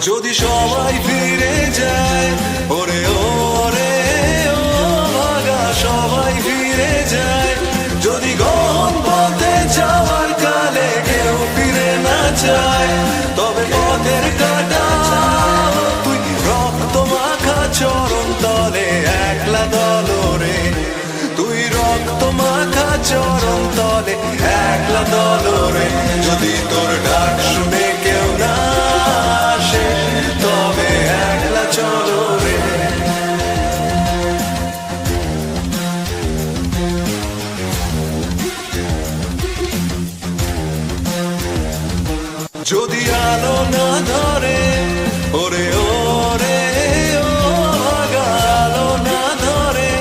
যদি সবাই ফিরে যায়, ওরে ওরে ও ভাগা সবাই ফিরে যায়, যদি গহন পথে যাওয়ার কালে কেউ ফিরে না যায়, তবে পথের কাটা তুই রক্ত মাখা চরণ তলে একলা দলরে, তুই রক্ত মাখা চরণ তলে একলা দলরে, যদি তোর ডাক শুনে কেউ না আসে তবে একলা চলো রে। যদি আলো না ধরে, ওরে ওরে ও ভাগা আলো না ধরে,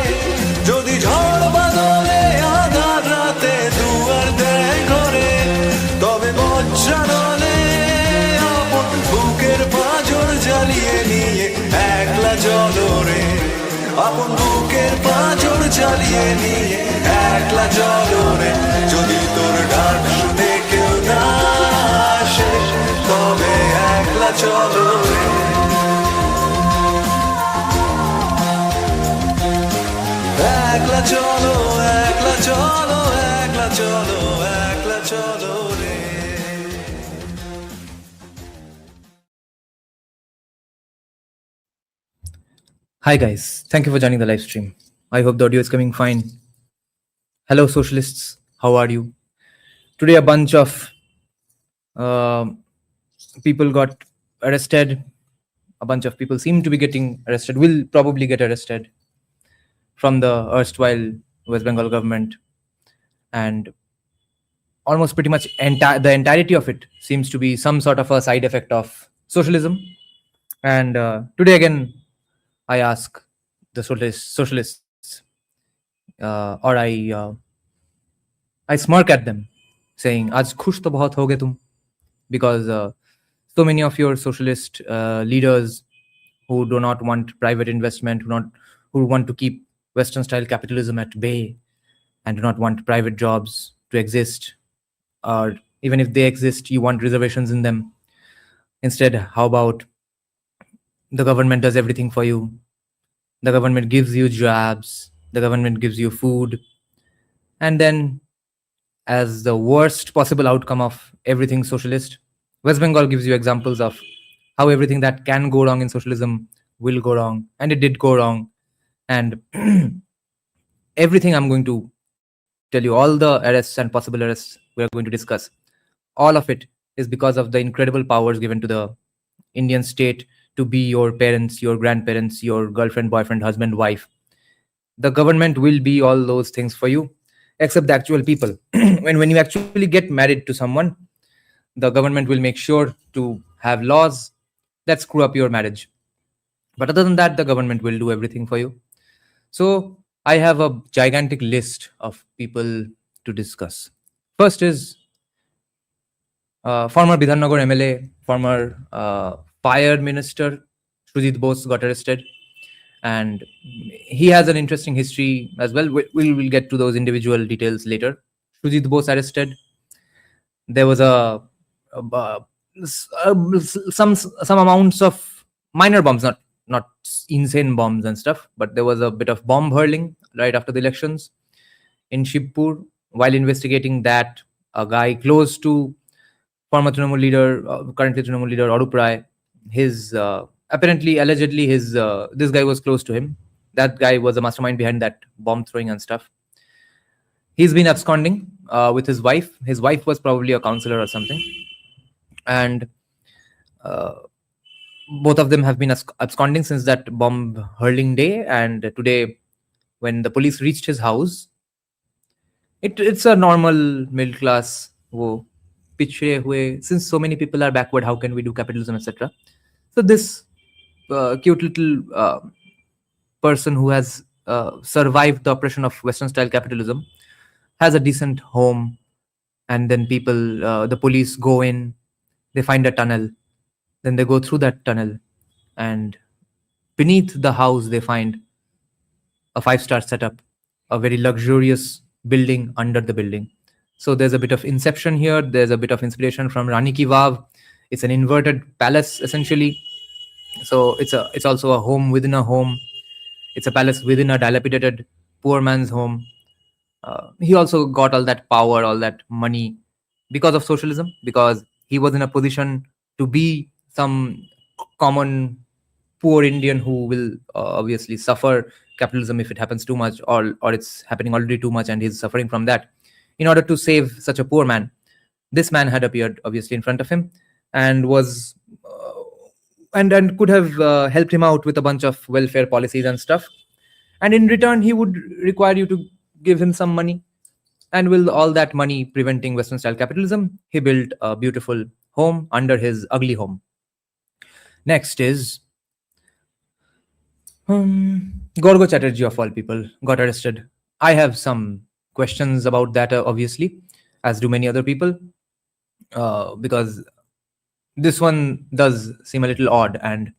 যদি ঝড় বাদলে আধার রাতে দুয়ার দেয় ঘরে, তবে বজ্রানলে আপন বুকের পাঁজর জ্বালিয়ে নিয়ে একলা চলো রে, আপন বুকের পাঁজর জ্বালিয়ে নিয়ে একলা চলো রে, যদি তোর ডাক শুনে কেউ না আসে তবে একলা চলো রে। একলা চলো, একলা চলো, একলা চলো, একলা চলো রে। Hi guys, thank you for joining the live stream. I hope the audio is coming fine. Hello socialists, how are you? Today a bunch of people got arrested. A bunch of people seem to be getting arrested, will probably get arrested from the erstwhile West Bengal government, and almost pretty much the entirety of it seems to be some sort of a side effect of socialism. And today again I ask the socialists, or I smirk at them, saying, "Aaj khush to bahut ho gaye tum," because so many of your socialist leaders who do not want private investment, who want to keep Western-style capitalism at bay, and do not want private jobs to exist, or even if they exist, you want reservations in them. Instead, how about the government does everything for you? The government gives you jobs, the government gives you food, and then as the worst possible outcome of everything socialist, West Bengal gives you examples of how everything that can go wrong in socialism will go wrong, and it did go wrong. And everything I'm going to tell you, all the arrests and possible arrests we are going to discuss, all of it is because of the incredible powers given to the Indian state to be your parents, your grandparents, your girlfriend, boyfriend, husband, wife. The government will be all those things for you, except the actual people. When you actually get married to someone, the government will make sure to have laws that screw up your marriage. But other than that, the government will do everything for you. So I have a gigantic list of people to discuss. First is former Bidhannagar MLA, former fire minister Sujit Bose got arrested, and he has an interesting history as well. We'll get to those individual details later. Sujit Bose arrested. There was some amounts of minor bombs, not insane bombs and stuff, but there was a bit of bomb hurling right after the elections in Shibpur. While investigating that, a guy close to former Trinamool leader, currently Trinamool leader Aroop, his apparently, allegedly, this guy was close to him. That guy was a mastermind behind that bomb throwing and stuff. He's been absconding with his wife. His wife was probably a counselor or something, and both of them have been absconding since that bomb hurling day. And today, when the police reached his house, it's a normal middle class. Since so many people are backward, how can we do capitalism, etc.? So this cute little person who has survived the oppression of Western-style capitalism has a decent home, and then the police go in, they find a tunnel, then they go through that tunnel, and beneath the house they find a 5-star setup, a very luxurious building under the building. So there's a bit of inception here. There's a bit of inspiration from Rani Ki Vav. It's an inverted palace, essentially. So it's also a home within a home. It's a palace within a dilapidated poor man's home. He also got all that power, all that money because of socialism, because he was in a position to be some common poor Indian who will obviously suffer capitalism if it happens too much, or it's happening already too much and he's suffering from that. In order to save such a poor man, this man had appeared obviously in front of him and was and could have helped him out with a bunch of welfare policies and stuff. And in return, he would require you to give him some money. And with all that money preventing Western style capitalism, he built a beautiful home under his ugly home. Next is Garga Chatterjee, of all people, got arrested. I have some questions about that, obviously, as do many other people, because this one does seem a little odd. And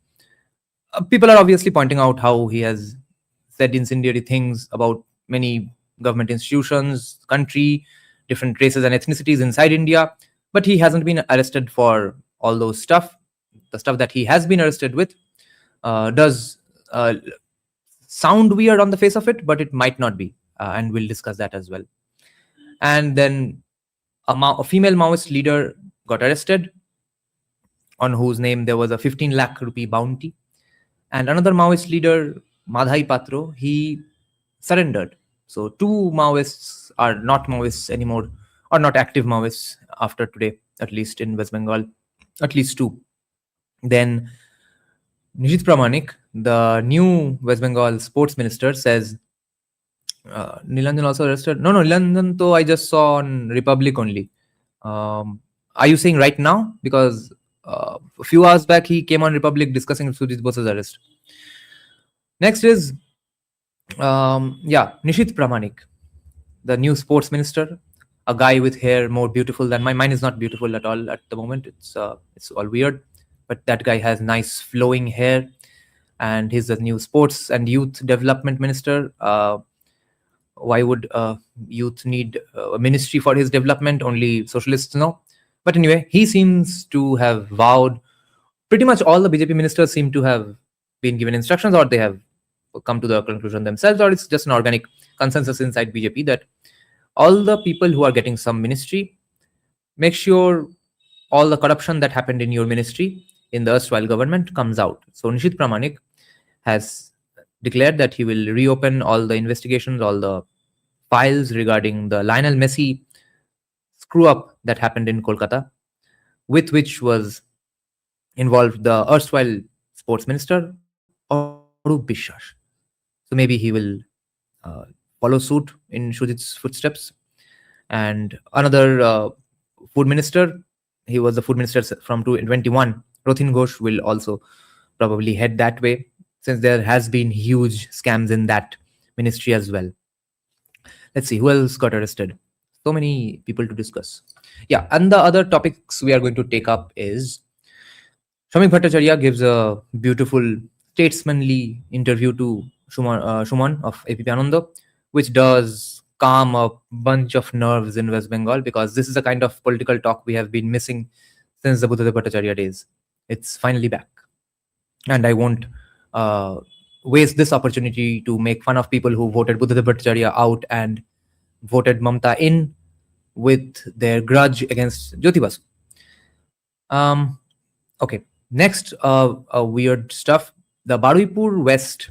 people are obviously pointing out how he has said incendiary things about many government institutions, country, different races and ethnicities inside India. But he hasn't been arrested for all those stuff. The stuff that he has been arrested with does sound weird on the face of it, but it might not be. And we'll discuss that as well. And then a female Maoist leader got arrested, on whose name there was a 15 lakh rupee bounty. And another Maoist leader, Madhai Patro, he surrendered. So two Maoists are not Maoists anymore, or not active Maoists after today, at least in West Bengal, at least two. Then Nijit Pramanik, the new West Bengal sports minister, says Nilanjan also arrested. No, Nilanjan though I just saw on Republic only. Are you saying right now? Because a few hours back he came on Republic discussing Sujit Bose's arrest. Next is Nishit Pramanik, the new sports minister, a guy with hair more beautiful than mine. Mine is not beautiful at all at the moment. It's all weird, but that guy has nice flowing hair, and he's the new sports and youth development minister. Why would youth need a ministry for his development? Only socialists know. But anyway, he seems to have vowed. Pretty much all the BJP ministers seem to have been given instructions, or they have come to the conclusion themselves, or it's just an organic consensus inside BJP that all the people who are getting some ministry, make sure all the corruption that happened in your ministry in the erstwhile government comes out. So Nishit Pramanik has declared that he will reopen all the investigations, all the files regarding the Lionel Messi screw up that happened in Kolkata, with which was involved the erstwhile sports minister, Aroop Bishwas. So maybe he will follow suit in Sujit's footsteps. And another food minister, he was the food minister from 2021, Rothin Ghosh, will also probably head that way, since there has been huge scams in that ministry as well. Let's see, who else got arrested? So many people to discuss. Yeah, and the other topics we are going to take up is Shamik Bhattacharya gives a beautiful statesmanly interview to Shuman of APP Ananda, which does calm a bunch of nerves in West Bengal, because this is a kind of political talk we have been missing since the Buddhadev Bhattacharya days. It's finally back. And I won't waste this opportunity to make fun of people who voted Buddhadev Bhattacharya out and voted Mamta in with their grudge against Jyoti Basu. Okay, next, weird stuff. The Baruipur West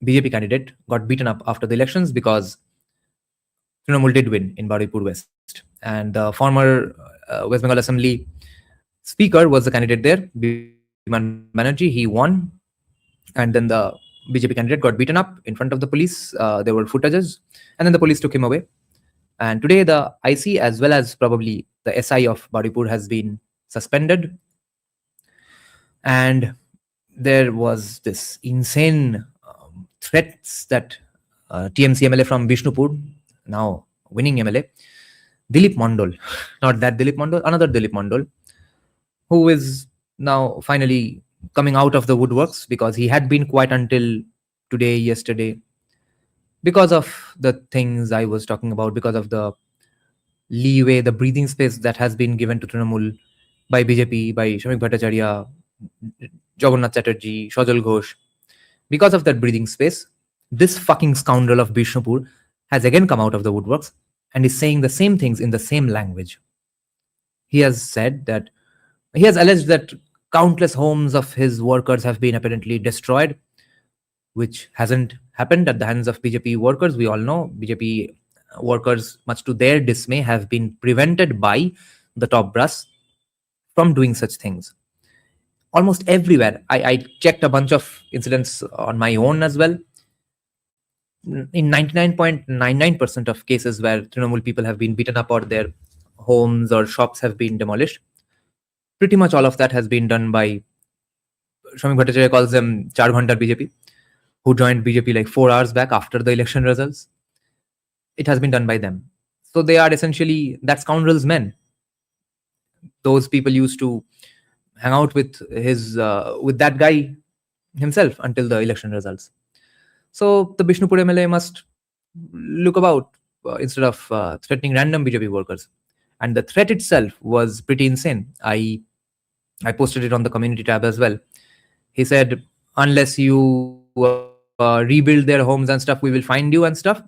BJP candidate got beaten up after the elections because Trinamool did win in Baruipur West. And the former West Bengal Assembly Speaker was the candidate there, Biman Banerjee. He won. And then the BJP candidate got beaten up in front of the police. There were footages. And then the police took him away. And today the IC, as well as probably the SI of Baruipur, has been suspended. And there was this insane threats that TMC MLA from Bishnupur, now winning MLA, Dilip Mondal, not that Dilip Mondal, another Dilip Mondal, who is now finally coming out of the woodworks, because he had been quiet until today, yesterday, because of the things I was talking about, because of the leeway, the breathing space that has been given to Trinamool by BJP, by Shamik Bhattacharya, Jagannath Chatterjee, Sajal Ghosh. Because of that breathing space, this fucking scoundrel of Bishnupur has again come out of the woodworks and is saying the same things in the same language. He has alleged that countless homes of his workers have been apparently destroyed, which hasn't happened at the hands of BJP workers. We all know BJP workers, much to their dismay, have been prevented by the top brass from doing such things. Almost everywhere. I checked a bunch of incidents on my own as well. In 99.99% of cases where Trinamool people have been beaten up or their homes or shops have been demolished, pretty much all of that has been done by, Shamik Bhattacharya calls them Char Ghanta BJP, who joined BJP like 4 hours back after the election results. It has been done by them. So they are essentially that scoundrel's men. Those people used to hang out with that guy himself until the election results. So the Bishnupur MLA must look about instead of threatening random BJP workers. And the threat itself was pretty insane. I posted it on the community tab as well. He said, unless you rebuild their homes and stuff, we will find you and stuff.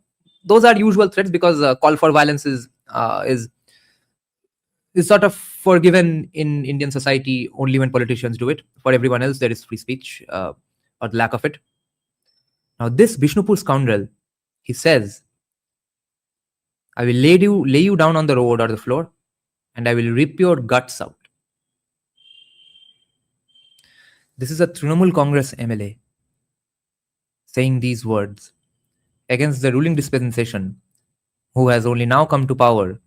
Those are usual threats because call for violence is sort of forgiven in Indian society only when politicians do it. For everyone else, there is free speech or the lack of it. Now, this Bishnupur scoundrel, he says, I will lay you down on the road or the floor and I will rip your guts out. This is a Trinamool Congress MLA saying these words against the ruling dispensation, who has only now come to power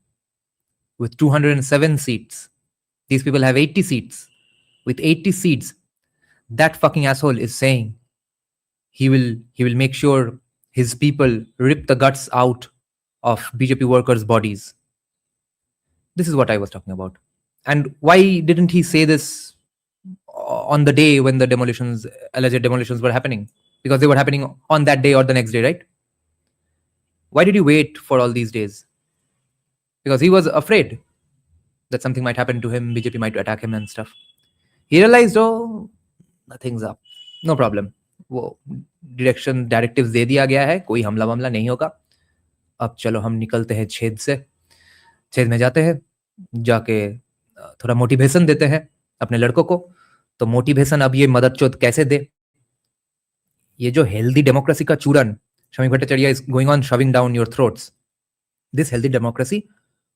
with 207 seats. These people have 80 seats. With 80 seats, that fucking asshole is saying he will make sure his people rip the guts out of BJP workers' bodies. This is what I was talking about. And why didn't he say this on the day when the alleged demolitions were happening? Because they were happening on that day or the next day, right? Why did he wait for all these days? Because he was afraid that something might happen to him, BJP might attack him and stuff. He realized, oh, nothing's up. No problem. वो directives दे दिया गया है, कोई हमला वमला नहीं होगा. अब चलो हम निकलते हैं छेद में जाते हैं, जाके थोड़ा मोटिवेशन देते हैं अपने लड़कों को. तो मोटिवेशन अब ये मददचोद कैसे दे? ये जो हेल्दी डेमोक्रेसी का चूरन Shamik Bhattacharya is going on shoving down your throats. This healthy democracy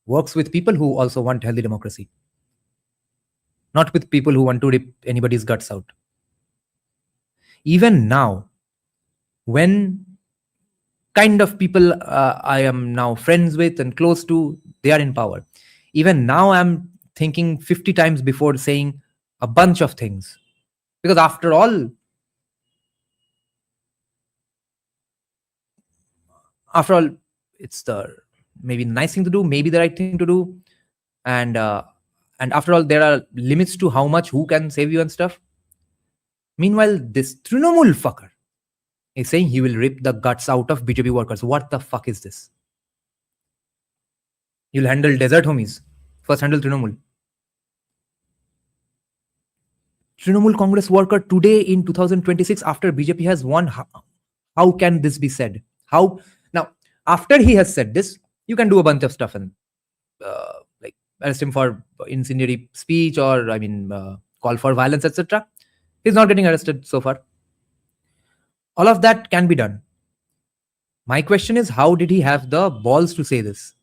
works with people who also want healthy democracy, not with people who want to rip anybody's guts out. Even now, when kind of people I am now friends with and close to, they are in power. Even now, I'm thinking 50 times before saying a bunch of things. Because after all, it's the maybe nice thing to do, maybe the right thing to do. And after all, there are limits to how much who can save you and stuff. Meanwhile, this Trinamool fucker is saying he will rip the guts out of BJP workers. What the fuck is this? You'll handle desert homies. First handle Trinamool. Trinamool Congress worker today in 2026 after BJP has won. How can this be said? How? Now, after he has said this, you can do a bunch of stuff and like arrest him for incendiary speech or call for violence, etc. He's not getting arrested so far. All of that can be done. My question is, how did he have the balls to say this?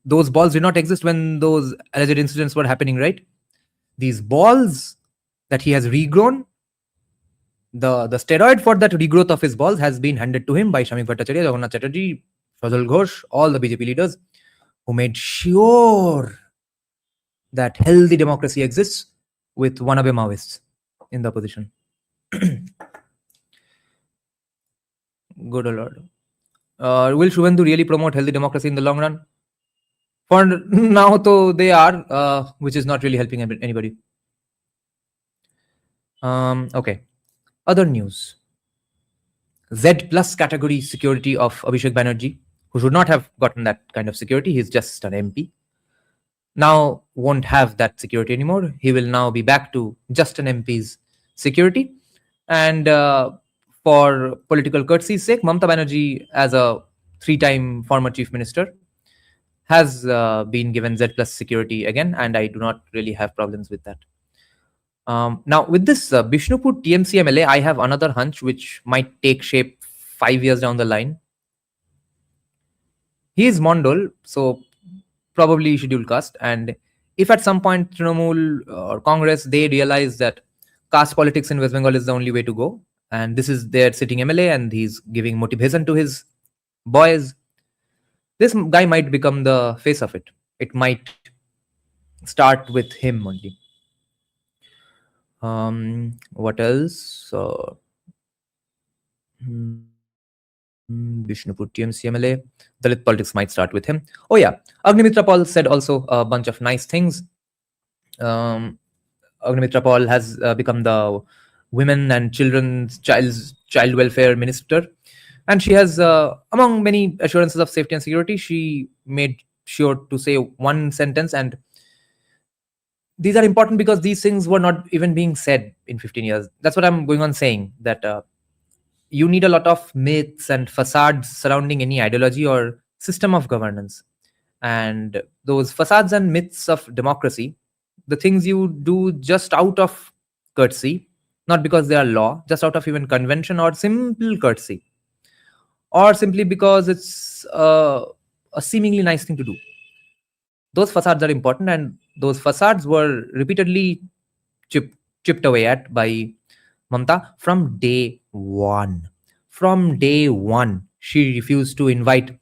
Those balls did not exist when those alleged incidents were happening, right? These balls that he has regrown, the steroid for that regrowth of his balls has been handed to him by Shamik Bhattacharya, Jagannath Chatterjee, Sajal Ghosh, all the BJP leaders who made sure that healthy democracy exists with wannabe Maoists in the opposition. Good Lord. Will Shubhendu really promote healthy democracy in the long run? For now, though, they are, which is not really helping anybody. Okay. Other news. Z plus category security of Abhishek Banerjee, who should not have gotten that kind of security. He's just an MP. now won't have that security anymore. He will now be back to just an MP's security. And for political courtesy's sake, Mamata Banerjee, as a 3-time former chief minister, has been given Z plus security again, and I do not really have problems with that. Now, with this Bishnupur TMC MLA, I have another hunch which might take shape 5 years down the line. He is Mondol, so probably scheduled caste. And if at some point Trinamool or Congress, they realize that caste politics in West Bengal is the only way to go, and this is their sitting MLA, and he's giving motivation to his boys, this guy might become the face of it. It might start with him only. What else? Bishnupur TMC MLA. Dalit politics might start with him. Oh yeah, Agnimitra Paul said also a bunch of nice things. Agnimitra Paul has become the women and child welfare minister, and she has, among many assurances of safety and security, she made sure to say one sentence, and these are important because these things were not even being said in 15 years. That's what I'm going on saying, that you need a lot of myths and facades surrounding any ideology or system of governance. And those facades and myths of democracy, the things you do just out of courtesy, not because they are law, just out of even convention or simple courtesy, or simply because it's a seemingly nice thing to do. Those facades are important, and those facades were repeatedly chipped away at by Mamata from day one. From day one, she refused to invite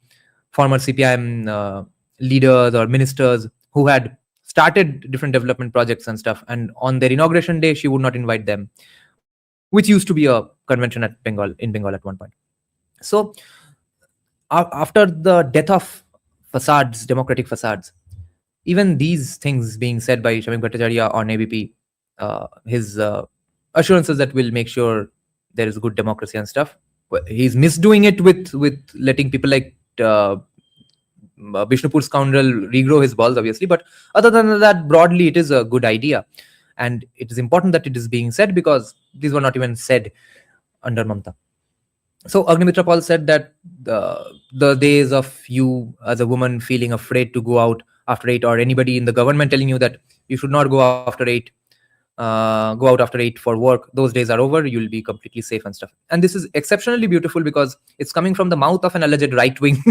former CPIM leaders or ministers who had started different development projects and stuff, and on their inauguration day, she would not invite them, which used to be a convention in Bengal at one point. So after the death of facades, democratic facades, even these things being said by Shamim Bhattacharya on ABP, his assurances that we'll make sure there is good democracy and stuff, he's misdoing it with letting people like Bishnupur scoundrel regrow his balls, obviously. But other than that, broadly, it is a good idea. And it is important that it is being said because these were not even said under Mamata. So Agnimitra Paul said that the days of you as a woman feeling afraid to go out after 8, or anybody in the government telling you that you should not go after 8, go out after 8 for work, those days are over. You'll be completely safe and stuff. And this is exceptionally beautiful because it's coming from the mouth of an alleged right-wing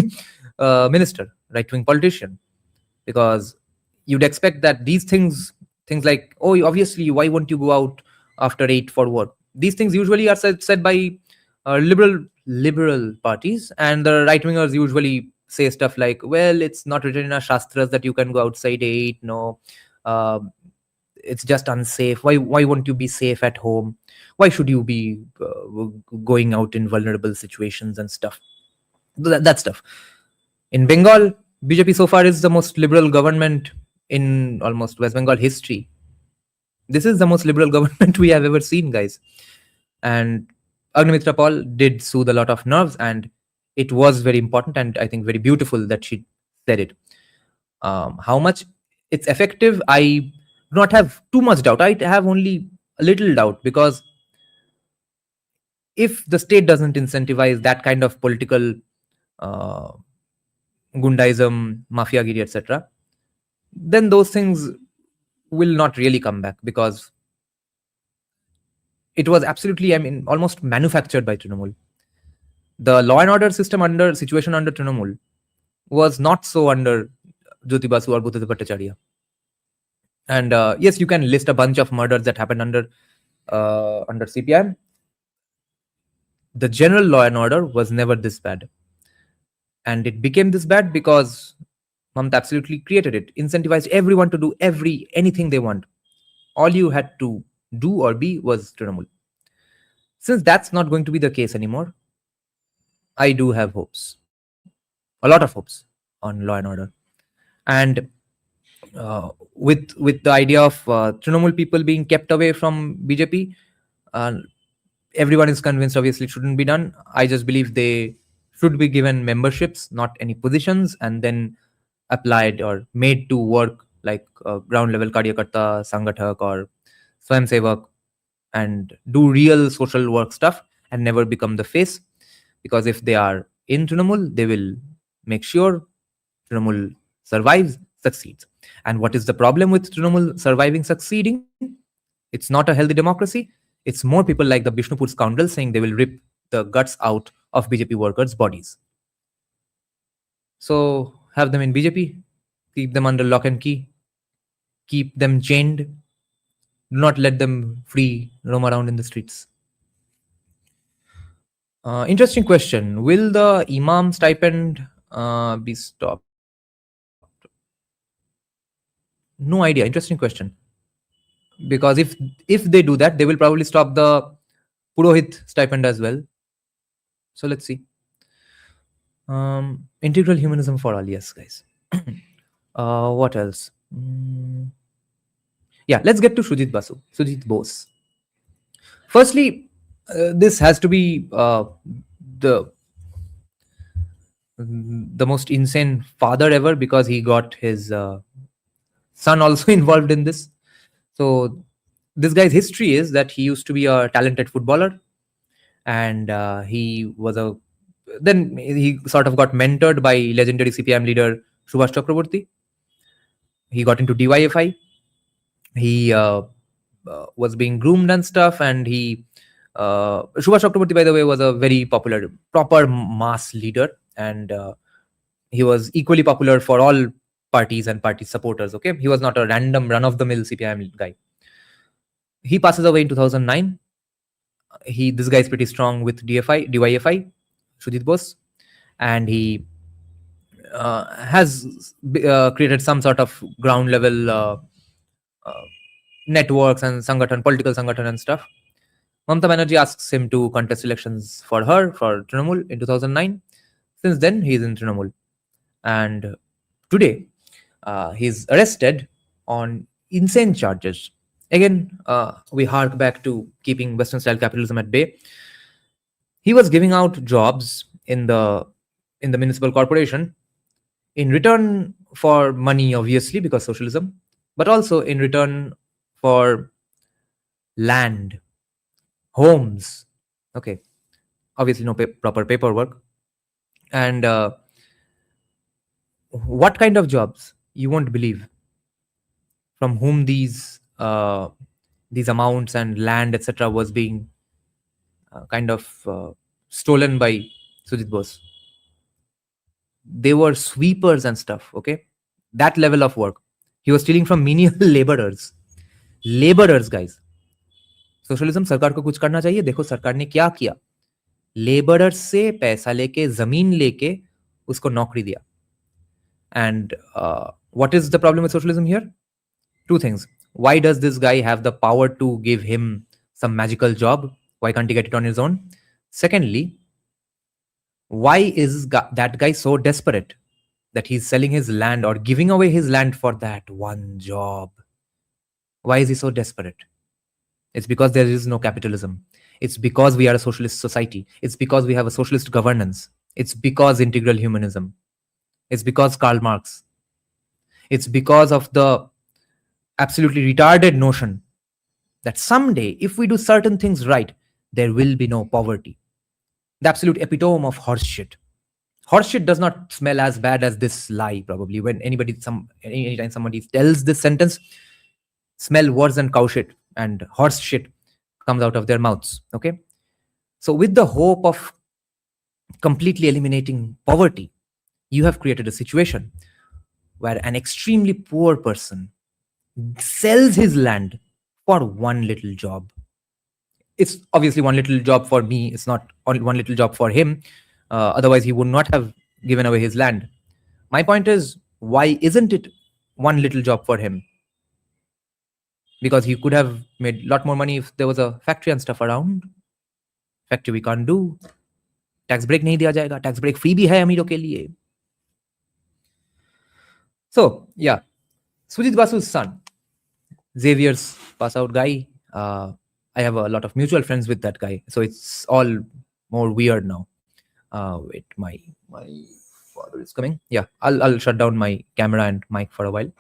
minister, right-wing politician. Because you'd expect that these things like, oh, obviously, why won't you go out after 8 for work? These things usually are said by liberal parties, and the right-wingers usually say stuff like, well, it's not written in our shastras that you can go outside 8. No, it's just unsafe. Why won't you be safe at home? Why should you be going out in vulnerable situations and stuff? That stuff. In Bengal, BJP so far is the most liberal government in almost West Bengal history. This is the most liberal government we have ever seen, guys. And Agnimitra Paul did soothe a lot of nerves, and it was very important and I think very beautiful that she said it. How much it's effective, I do not have too much doubt. I have only a little doubt, because if the state doesn't incentivize that kind of political gundaism, mafiagiri, etc., then those things will not really come back, because it was absolutely, I mean, almost manufactured by Trinamool. The law and order situation under Trinamool was not so under Jyoti Basu or Bhutada Bhattacharya. And yes, you can list a bunch of murders that happened under CPIM. The general law and order was never this bad. And it became this bad because Mamata absolutely created it, incentivized everyone to do anything they want. All you had to do or be was Trinamool. Since that's not going to be the case anymore, I do have hopes, a lot of hopes on law and order. And with the idea of Trinamool people being kept away from BJP, everyone is convinced obviously it shouldn't be done. I just believe they should be given memberships, not any positions, and then applied or made to work like ground level karyakarta, sangathak, or swayamsevak, and do real social work stuff and never become the face. Because if they are in Trinamool, they will make sure Trinamool survives, succeeds. And what is the problem with Trinamool surviving, succeeding? It's not a healthy democracy. It's more people like the Bishnupur scoundrels saying they will rip the guts out of BJP workers' bodies. So have them in BJP, keep them under lock and key, keep them chained, do not let them free roam around in the streets. Interesting question. Will the imam stipend be stopped? No idea. Interesting question. Because if they do that, they will probably stop the Purohit stipend as well. So let's see. Integral humanism for all, yes, guys. What else? Yeah, let's get to Sujit Bose. Firstly, this has to be the most insane father ever, because he got his son also involved in this. So this guy's history is that he used to be a talented footballer, and then he sort of got mentored by legendary CPIM leader Subhash Chakraborty. He got into DYFI. He was being groomed and stuff, and Subhash Chakraborty, by the way, was a very popular, proper mass leader, and he was equally popular for all parties and party supporters. Okay, he was not a random run-of-the-mill CPIM guy. He passes away in 2009. This guy is pretty strong with DYFI, Sujit Bose, and he has created some sort of ground level networks and political sangathan and stuff. Mamata Banerjee asks him to contest elections for Trinamool in 2009. Since then, he is in Trinamool. And today, he's arrested on insane charges. Again, we hark back to keeping Western-style capitalism at bay. He was giving out jobs in the municipal corporation in return for money, obviously, because socialism, but also in return for land, homes. Okay, obviously no proper paperwork. And what kind of jobs? You won't believe. From whom these amounts and land, etc., was being kind of stolen by Sujit Bose. They were sweepers and stuff. Okay, that level of work. He was stealing from menial laborers. Laborers, guys. Socialism सरकार को कुछ करना चाहिए. देखो सरकार ने क्या किया. लेबरर्स से पैसा लेके, जमीन लेके उसको नौकरी दिया. And what is the problem with socialism here? Two things. Why does this guy have the power to give him some magical job? Why can't he get it on his own? Secondly, why is that guy so desperate that he's selling his land or giving away his land for that one job? Why is he so desperate? It's because there is no capitalism. It's because we are a socialist society. It's because we have a socialist governance. It's because integral humanism. It's because Karl Marx. It's because of the absolutely retarded notion that someday, if we do certain things right, there will be no poverty. The absolute epitome of horseshit. Horseshit does not smell as bad as this lie, probably. When anytime somebody tells this sentence, smell worse than cow shit and horse shit comes out of their mouths. Okay, so with the hope of completely eliminating poverty, you have created a situation where an extremely poor person sells his land for one little job. It's obviously one little job for me. It's not one little job for him. Otherwise, he would not have given away his land. My point is, why isn't it one little job for him? Because he could have made a lot more money if there was a factory and stuff around. Factory we can't do. Tax break nahi diya jayega. Tax break free bhi hai ameeron ke liye. So, yeah. Sujit Basu's son, Xavier's pass out guy. I have a lot of mutual friends with that guy. So it's all more weird now. Wait, my father is coming. Yeah, I'll shut down my camera and mic for a while.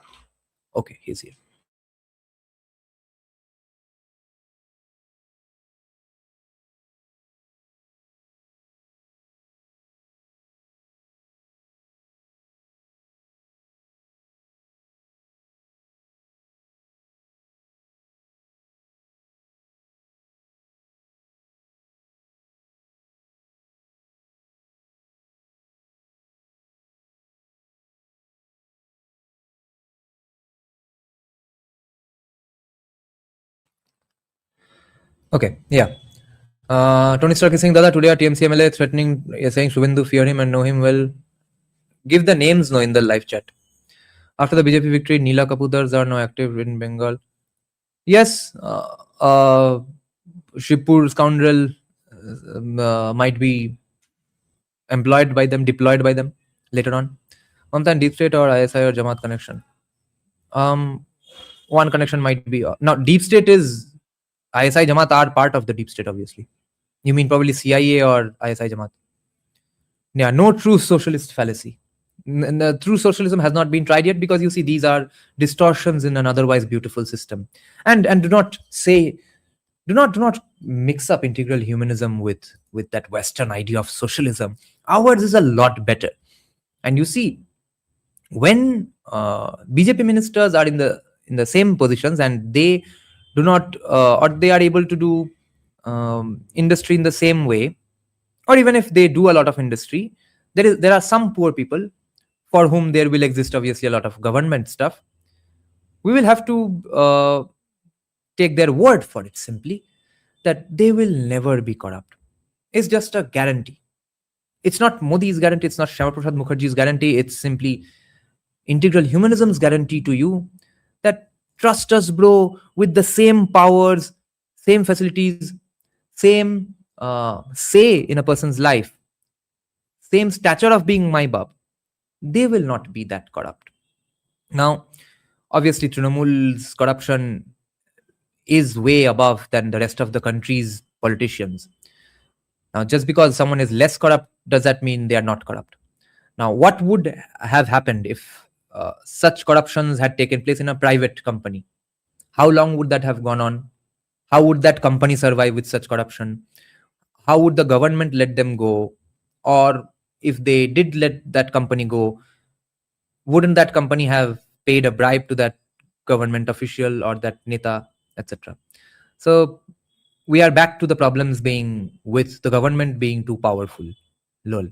Okay, he's here. Okay, yeah. Tony Stark is saying, Dada, today our TMC MLA threatening, saying Shubhendu, fear him and know him well. Give the names no in the live chat. After the BJP victory, Neela Kaputars are now active in Bengal. Yes, Shipur scoundrel might be employed by them, deployed by them later on. Mamta, deep state or ISI or Jamaat connection? One connection might be now. Deep state is ISI Jamaat are part of the deep state, obviously. You mean probably CIA or ISI Jamaat? Yeah, no true socialist fallacy. The true socialism has not been tried yet because you see these are distortions in an otherwise beautiful system. And do not say, do not mix up integral humanism with that Western idea of socialism. Ours is a lot better. And you see, when BJP ministers are in the same positions and they do not or they are able to do industry in the same way, or even if they do a lot of industry, there are some poor people for whom there will exist obviously a lot of government stuff. We will have to take their word for it simply that they will never be corrupt. It's just a guarantee. It's not Modi's guarantee, it's not Shyama Prasad Mukherjee's guarantee, it's simply integral humanism's guarantee to you that trust us, bro, with the same powers, same facilities, same say in a person's life, same stature of being my bab, they will not be that corrupt. Now, obviously, Trinamool's corruption is way above than the rest of the country's politicians. Now, just because someone is less corrupt, does that mean they are not corrupt? Now, what would have happened if such corruptions had taken place in a private company? How long would that have gone on? How would that company survive with such corruption? How would the government let them go? Or if they did let that company go, wouldn't that company have paid a bribe to that government official or that neta, etc.? So we are back to the problems being with the government being too powerful. Lol.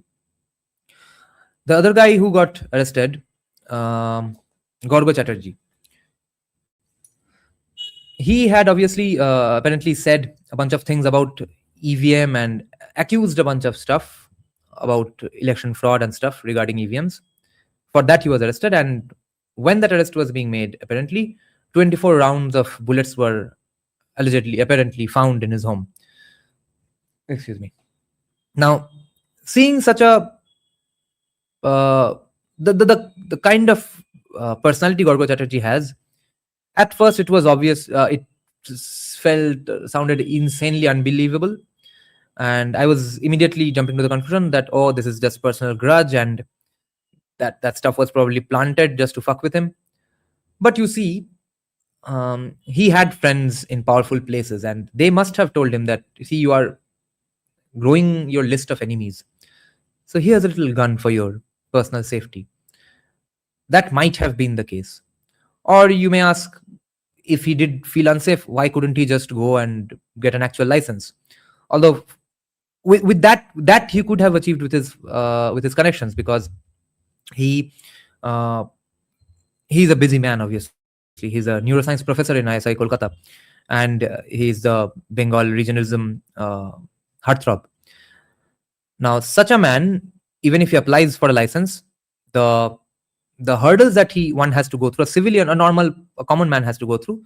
The other guy who got arrested, Garga Chatterjee, he had obviously apparently said a bunch of things about EVM and accused a bunch of stuff about election fraud and stuff regarding EVMs. For that, he was arrested. And when that arrest was being made, apparently 24 rounds of bullets were apparently found in his home. Excuse me. Now, seeing such a the kind of personality Garga Chatterjee has, at first it was obvious. It sounded insanely unbelievable, and I was immediately jumping to the conclusion that this is just personal grudge, and that stuff was probably planted just to fuck with him. But you see, he had friends in powerful places, and they must have told him that, see, you are growing your list of enemies. So here's a little gun for your personal safety. That might have been the case. Or you may ask, if he did feel unsafe, why couldn't he just go and get an actual license? Although with that he could have achieved with his connections, because he's a busy man, obviously. He's a neuroscience professor in ISI Kolkata, and he's the Bengal regionalism heartthrob. Now, such a man, even if he applies for a license, the hurdles that one has to go through, a common man has to go through,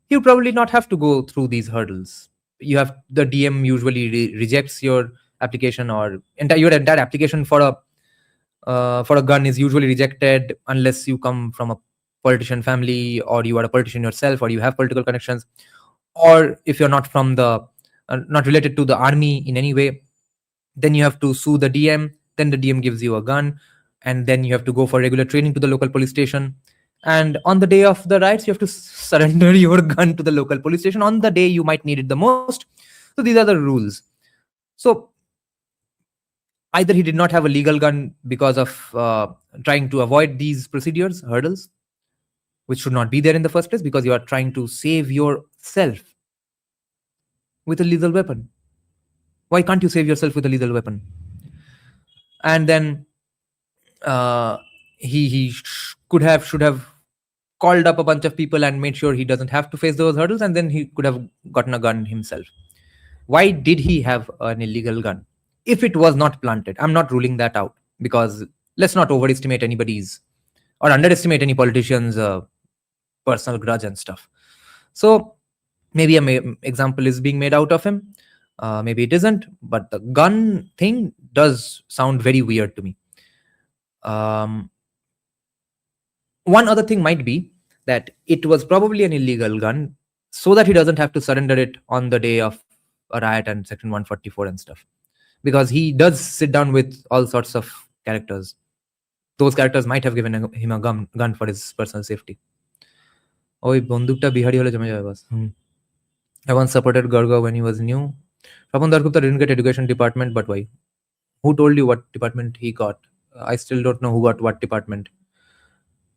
he would probably not have to go through these hurdles. The DM usually rejects your application, or your entire application for a gun is usually rejected unless you come from a politician family, or you are a politician yourself, or you have political connections, or if you're not from not related to the army in any way, then you have to sue the DM. Then the DM gives you a gun, and then you have to go for regular training to the local police station. And on the day of the riots, you have to surrender your gun to the local police station on the day you might need it the most. So these are the rules. So either he did not have a legal gun because of trying to avoid these procedures, hurdles, which should not be there in the first place, because you are trying to save yourself with a lethal weapon. Why can't you save yourself with a lethal weapon? And then he should have called up a bunch of people and made sure he doesn't have to face those hurdles, and then he could have gotten a gun himself. Why did he have an illegal gun if it was not planted? I'm not ruling that out, because let's not overestimate anybody's or underestimate any politician's personal grudge and stuff. So maybe an example is being made out of him. Maybe it isn't, but the gun thing does sound very weird to me. One other thing might be that it was probably an illegal gun so that he doesn't have to surrender it on the day of a riot and Section 144 and stuff. Because he does sit down with all sorts of characters. Those characters might have given him a gun for his personal safety. Oh, bondukta bihari hole jame jabe bas. I once supported Garga when he was new. Rapan Dargupta didn't get education department, but why? Who told you what department he got? I still don't know who got what department.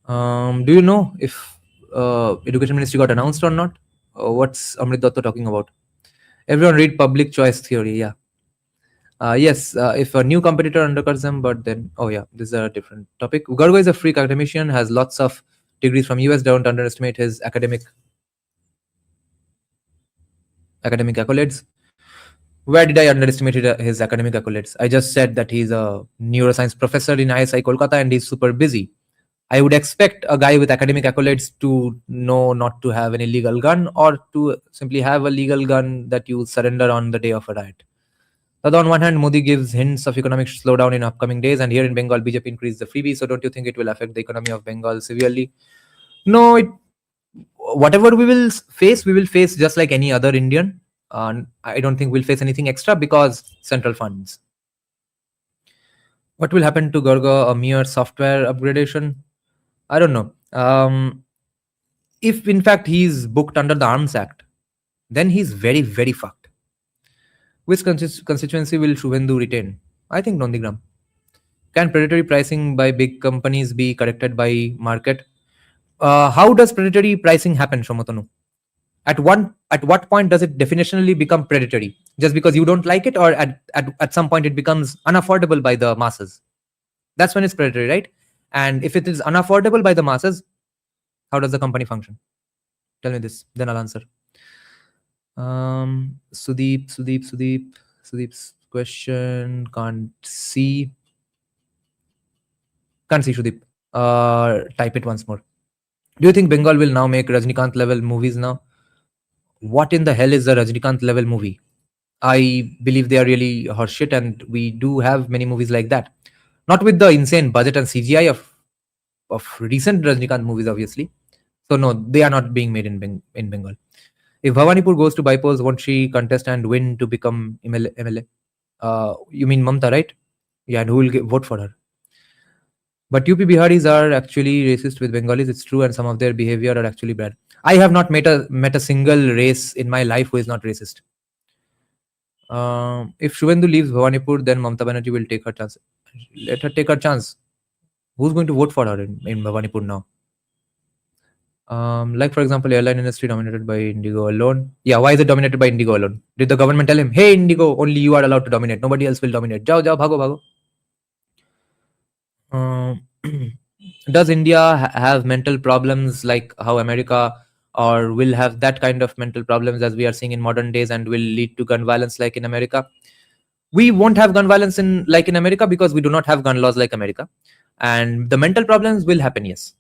Do you know if education ministry got announced or not? What's Amrit Datta talking about? Everyone read public choice theory. Yeah. Yes, if a new competitor undercuts them, but then, oh yeah, this is a different topic. Garga is a freak academician, has lots of degrees from US. Don't underestimate his academic accolades. Where did I underestimate his academic accolades? I just said that he's a neuroscience professor in ISI Kolkata and he's super busy. I would expect a guy with academic accolades to know not to have an illegal gun, or to simply have a legal gun that you surrender on the day of a riot. But on one hand, Modi gives hints of economic slowdown in upcoming days, and here in Bengal, BJP increased the freebie. So don't you think it will affect the economy of Bengal severely? No, whatever we will face just like any other Indian. I don't think we'll face anything extra because central funds. What will happen to Garga? A mere software upgradation? I don't know. If in fact he's booked under the Arms Act, then he's very, very fucked. Which constituency will Shubhendu retain? I think Nondigram. Can predatory pricing by big companies be corrected by market? How does predatory pricing happen, Shomotanu? At what point does it definitionally become predatory? Just because you don't like it, or at some point it becomes unaffordable by the masses? That's when it's predatory, right? And if it is unaffordable by the masses, how does the company function? Tell me this, then I'll answer. Sudeep's question, can't see Sudeep. Type it once more. Do you think Bengal will now make Rajnikant level movies now? What in the hell is a Rajnikant level movie? I believe they are really horseshit, and we do have many movies like that. Not with the insane budget and CGI of recent Rajnikant movies, obviously. So no, they are not being made in Bengal. If Bhawanipur goes to bypolls, won't she contest and win to become MLA? You mean Mamta, right? Yeah, and who will vote for her? But UP Biharis are actually racist with Bengalis. It's true, and some of their behavior are actually bad. I have not met a single race in my life who is not racist. If Shubhendu leaves Bhawanipur, then Mamta Banerjee will take her chance. Let her take her chance. Who's going to vote for her in Bhawanipur now? Like, for example, airline industry dominated by Indigo alone. Yeah, why is it dominated by Indigo alone? Did the government tell him, hey, Indigo, only you are allowed to dominate. Nobody else will dominate. Jao, bhago. Does India have mental problems like how America, or will have that kind of mental problems as we are seeing in modern days, and will lead to gun violence like in America? We won't have gun violence like in America because we do not have gun laws like America. And the mental problems will happen, yes.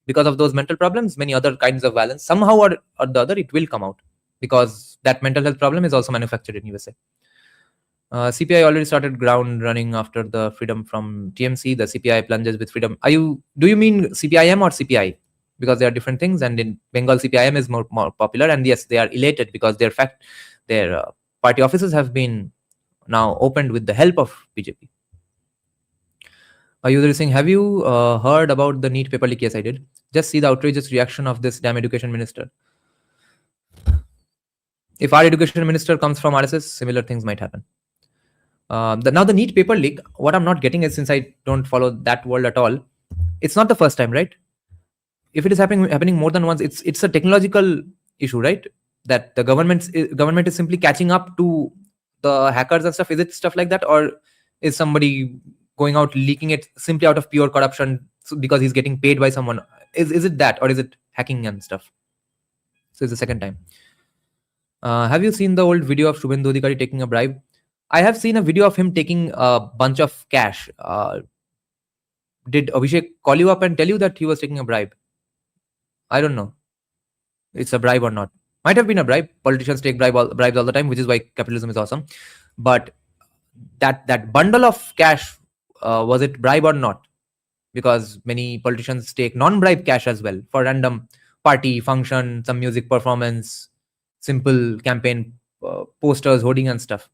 Because of those mental problems, many other kinds of violence, somehow or the other, it will come out, because that mental health problem is also manufactured in USA. CPI already started ground running after the freedom from TMC. The CPI plunges with freedom. Do you mean CPIM or CPI? Because they are different things, and in Bengal, CPIM is more popular, and yes, they are elated because their party offices have been now opened with the help of BJP. A user is saying, have you heard about the NEET paper leak? Yes, I did. Just see the outrageous reaction of this damn education minister. If our education minister comes from RSS, similar things might happen. Now the NEET paper leak, what I'm not getting is, since I don't follow that world at all, it's not the first time, right? If it is happening more than once, it's a technological issue, right? That the government is simply catching up to the hackers and stuff. Is it stuff like that, or is somebody going out leaking it simply out of pure corruption because he's getting paid by someone? Is it that, or is it hacking and stuff? So it's the second time. Have you seen the old video of Shubhendu Adhikari taking a bribe? I have seen a video of him taking a bunch of cash. Did Abhishek call you up and tell you that he was taking a bribe? I don't know. It's a bribe or not. Might have been a bribe. Politicians take bribes all the time, which is why capitalism is awesome. But that bundle of cash, was it bribe or not? Because many politicians take non-bribe cash as well for random party, function, some music performance, simple campaign posters, hoarding and stuff.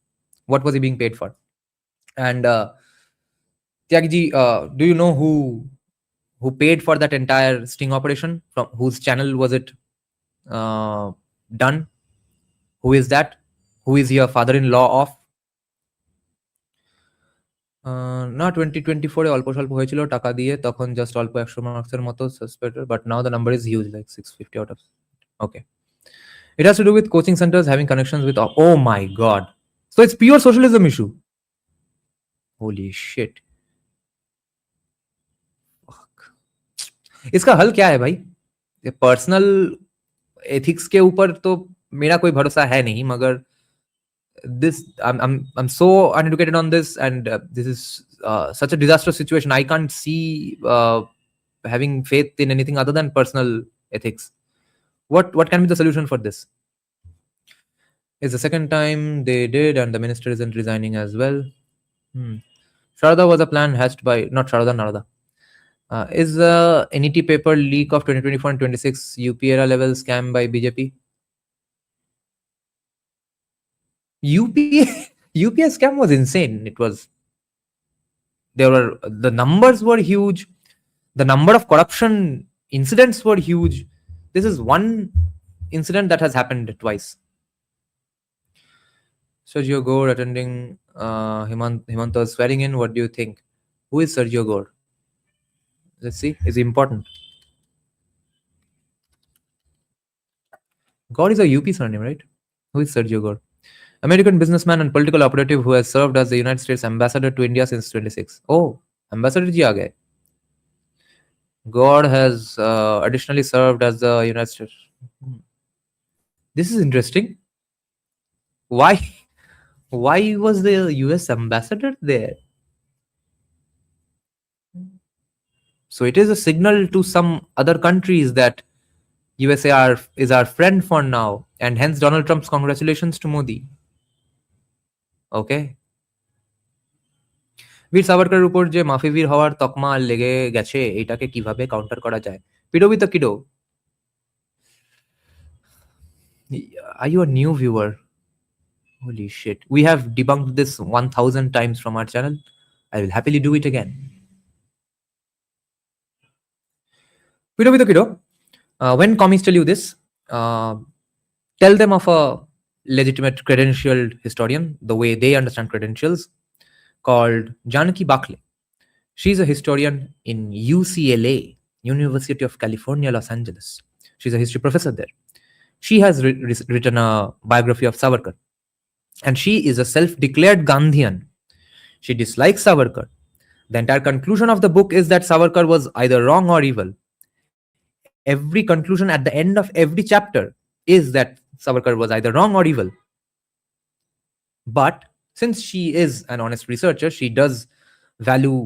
What was he being paid for? And Tyagji, do you know who paid for that entire sting operation? From whose channel was it done? Who is that? Who is your father-in-law of? না 2024 অল্প স্বল্প হয়েছিল টাকা দিয়ে, তখন just অল্প 100 মার্কসের মতো suspected, but now the number is huge, like 650 out of. Okay, it has to do with coaching centers having connections with, oh my god, so it's pure socialism issue. Holy shit. Fuck. इसका हल क्या है भाई? Personal ethics के ऊपर तो मेरा कोई भरोसा है नहीं, मगर this I'm so uneducated on this, and this is such a disastrous situation. I can't see having faith in anything other than personal ethics. What can be the solution for this? It's the second time they did, and the minister isn't resigning as well. Sharada was a plan hatched by, not Sharada, Narada. Is the NET paper leak of 2024 and 26 UPI level scam by BJP? UPI scam was insane. The numbers were huge. The number of corruption incidents were huge. This is one incident that has happened twice. Sergio Gore attending Himanta's swearing in. What do you think? Who is Sergio Gore? Let's see. Is he important? Gore is a UP surname, right? Who is Sergio Gore? American businessman and political operative who has served as the United States ambassador to India since 26. Oh, ambassador ji aa gaye. Gore has additionally served as the United States. This is interesting. Why was the US ambassador there? So it is a signal to some other countries that USA is our friend for now, and hence Donald Trump's congratulations to Modi. Okay. বীর সাভারকারের উপর যে মাফিবীর হওয়ার তকমা লেগে গেছে, এটাকে কিভাবে counter করা যায়? পিডোবি তো kiddo. Are you a new viewer? Holy shit. We have debunked this 1000 times from our channel. I will happily do it again. Pido Kido, when commies tell you this, tell them of a legitimate credentialed historian, the way they understand credentials, called Janaki Bakle. She's a historian in UCLA, University of California, Los Angeles. She's a history professor there. She has written a biography of Savarkar, and she is a self-declared Gandhian. She dislikes Savarkar. The entire conclusion of the book is that Savarkar was either wrong or evil. Every conclusion at the end of every chapter is that Savarkar was either wrong or evil. But since she is an honest researcher, she does value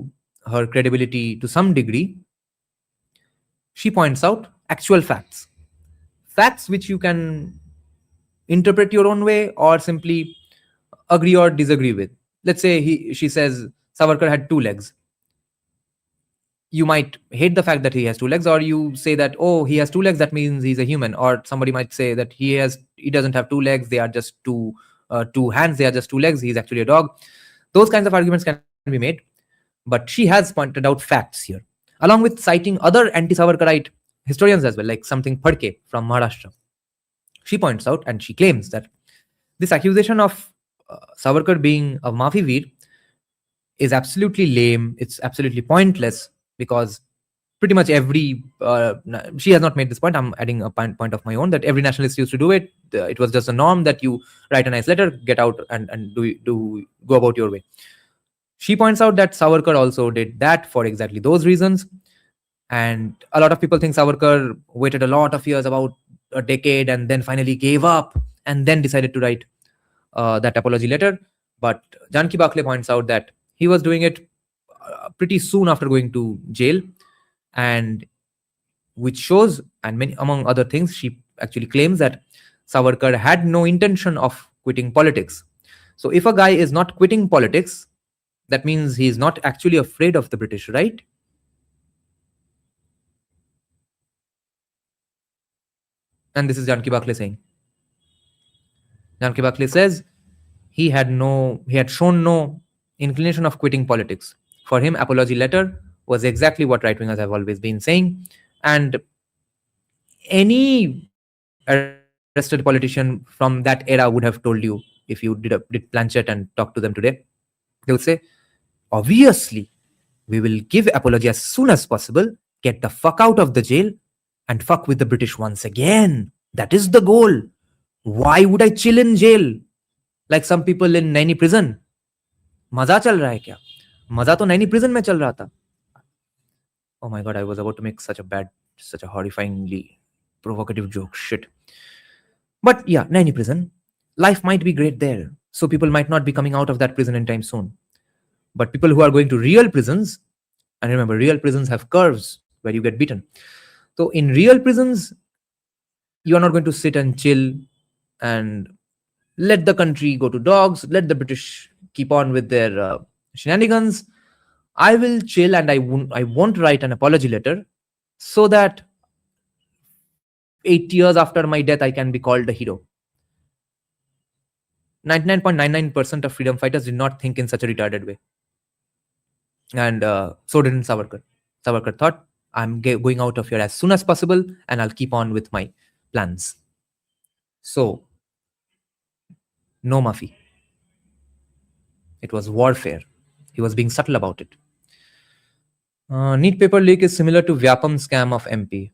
her credibility to some degree. She points out actual facts. Facts which you can interpret your own way or simply agree or disagree with. Let's say she says Savarkar had 2 legs. You might hate the fact that he has 2 legs, or you say that, oh, he has 2 legs, that means he's a human. Or somebody might say that he doesn't have 2 legs, they are just 2 hands, they are just 2 legs, he's actually a dog. Those kinds of arguments can be made. But she has pointed out facts here, along with citing other anti-Savarkarite historians as well, like something Phadke from Maharashtra. She points out and she claims that this accusation of Savarkar being a Mafiveer is absolutely lame. It's absolutely pointless because pretty much every she has not made this point. I'm adding a point of my own that every nationalist used to do it. It was just a norm that you write a nice letter, get out, and do go about your way. She points out that Savarkar also did that for exactly those reasons. And a lot of people think Savarkar waited a lot of years, about a decade, and then finally gave up and then decided to write that apology letter. But Janki Bakle points out that he was doing it pretty soon after going to jail, and which shows, and many among other things, she actually claims that Savarkar had no intention of quitting politics. So if a guy is not quitting politics, that means he is not actually afraid of the British, right? And this is Janki Bakle saying. Janki Bakle says he had shown no inclination of quitting politics. For him, apology letter was exactly what right wingers have always been saying. And any arrested politician from that era would have told you, if you did Planchet and talk to them today, they would say, obviously, we will give apology as soon as possible, get the fuck out of the jail, and fuck with the British once again. That is the goal. Why would I chill in jail like some people in Naini prison? मजा चल रहा है क्या? मजा तो Naini prison में चल रहा था. Oh my god, I was about to make such a horrifyingly provocative joke. Shit. But yeah, Naini prison. Life might be great there. So people might not be coming out of that prison anytime soon. But people who are going to real prisons, and remember, real prisons have curves where you get beaten. So in real prisons, you are not going to sit and chill and let the country go to dogs, let the British keep on with their shenanigans. I will chill and I won't write an apology letter so that 8 years after my death, I can be called a hero. 99.99% of freedom fighters did not think in such a retarded way. And so didn't Savarkar. Savarkar thought, I'm going out of here as soon as possible and I'll keep on with my plans. So, no Mafi. It was warfare. He was being subtle about it. Neat paper leak is similar to Vyapam scam of MP.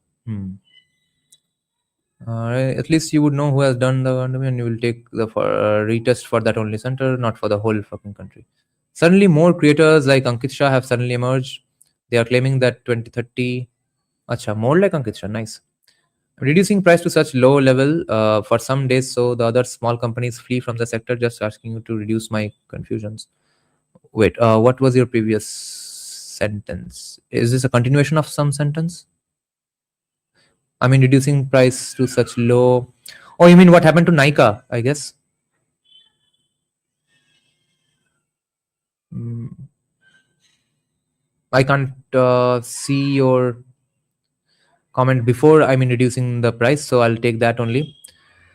At least you would know who has done the and you will take the retest for that only center, not for the whole fucking country. Suddenly, more creators like Ankit Shah have suddenly emerged. They are claiming that 2030, acha, more like Ankit Shah, nice. Reducing price to such low level for some days, so the other small companies flee from the sector. Just asking you to reduce my confusions. Wait, what was your previous sentence? Is this a continuation of some sentence? I mean, reducing price to such low. Oh, you mean what happened to Nykaa, I guess? I can't see your comment before, I mean, reducing the price, so I'll take that only.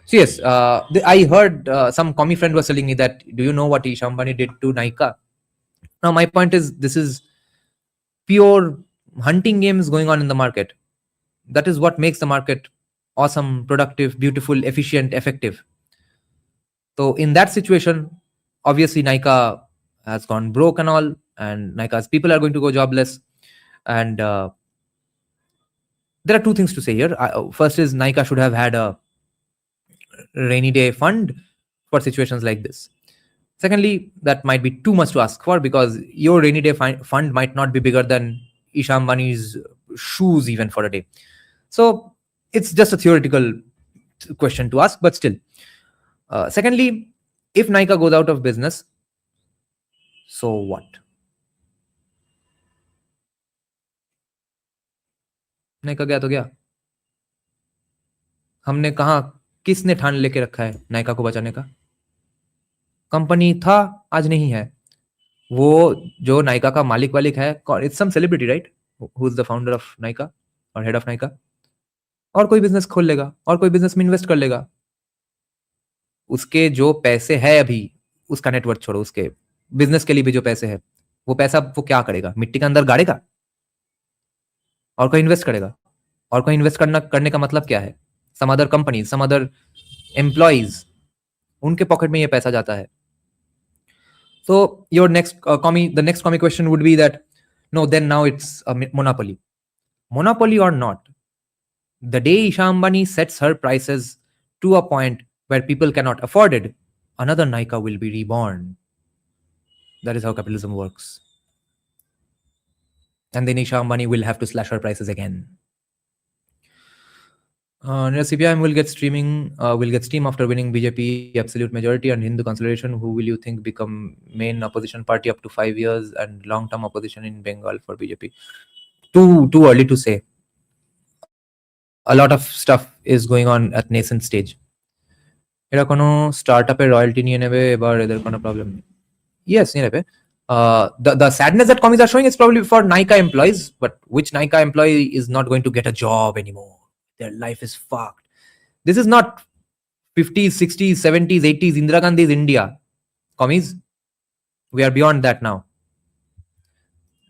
So yes, I heard some commie friend was telling me that, do you know what Ish Ambani did to Nykaa? Now, my point is, this is pure hunting games going on in the market. That is what makes the market awesome, productive, beautiful, efficient, effective. So in that situation, obviously Nykaa has gone broke and all, and Nykaa's people are going to go jobless. And there are two things to say here. First is Nykaa should have had a rainy day fund for situations like this. Secondly, that might be too much to ask for, because your rainy day fund might not be bigger than Ish Ambani's shoes even for a day. So it's just a theoretical question to ask, but still. Secondly, if Nykaa goes out of business, so what? Nykaa गया तो गया. हमने कहा, किसने ठान लेके रखा है Nykaa को बचाने का? कंपनी था, आज नहीं है. वो जो Nykaa का मालिक वालिक है, it's some celebrity, right? Who's the founder of Nykaa or head of Nykaa? और कोई बिजनेस खोल लेगा और कोई बिजनेस में इन्वेस्ट कर लेगा. उसके जो पैसे है अभी, उसका नेटवर्थ छोड़ो, उसके बिजनेस के लिए भी जो पैसे है, वो पैसा वो क्या करेगा? मिट्टी के अंदर गाड़ेगा और कोई इन्वेस्ट करेगा और कोई इन्वेस्ट करने का मतलब क्या है? Some other company, some other employees, उनके पॉकेट में ये पैसा जाता है. So your the next commie question would be that no, then now it's a monopoly. Monopoly or not, the day Isha Ambani sets her prices to a point where people cannot afford it, another Nika will be reborn. That is how capitalism works. And then Isha Ambani will have to slash her prices again. CPIM will get steam after winning BJP absolute majority and Hindu consolidation. Who will you think become main opposition party up to 5 years and long-term opposition in Bengal for BJP? Too early to say. A lot of stuff is going on at nascent stage. এরা কোনো স্টার্টআপের royalty নিয়ে নেবে, এবার এদের কোনো problem নেই. Yes, নিয়ে নেবে. The sadness that commies are showing is probably for Nykaa employees, but which Nykaa employee is not going to get a job anymore? Their life is fucked. This is not 50s, 60s, 70s, 80s, Indira Gandhi's India. Commies, we are beyond that now.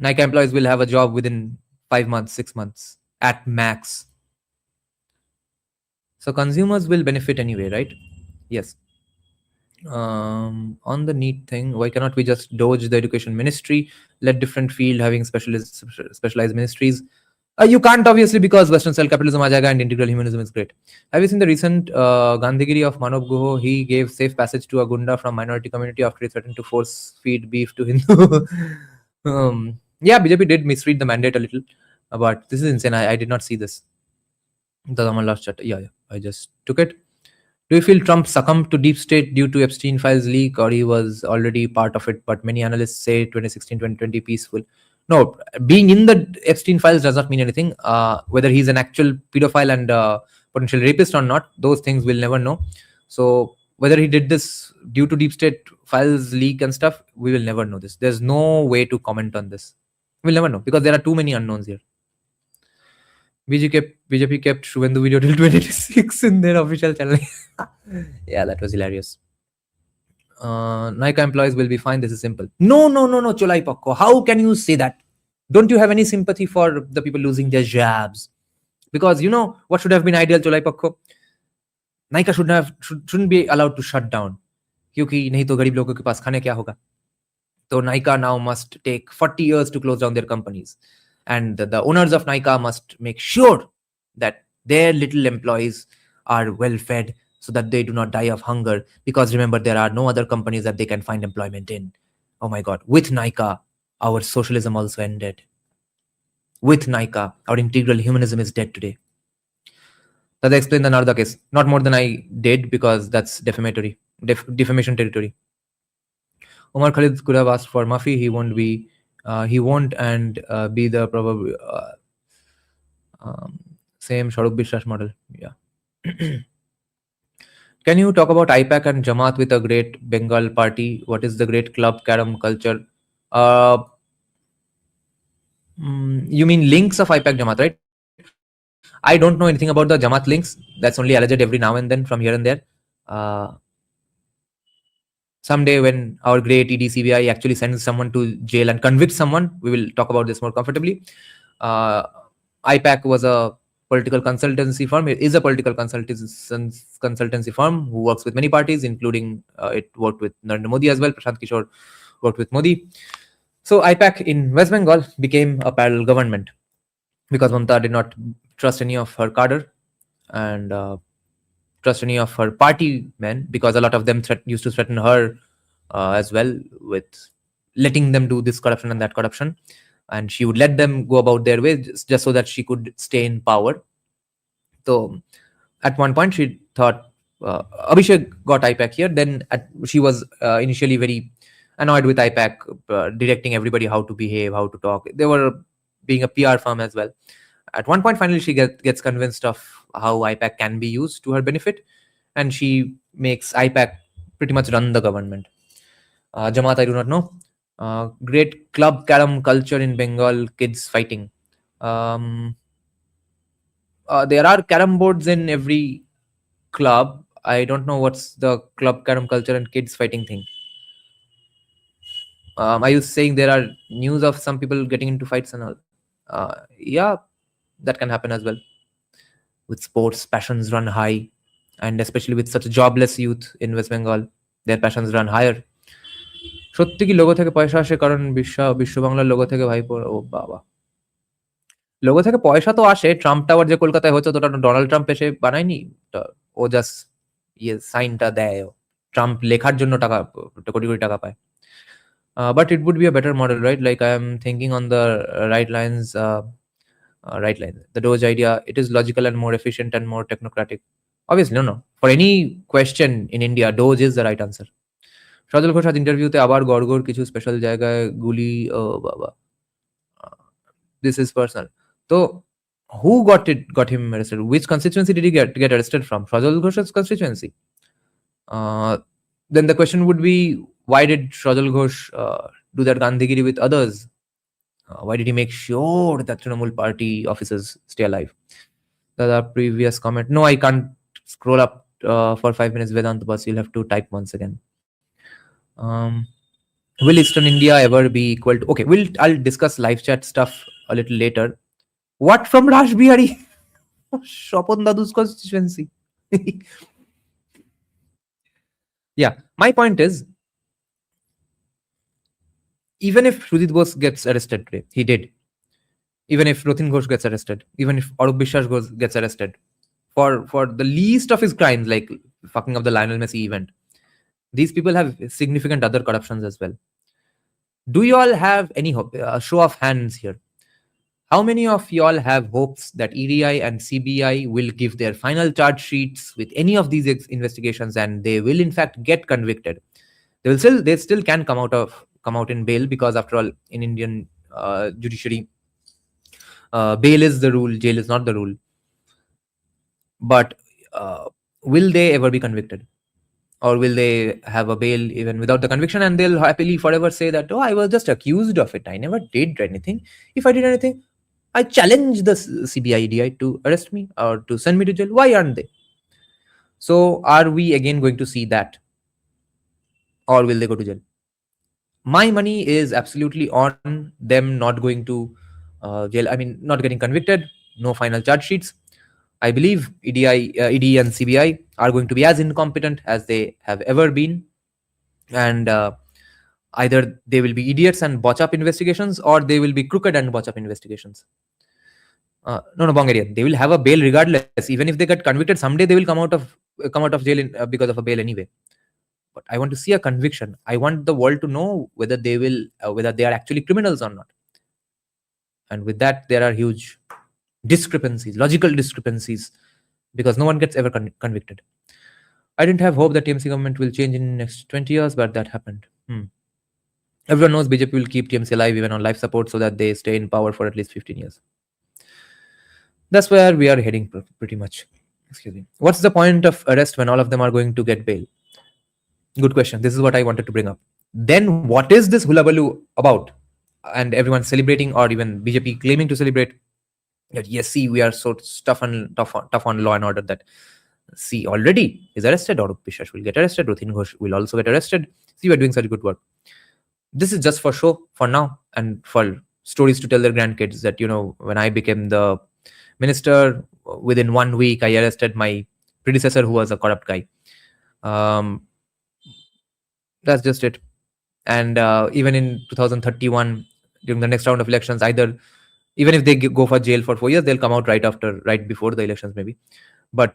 Nykaa employees will have a job within 5 months, 6 months at max. So consumers will benefit anyway, right? Yes. On the NEET thing, why cannot we just doge the education ministry, let different field having specialized ministries? You can't, obviously, because Western style capitalism aa jayega and integral humanism is great. Have you seen the recent Gandhigiri of Manav Guho? He gave safe passage to a gunda from minority community after he threatened to force feed beef to Hindu. Yeah, BJP did misread the mandate a little, but this is insane. I did not see this. The Amal last chat. Yeah, I just took it. Do you feel Trump succumbed to deep state due to Epstein files leak, or he was already part of it? But many analysts say 2016-2020 peaceful. No, being in the Epstein files does not mean anything. Whether he's an actual pedophile and potential rapist or not, those things we'll never know. So whether he did this due to deep state files leak and stuff, we will never know this. There's no way to comment on this. We'll never know because there are too many unknowns here. BJP kept Shubhendu video till 2026 in their official channel. Yeah, that was hilarious. Nykaa employees will be fine. This is simple. No, Cholai Pakko. How can you say that? Don't you have any sympathy for the people losing their jobs? Because you know what should have been ideal, Cholai Pakko? Nykaa shouldn't be allowed to shut down. क्योंकि नहीं तो गरीब लोगों के पास खाने क्या होगा? So Nykaa now must take 40 years to close down their companies. And the owners of Nykaa must make sure that their little employees are well fed so that they do not die of hunger. Because remember, there are no other companies that they can find employment in. Oh my God. With Nykaa, our socialism also ended. With Nykaa, our integral humanism is dead today. That explains the Narda case. Not more than I did because that's defamation territory. Omar Khalid could have asked for Mafi. He won't and be the probably same Sharup Bishwash model. Yeah. Can you talk about IPAC and Jamaat with a great Bengal party? What is the great club carom culture? You mean links of IPAC Jamaat, right? I don't know anything about the Jamaat links. That's only alleged every now and then from here and there. Someday when our great EDCBI actually sends someone to jail and convicts someone, we will talk about this more comfortably. IPAC was a political consultancy firm. It is a political consultancy firm who works with many parties, including it worked with Narendra Modi as well. Prashant Kishore worked with Modi. So IPAC in West Bengal became a parallel government because Mamata did not trust any of her cadre and trust any of her party men, because a lot of them used to threaten her as well with letting them do this corruption and that corruption, and she would let them go about their way just so that she could stay in power. So at one point she thought Abhishek got IPAC here. Then she was initially very annoyed with IPAC directing everybody how to behave, how to talk. They were being a PR firm as well. At one point, finally, she gets convinced of how IPAC can be used to her benefit, and she makes IPAC pretty much run the government. Jamaat, I do not know. Great club carom culture in Bengal, kids fighting. There are carom boards in every club. I don't know what's the club carom culture and kids fighting thing. Are you saying there are news of some people getting into fights and all? Yeah, that can happen as well. with sports, passions run high, and especially with such jobless youth in West Bengal, their passions run higher. সত্যি কি logo থেকে পয়সা আসে? কারণ বিশ্ব বাংলার logo থেকে ভাই ও বাবা, লোগো থেকে পয়সা তো আসে। ট্রাম্প টাওয়ার যে কলকাতায় হচ্ছে, তো ওটা ডোনাল্ড ট্রাম্প এসে বানায়নি, ও জাস্ট সাইনটা দেয়। ট্রাম্প লেখার জন্য টাকা, কোটি কোটি টাকা পায়। But it would be a better model, right? Like, I am thinking on the right lines. Right lines. The Doge idea, it is logical and more efficient and more technocratic. Obviously, no. For any question in India, Doge is the right answer. Sajal Ghosh আজ ইন্টারভিউতে আবার গড়গড় কিছু special জায়গায় গুলি, ও বাবা, this is personal. So, who got him arrested? Which constituency did he get arrested from? Sujit Ghosh's constituency. Then the question would be, why did Sujit Ghosh do that Gandhigiri with others? Why did he make sure that Trinamool party officers stay alive? The previous comment. No, I can't scroll up for 5 minutes. Vedant bus. You'll have to type once again. Will Eastern India ever be equal to? Okay, I'll discuss live chat stuff a little later. What from Raj Bihari? Shopon Dadu's constituency. Yeah, my point is, even if Sujit Bose gets arrested today, he did. Even if Rotin Ghosh gets arrested, even if Aroop gets arrested for the least of his crimes, like fucking up the Lionel Messi event, these people have significant other corruptions as well. Do you all have any hope? Show of hands here. How many of y'all have hopes that EDI and CBI will give their final charge sheets with any of these investigations and they will in fact get convicted? They still can come out in bail, because after all, in Indian judiciary, bail is the rule, jail is not the rule. But will they ever be convicted? Or will they have a bail even without the conviction, and they'll happily forever say that, oh, I was just accused of it, I never did anything. If I did anything, I challenge the CBI EDI to arrest me or to send me to jail. Why aren't they? So are we again going to see that? Or will they go to jail? My money is absolutely on them not going to jail. I mean, not getting convicted, no final charge sheets. I believe ED and CBI are going to be as incompetent as they have ever been. And either they will be idiots and botch up investigations, or they will be crooked and botch up investigations. No, Bongarian. They will have a bail regardless. Even if they get convicted, someday they will come out of jail because of a bail anyway. But I want to see a conviction. I want the world to know whether they are actually criminals or not. And with that, there are huge discrepancies, logical discrepancies, because no one gets ever convicted. I didn't have hope that TMC government will change in the next 20 years, but that happened. Everyone knows BJP will keep TMC alive even on life support so that they stay in power for at least 15 years. That's where we are heading pretty much. Excuse me. What's the point of arrest when all of them are going to get bail? Good question. This is what I wanted to bring up. Then what is this hullabaloo about? And everyone celebrating, or even BJP claiming to celebrate that, yes, see, we are so tough on law and order that, see, already is arrested, Aroop will get arrested, Rotin Ghosh will also get arrested. See, we are doing such good work. This is just for show for now, and for stories to tell their grandkids that, when I became the minister, within 1 week I arrested my predecessor who was a corrupt guy. That's just it. And even in 2031, during the next round of elections, even if they go for jail for 4 years, they'll come out right before the elections maybe. But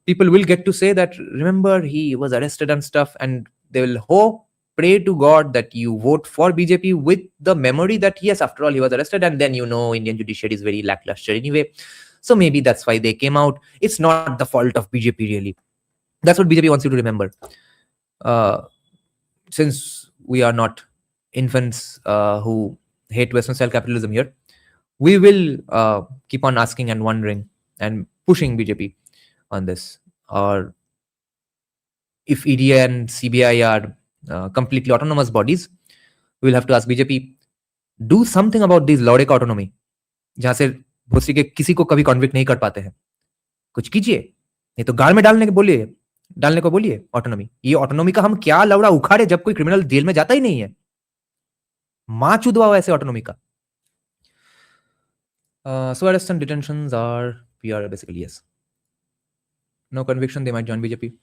people will get to say that, remember, he was arrested and stuff, and they will pray to God that you vote for BJP with the memory that, yes, after all, he was arrested, and then Indian judiciary is very lackluster anyway. So maybe that's why they came out. It's not the fault of BJP, really. That's what BJP wants you to remember. Since we are not infants who hate Western style capitalism here, we will keep on asking and wondering and pushing BJP on this. Or if ED and CBI are completely autonomous bodies, we will have to ask BJP, do something about these लौड़े का autonomy, जहां से भोसरी के किसी को कभी convict नहीं कर पाते हैं. कुछ कीजिए, नहीं तो गाल में डालने को बोलिए ऑटोनॉमी. ये ऑटोनॉमी का हम क्या लौड़ा उखाड़े जब कोई क्रिमिनल जेल में जाता ही नहीं है. मां चुदवाओ ऐसे ऑटोनॉमी का. So arrests and detentions are PR basically, yes. no conviction, they might join BJP.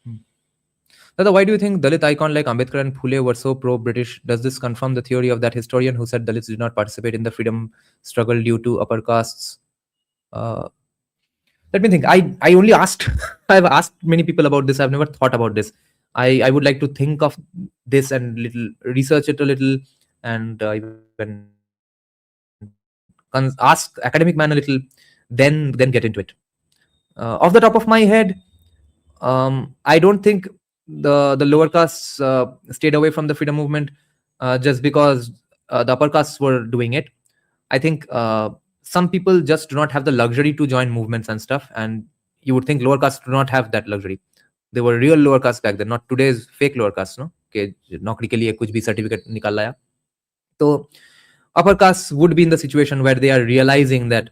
Dada, why do you think Dalit icon like Ambedkar and Phule were so pro-British? Does this confirm the theory of that historian who said Dalits did not participate in the freedom struggle due to upper castes? Let me think. I only asked, I've asked many people about this. I've never thought about this. I would like to think of this and little research it a little, and even ask academic man a little, then get into it. Off the top of my head, I don't think the lower castes stayed away from the freedom movement just because the upper castes were doing it. I think some people just do not have the luxury to join movements and stuff, and you would think lower castes do not have that luxury. They were real lower castes back then, not today's fake lower castes, no? कि नौकरी के लिए कुछ भी certificate निकाल लाया. So upper castes would be in the situation where they are realizing that,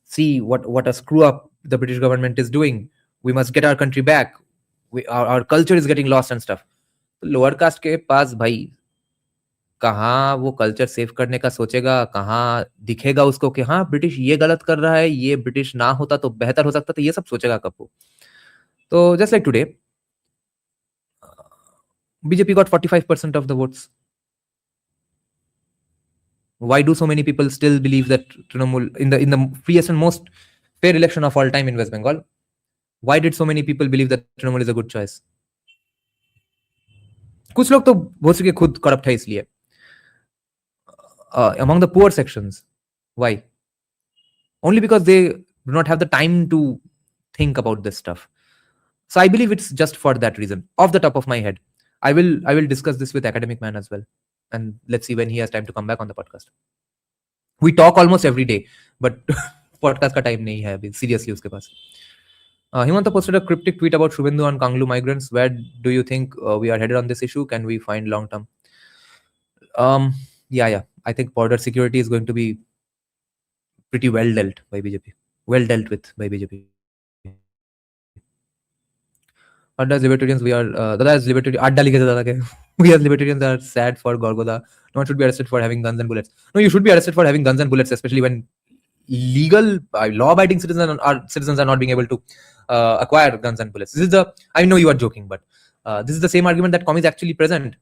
see what a screw up the British government is doing. We must get our country back. Our culture is getting lost and stuff. Lower caste के पास भाई कहाँ वो culture save करने का सोचेगा, कहाँ दिखेगा उसको कि हाँ ब्रिटिश ये गलत कर रहा है, ये ब्रिटिश ना होता तो बेहतर हो सकता था, ये सब सोचेगा कब वो. तो just like today BJP got 45% of the votes. Why do so many people still believe that Trinamool in the freest and most fair election of all time in West Bengal? Why did so many people believe that Trinamool is a good choice? कुछ लोग तो भोसले के खुद corrupt है इसलिए. Among the poor sections, why? Only because they do not have the time to think about this stuff. So I believe it's just for that reason. Off the top of my head, I will discuss this with academic man as well, and let's see when he has time to come back on the podcast. We talk almost every day, but podcast का time नहीं है अभी seriously उसके पास. Himanta posted a cryptic tweet about Shubhendu on Kanglu migrants. Where do you think we are headed on this issue? Can we find long term? Yeah. I think border security is going to be pretty well dealt by BJP. Well dealt with by BJP. What does libertarians we are? Dada as libertarian. Adda likhe dada ke. We as libertarians are sad for Gargoda. No one should be arrested for having guns and bullets. No, you should be arrested for having guns and bullets, especially when legal, law-abiding citizens are not being able to acquire guns and bullets. This is I know you are joking, but this is the same argument that Com is actually present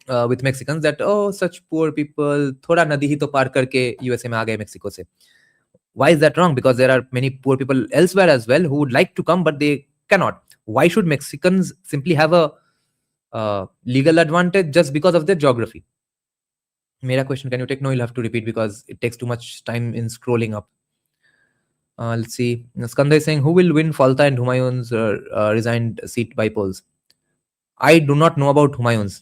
with Mexicans, that such poor people, thoda nadi hi to par karke USA mein aa gaye Mexico se. Why is that wrong? Because there are many poor people elsewhere as well who would like to come, but they cannot. Why should Mexicans simply have a legal advantage just because of their geography? Mera question, can you take? No, you'll have to repeat because it takes too much time in scrolling up. Let's see. Skanda is saying, who will win Falta and Humayun's resigned seat by polls? I do not know about Humayun's.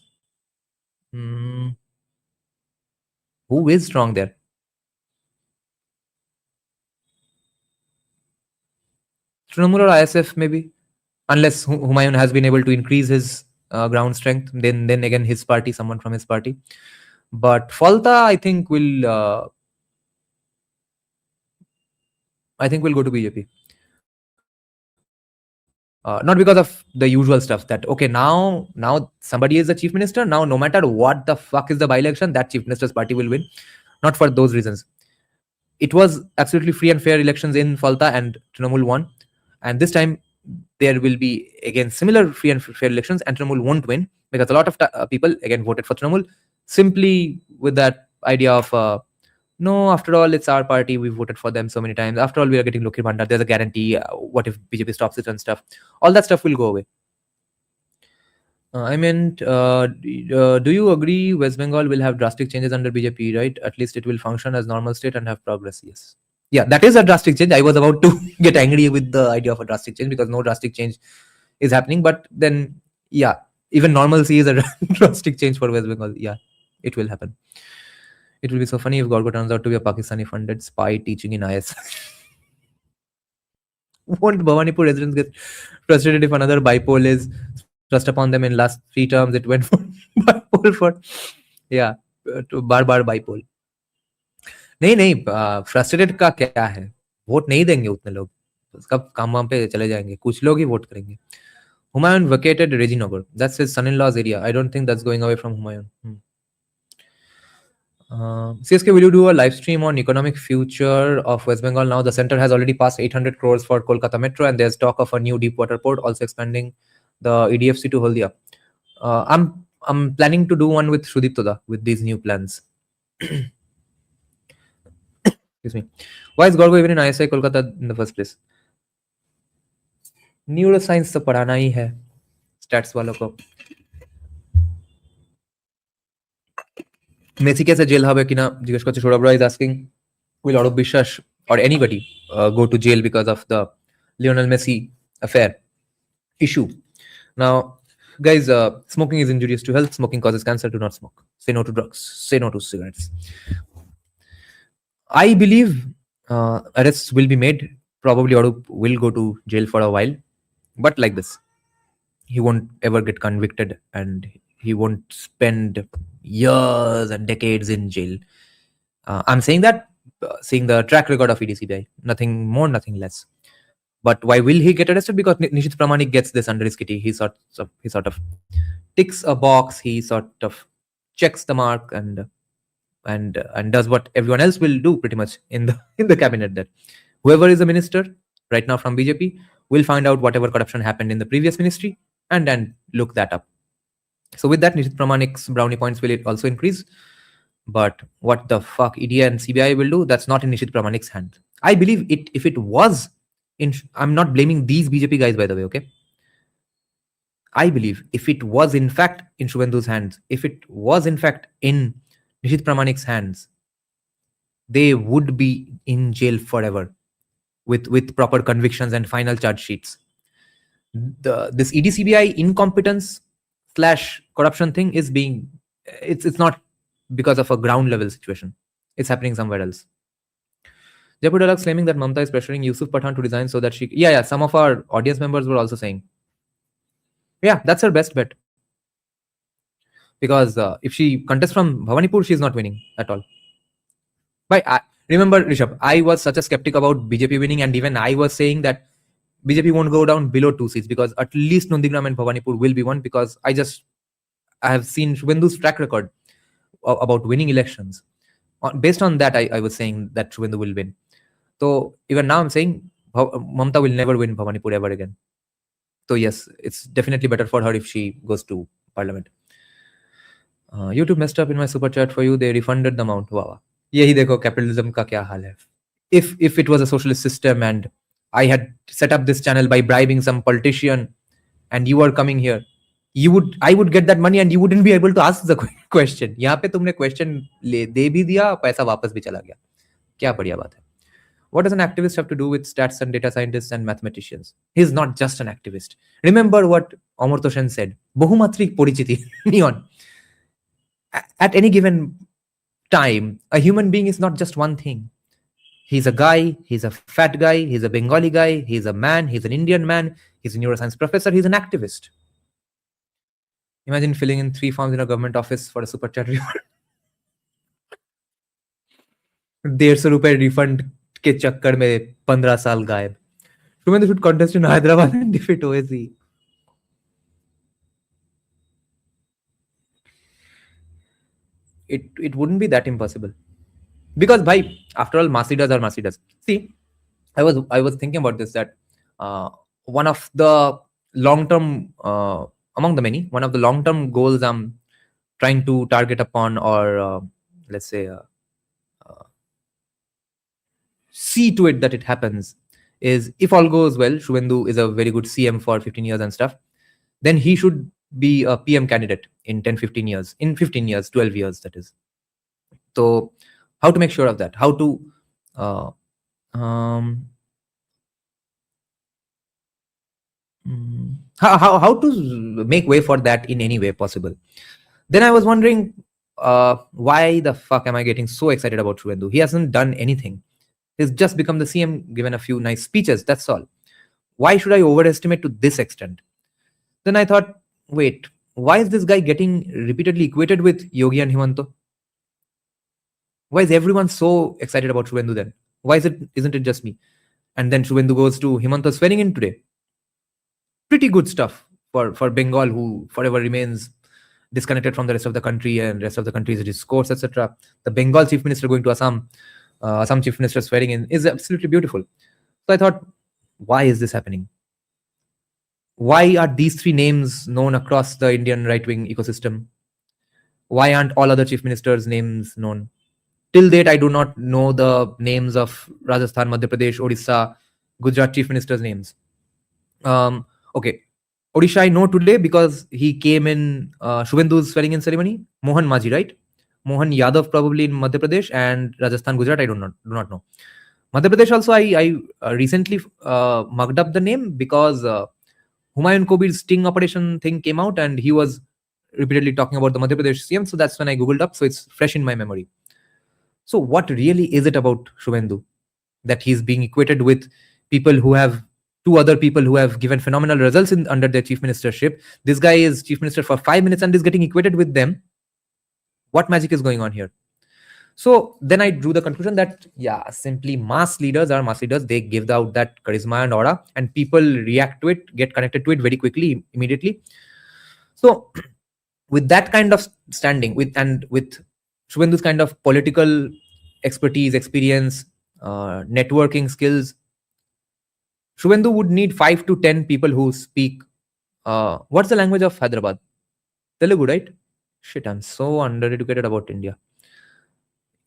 Who is strong there? Trinamool or ISF maybe? Unless Humayun has been able to increase his ground strength, then again his party, someone from his party. But Falta, I think will go to BJP. Not because of the usual stuff that, okay, now somebody is the chief minister. Now, no matter what the fuck is the by-election, that chief minister's party will win. Not for those reasons. It was absolutely free and fair elections in Falta, and Trinamool won. And this time, there will be, again, similar free and fair elections, and Trinamool won't win because a lot of people, again, voted for Trinamool simply with that idea of, no, after all, it's our party. We voted for them so many times. After all, we are getting Lokhi Bhandar. There's a guarantee. What if BJP stops it and stuff? All that stuff will go away. I meant, do you agree West Bengal will have drastic changes under BJP, right? At least it will function as normal state and have progress. Yes. Yeah, that is a drastic change. I was about to get angry with the idea of a drastic change because no drastic change is happening. But then, yeah, even normalcy is a drastic change for West Bengal. Yeah, it will happen. It will be so funny if Garga turns out to be a Pakistani-funded spy teaching in IS. Won't Bhawanipur residents get frustrated if another bipole is thrust upon them in last 3 terms? It went for bipole for, yeah, to bar bipole. नहीं frustrated का क्या है, vote नहीं देंगे उतने लोग, उसका काम वाम पे चले जाएंगे, कुछ लोग ही वोट करेंगे. Humayun vacated Rajinagar. That's his son-in-law's area. I don't think that's going away from Humayun. CSK, will you do a live stream on economic future of West Bengal now? The center has already passed 800 crores for Kolkata Metro, and there's talk of a new deep water port, also expanding the EDFC to Haldia. I'm planning to do one with Sudip Toda with these new plans. Excuse me. Why is Garga even in ISI Kolkata in the first place? Neuroscience तो पढ़ाना ही है stats वालों को. Messi कैसे jail হবে কিনা জিজ্ঞেস করছে সৌরভ রায় is asking, will Aroop বিশ্বাস or anybody go to jail because of the Lionel Messi affair issue? Now, guys, smoking is injurious to health. Smoking causes cancer. Do not smoke. Say no to drugs. Say no to cigarettes. I believe arrests will be made. Probably Aroop will go to jail for a while, but like this, he won't ever get convicted and he won't spend years and decades in jail. I'm saying that, seeing the track record of EDCBI, nothing more, nothing less. But why will he get arrested? Because Nishit Pramanik gets this under his kitty. He sort of ticks a box. He sort of checks the mark and does what everyone else will do pretty much in the cabinet. That whoever is a minister right now from BJP will find out whatever corruption happened in the previous ministry and look that up. So with that, Nishit Pramanik's brownie points will also increase. But what the fuck ED and CBI will do, that's not in Nishit Pramanik's hand. I believe if it was in, I'm not blaming these BJP guys, by the way, okay? I believe if it was in fact in Shubhendu's hands, if it was in fact in Nishit Pramanik's hands, they would be in jail forever with proper convictions and final charge sheets. This ED-CBI incompetence / corruption thing is being, it's not because of a ground level situation. It's happening somewhere else. Jaipur Deluxe claiming that Mamta is pressuring Yusuf Pathan to resign so that she... Yeah, some of our audience members were also saying. Yeah, that's her best bet. Because if she contests from Bhawanipur, she's not winning at all. But remember, Rishabh, I was such a skeptic about BJP winning, and even I was saying that BJP won't go down below 2 seats because at least Nandigram and Bhawanipur will be won, because I have seen Shubhendu's track record about winning elections. Based on that, I was saying that Shubhendu will win. So even now I'm saying Mamta will never win Bhawanipur ever again. So yes, it's definitely better for her if she goes to parliament. YouTube messed up in my super chat for you. They refunded the amount. Wow. Yehi dekho capitalism ka kya hal hai. If it was a socialist system and I had set up this channel by bribing some politician and you are coming here, I would get that money and you wouldn't be able to ask the question. यहाँ पे तुमने question दे भी दिया, पैसा वापस भी चला गया. क्या बढ़िया बात है. What does an activist have to do with stats and data scientists and mathematicians? He's not just an activist. Remember what Amartya Sen said. Bohumatrik porichiti. Neon. At any given time, a human being is not just one thing. He's a guy, he's a fat guy, he's a Bengali guy, he's a man, he's an Indian man, he's a neuroscience professor, he's an activist. Imagine filling in 3 forms in a government office for a super chat refund. 150 रुपए refund के चक्कर में 15 साल गायब. Shubhendu should contest in Hyderabad and defeat OSC. It wouldn't be that impossible. Because, bhai, after all, Masidas are Masidas. See, I was thinking about this, that one of the long-term, among the many, one of the long-term goals I'm trying to target upon, or let's say, see to it that it happens, is if all goes well, Shubhendu is a very good CM for 15 years and stuff, then he should be a PM candidate in 10-15 years, in 15 years, 12 years, that is. So how to make sure of that? How to how to make way for that in any way possible? Then I was wondering, why the fuck am I getting so excited about Shubhendu? He hasn't done anything. He's just become the CM, given a few nice speeches, that's all. Why should I overestimate to this extent? Then I thought, wait, why is this guy getting repeatedly equated with Yogi and Himanta? Why is everyone so excited about Shubhendu then? Why isn't it just me? And then Shubhendu goes to Himanta swearing in today. Pretty good stuff for Bengal, who forever remains disconnected from the rest of the country and rest of the country's discourse, etc. The Bengal chief minister going to Assam, Assam chief minister swearing in is absolutely beautiful. So I thought, why is this happening? Why are these three names known across the Indian right-wing ecosystem? Why aren't all other chief ministers' names known? Till date, I do not know the names of Rajasthan, Madhya Pradesh, Odisha, Gujarat chief ministers' names. Okay, Odisha I know today because he came in Shubhendu's swearing in ceremony. Mohan Maji, right? Mohan Yadav probably in Madhya Pradesh, and Rajasthan, Gujarat I do not know. Madhya Pradesh also I recently mugged up the name because Humayun Kobir's sting operation thing came out and he was repeatedly talking about the Madhya Pradesh CM. So that's when I googled up. So it's fresh in my memory. So what really is it about Shubhendu that he's being equated with people who have two other people who have given phenomenal results under their chief ministership? This guy is chief minister for 5 minutes and is getting equated with them. What magic is going on here? So then I drew the conclusion that, yeah, simply mass leaders are mass leaders. They give out that charisma and aura and people react to it, get connected to it very quickly, immediately. So with that kind of standing, with Shubhendu's kind of political expertise, experience, networking skills, Shubhendu would need 5 to 10 people who speak. What's the language of Hyderabad? Telugu, right? Shit, I'm so undereducated about India.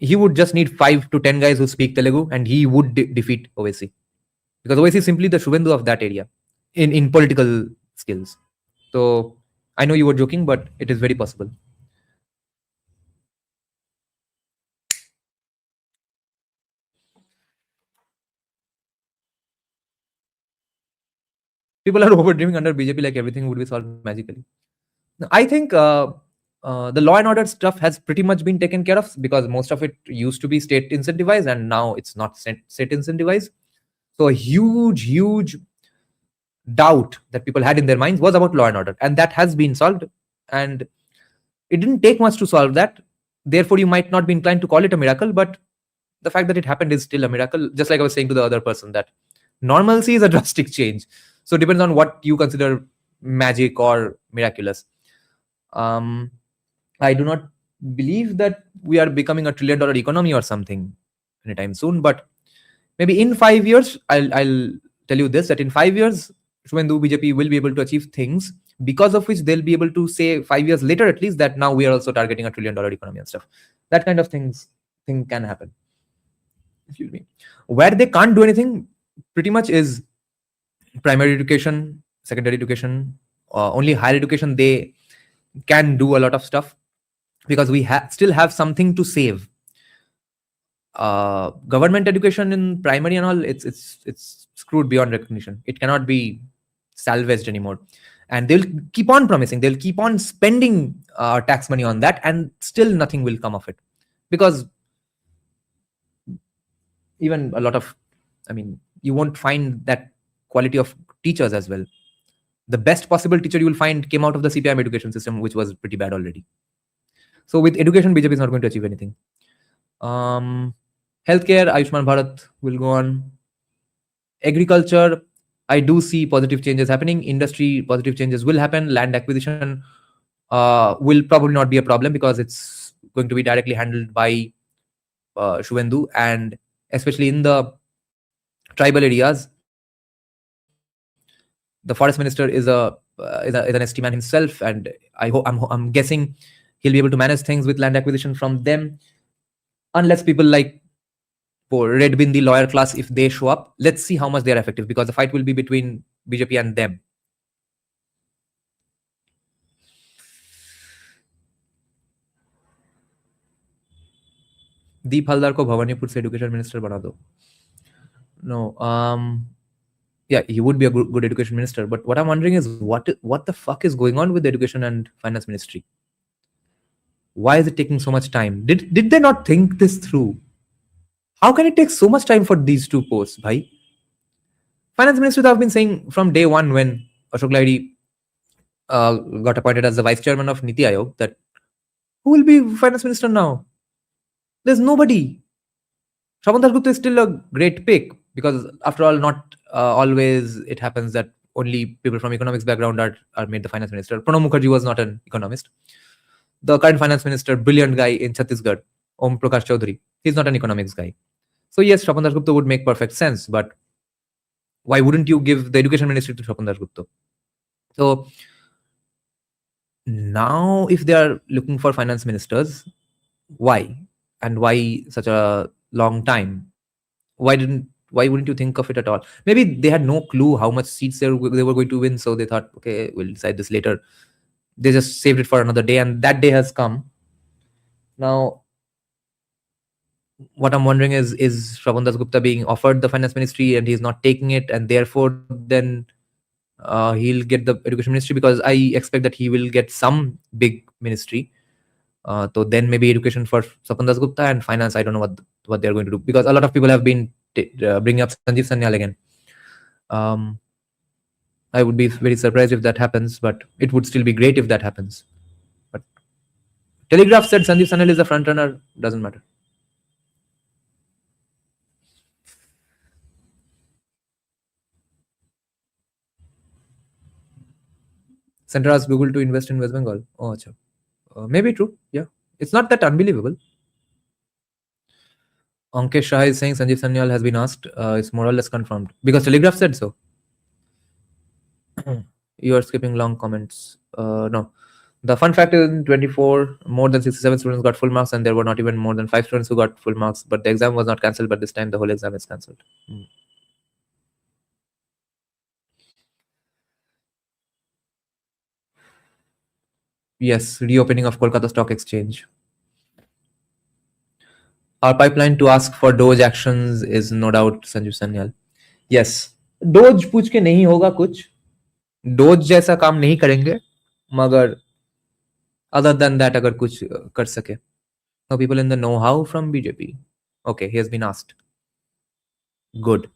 He would just need 5 to 10 guys who speak Telugu and he would defeat Owaisi. Because Owaisi is simply the Shubhendu of that area in political skills. So I know you were joking, but it is very possible. People are overdreaming under BJP like everything would be solved magically. I think the law and order stuff has pretty much been taken care of because most of it used to be state incentivized and now it's not state incentivized. So a huge doubt that people had in their minds was about law and order, and that has been solved. And it didn't take much to solve that. Therefore, you might not be inclined to call it a miracle, but the fact that it happened is still a miracle. Just like I was saying to the other person that normalcy is a drastic change. So it depends on what you consider magic or miraculous. I do not believe that we are becoming a $1 trillion economy or something anytime soon, but maybe in 5 years, I'll tell you this, that in 5 years, Shubhendu BJP will be able to achieve things because of which they'll be able to say 5 years later at least that now we are also targeting a $1 trillion economy and stuff. That kind of thing can happen. Excuse me. Where they can't do anything pretty much is primary education, secondary education, only higher education they can do a lot of stuff because we still have something to save. Government education in primary and all, it's screwed beyond recognition. It cannot be salvaged anymore. And they'll keep on promising, they'll keep on spending tax money on that and still nothing will come of it. Because even a lot of, you won't find that quality of teachers as well. The best possible teacher you will find came out of the CPIM education system, which was pretty bad already. So with education, BJP is not going to achieve anything. Healthcare, Ayushman Bharat will go on. Agriculture, I do see positive changes happening. Industry, positive changes will happen. Land acquisition will probably not be a problem because it's going to be directly handled by Shubhendu, and especially in the tribal areas, the forest minister is an ST man himself, and I'm guessing he'll be able to manage things with land acquisition from them, unless people like Red Bin, the lawyer class, if they show up. Let's see how much they are effective because the fight will be between BJP and them. Deep Haldar ko Bhawanipur se education minister bana do. No, yeah, he would be a good education minister. But what I'm wondering is what the fuck is going on with the education and finance ministry? Why is it taking so much time? Did they not think this through? How can it take so much time for these two posts, bhai? Finance minister, I've been saying from day one when Ashok Lahiri got appointed as the vice chairman of Niti Aayog that who will be finance minister now? There's nobody. Shravan Das Gupta is still a great pick because after all, not always it happens that only people from economics background are made the finance minister. Pranab Mukherjee was not an economist. The current finance minister, brilliant guy in Chhattisgarh, Om Prakash Chaudhary, he's not an economics guy. So yes, Swapan Dasgupta would make perfect sense, but why wouldn't you give the education ministry to Swapan Dasgupta? So now if they are looking for finance ministers, why? And why such a long time? Why wouldn't you think of it at all? Maybe they had no clue how much seats they were going to win, so they thought, okay, we'll decide this later. They just saved it for another day, and that day has come. Now, what I'm wondering is Shravan Dasgupta being offered the finance ministry and he's not taking it, and therefore then he'll get the education ministry, because I expect that he will get some big ministry. So then maybe education for Swapan Dasgupta, and finance, I don't know what they're going to do, because a lot of people have been bringing up Sanjeev Sanyal again. I would be very surprised if that happens, but it would still be great if that happens. But Telegraph said Sanjeev Sanyal is the front runner, doesn't matter. Center asked Google to invest in West Bengal. Oh, acha. Maybe true. Yeah. It's not that unbelievable. Ankesh Shah is saying Sanjeev Sanyal has been asked. It's more or less confirmed, because Telegraph said so. You are skipping long comments. No. The fun fact is in 24, more than 67 students got full marks, and there were not even more than 5 students who got full marks. But the exam was not cancelled, but this time the whole exam is cancelled. Yes, reopening of Kolkata Stock Exchange. Our pipeline to ask for Doge actions is no doubt Sanjeev Sanyal. Yes. Doge पूछ के नहीं होगा कुछ. Doge जैसा काम नहीं करेंगे, मगर other than that अगर कुछ कर सके. Now people in the know-how from BJP. Okay, he has been asked. Good.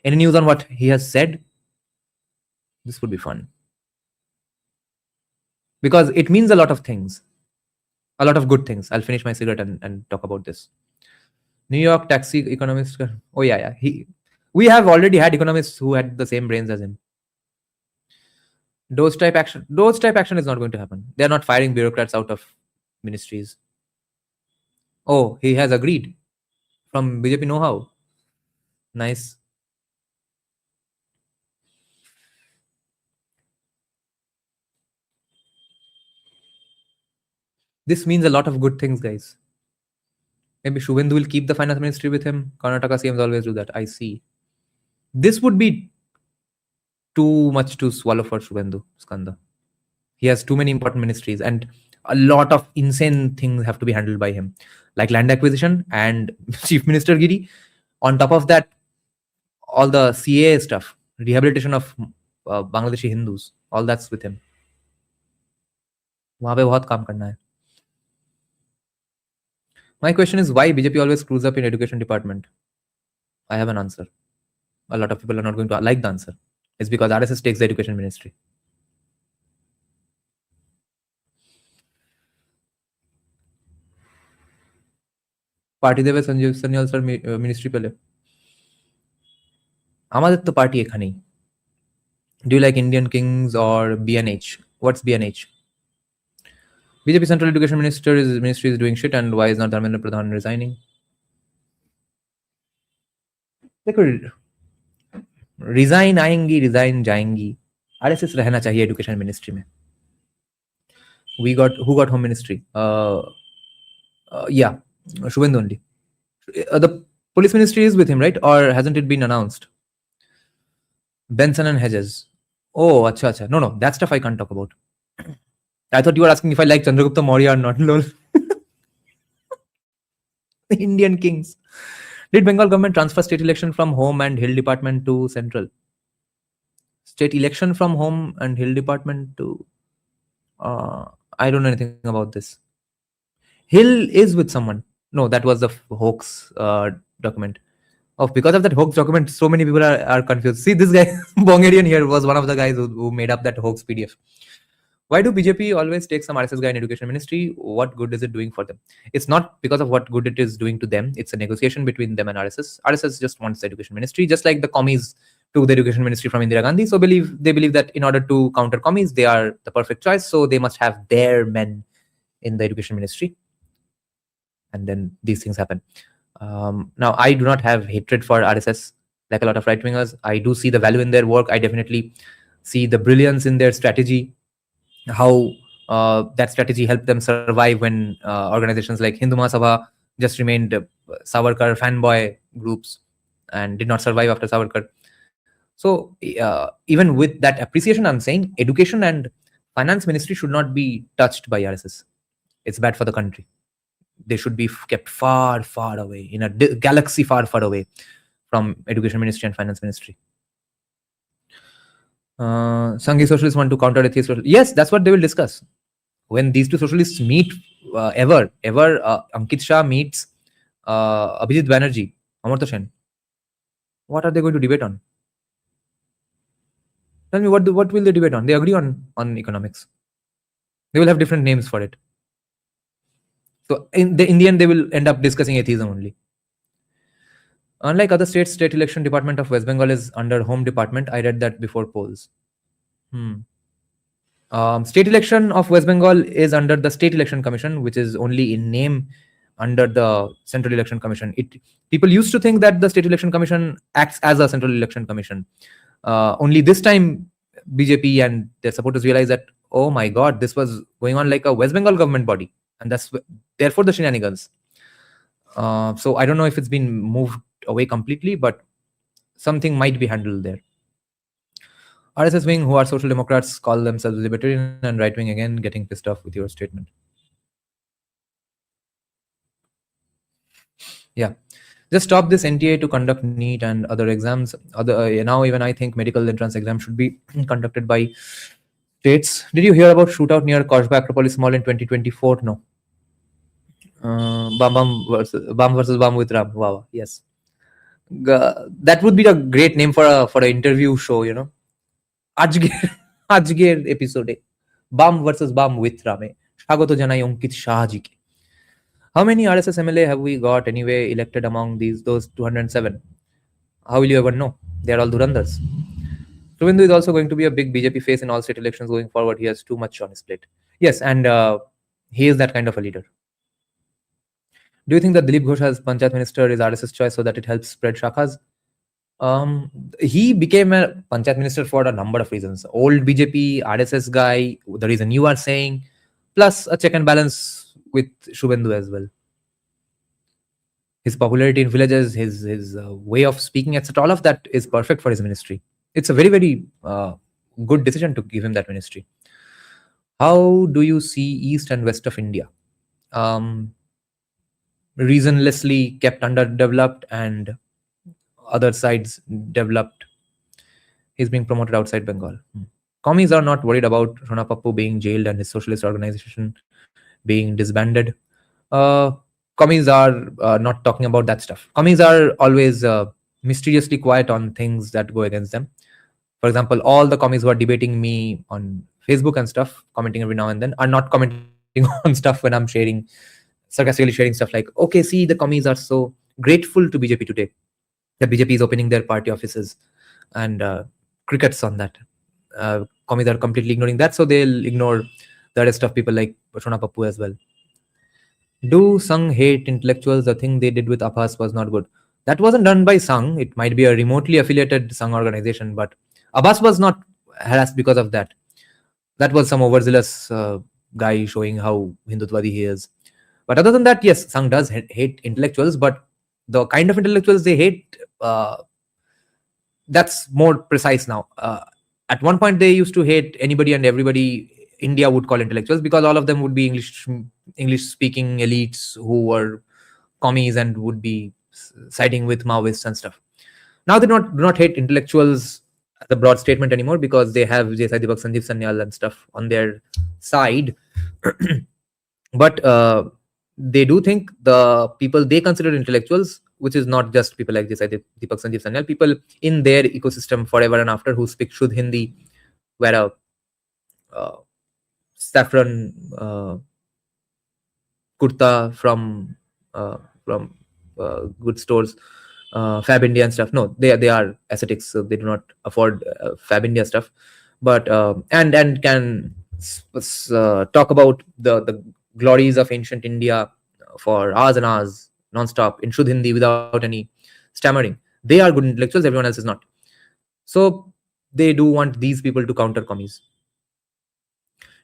Any news on what he has said? This would be fun. Because it means a lot of things. A lot of good things. I'll finish my cigarette and talk about this. New York taxi economist. Oh yeah. We have already had economists who had the same brains as him. Doge type action is not going to happen. They are not firing bureaucrats out of ministries. Oh, he has agreed from BJP know-how. Nice. This means a lot of good things, guys. Maybe Shubhendu will keep the finance ministry with him. Karnataka CMs always do that. I see. This would be too much to swallow for Shubhendu Skanda. He has too many important ministries, and a lot of insane things have to be handled by him, like land acquisition and Chief Minister Giri. On top of that, all the CA stuff, rehabilitation of Bangladeshi Hindus, all that's with him. वहां पे बहुत काम करना है. My question is, why BJP always screws up in education department? I have an answer. A lot of people are not going to like the answer. It's because RSS takes the education ministry. Party দেবে Sanjeev Sanyal sir ministry পেলে. আমাদের তো party এখানেই. Do you like Indian Kings or BNH? What's BNH? BJP Central Education Ministry is doing shit, and why is not Dharmendra Pradhan resigning? देखो, resign आएंगी, resign जाएंगी. RSS रहना चाहिए education ministry में. Who got home ministry? Yeah, Shubhendu only. The police ministry is with him, right? Or hasn't it been announced? Benson and Hedges. Oh, acha. No, that stuff I can't talk about. I thought you were asking if I like Chandragupta Maurya or not. Lol. Indian Kings. Did Bengal government transfer state election from home and hill department to central? State election from home and hill department to... I don't know anything about this. Hill is with someone. No, that was the hoax document. Oh, because of that hoax document, so many people are confused. See, this guy, Bongarian here, was one of the guys who made up that hoax PDF. Why do BJP always take some RSS guy in education ministry? What good is it doing for them? It's not because of what good it is doing to them. It's a negotiation between them and RSS. RSS just wants the education ministry, just like the commies took the education ministry from Indira Gandhi. So they believe that in order to counter commies, they are the perfect choice. So they must have their men in the education ministry, and then these things happen. Now, I do not have hatred for RSS like a lot of right wingers. I do see the value in their work. I definitely see the brilliance in their strategy, how that strategy helped them survive when organizations like Hindu Mahasabha just remained Savarkar fanboy groups and did not survive after Savarkar. So even with that appreciation, I'm saying education and finance ministry should not be touched by RSS. It's bad for the country. They should be kept far, far away, in a galaxy far, far away from education ministry and finance ministry. Sanghi socialists want to counter atheist socialists. Yes, that's what they will discuss. When these two socialists meet, ever, Ankit Shah meets Abhijit Banerjee, Amartya Sen, what are they going to debate on? Tell me, what will they debate on? They agree on economics. They will have different names for it. So in the end, they will end up discussing atheism only. Unlike other states, state election department of West Bengal is under home department. I read that before polls. State election of West Bengal is under the State Election Commission, which is only in name under the Central Election Commission. People used to think that the State Election Commission acts as a Central Election Commission. Only this time, BJP and their supporters realized that, oh my God, this was going on like a West Bengal government body, and that's therefore the shenanigans. So I don't know if it's been moved away completely, but something might be handled there. RSS wing, who are social democrats, call themselves libertarian, and right wing again getting pissed off with your statement. Yeah, just stop this NTA to conduct NEET and other exams. Now even I think medical entrance exam should be conducted by states. Did you hear about shootout near Koshba Acropolis Mall in 2024? No. Bam versus Bam with Ram. Wow. Yes. That would be a great name for an interview show, you know. আজকের এপিসোডে বাম versus বাম with রামে স্বাগত জানাই অঙ্কিত শাহজিকে. How many RSS MLA have we got anyway elected among those 207? How will you ever know? They are all Durandars. Subhendu is also going to be a big BJP face in all state elections going forward. He has too much on his plate. Yes, and he is that kind of a leader. Do you think that Dilip Ghosh as Panchayat Minister is RSS choice so that it helps spread shakhas? He became a Panchayat Minister for a number of reasons. Old BJP, RSS guy, the reason you are saying, plus a check and balance with Shubhendu as well. His popularity in villages, his way of speaking, etc. All of that is perfect for his ministry. It's a very, very good decision to give him that ministry. How do you see East and West of India? Reasonlessly kept underdeveloped and other sides developed. He's being promoted outside Bengal. Commies are not worried about Rana Pappu being jailed and his socialist organization being disbanded. Commies are not talking about that stuff. Commies are always mysteriously quiet on things that go against them. For example, all the commies who are debating me on Facebook and stuff, commenting every now and then, are not commenting on stuff when I'm sarcastically sharing stuff like, okay, see, the commies are so grateful to BJP today. The BJP is opening their party offices and crickets on that. Commies are completely ignoring that, so they'll ignore the rest of people like Rana Pappu as well. Do Sangh hate intellectuals? The thing they did with Abbas was not good. That wasn't done by Sangh. It might be a remotely affiliated Sangh organization, but Abbas was not harassed because of that. That was some overzealous guy showing how Hindutwadi he is. But other than that, yes, Sangh does hate intellectuals, but the kind of intellectuals they hate, that's more precise now. At one point, they used to hate anybody and everybody India would call intellectuals because all of them would be English-speaking elites who were commies and would be siding with Maoists and stuff. Now they do not hate intellectuals as a broad statement anymore because they have J.S.I. Deepak, Sanjeev Sanyal and stuff on their side. But they do think the people they consider intellectuals, which is not just people like J.S.I. Deepak, Sanjeev Sanyal, people in their ecosystem forever and after who speak Shuddh Hindi, wear a saffron kurta from good stores, Fab India and stuff. No, they are ascetics, so they do not afford Fab India stuff. But and can talk about the glories of ancient India for hours and hours, non-stop, in Shuddh Hindi without any stammering. They are good intellectuals, everyone else is not. So they do want these people to counter commies.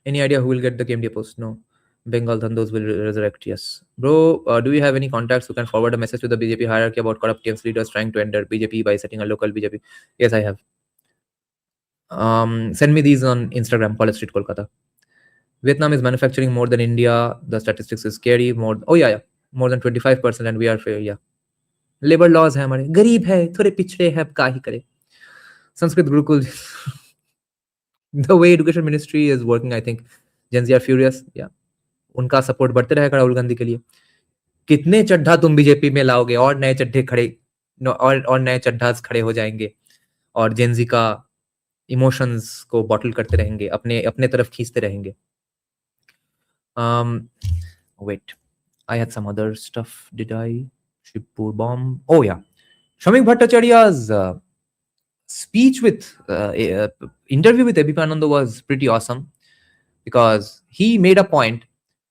Any idea who will get the KMDA post? No. Bengal Thandos will resurrect, yes. Bro, do you have any contacts who can forward a message to the BJP hierarchy about corrupt TMC leaders trying to enter BJP by setting a local BJP? Yes, I have. Send me these on Instagram, College Street, Kolkata. Vietnam is manufacturing more than India. The statistics is scary. More than 25%, and we are fair. Yeah, labor laws है हमारे, गरीब है, थोड़े पिछड़े हैं, अब क्या ही करे. Sanskrit Gurukul. The way education ministry is working, I think Gen Z are furious. Yeah, उनका सपोर्ट बढ़ते रहेगा राहुल गांधी के लिए. कितने चड्ढा तुम बीजेपी में लाओगे, और नए चड्ढे खड़े और नए चड्ढास खड़े हो जाएंगे और जेनजी का इमोशंस को बॉटल करते रहेंगे, अपने अपने तरफ खींचते रहेंगे. Wait, I had some other stuff. Did I? Shipur bomb. Oh yeah, Shamik Bhattacharya's speech with interview with Abhi Ananda was pretty awesome, because he made a point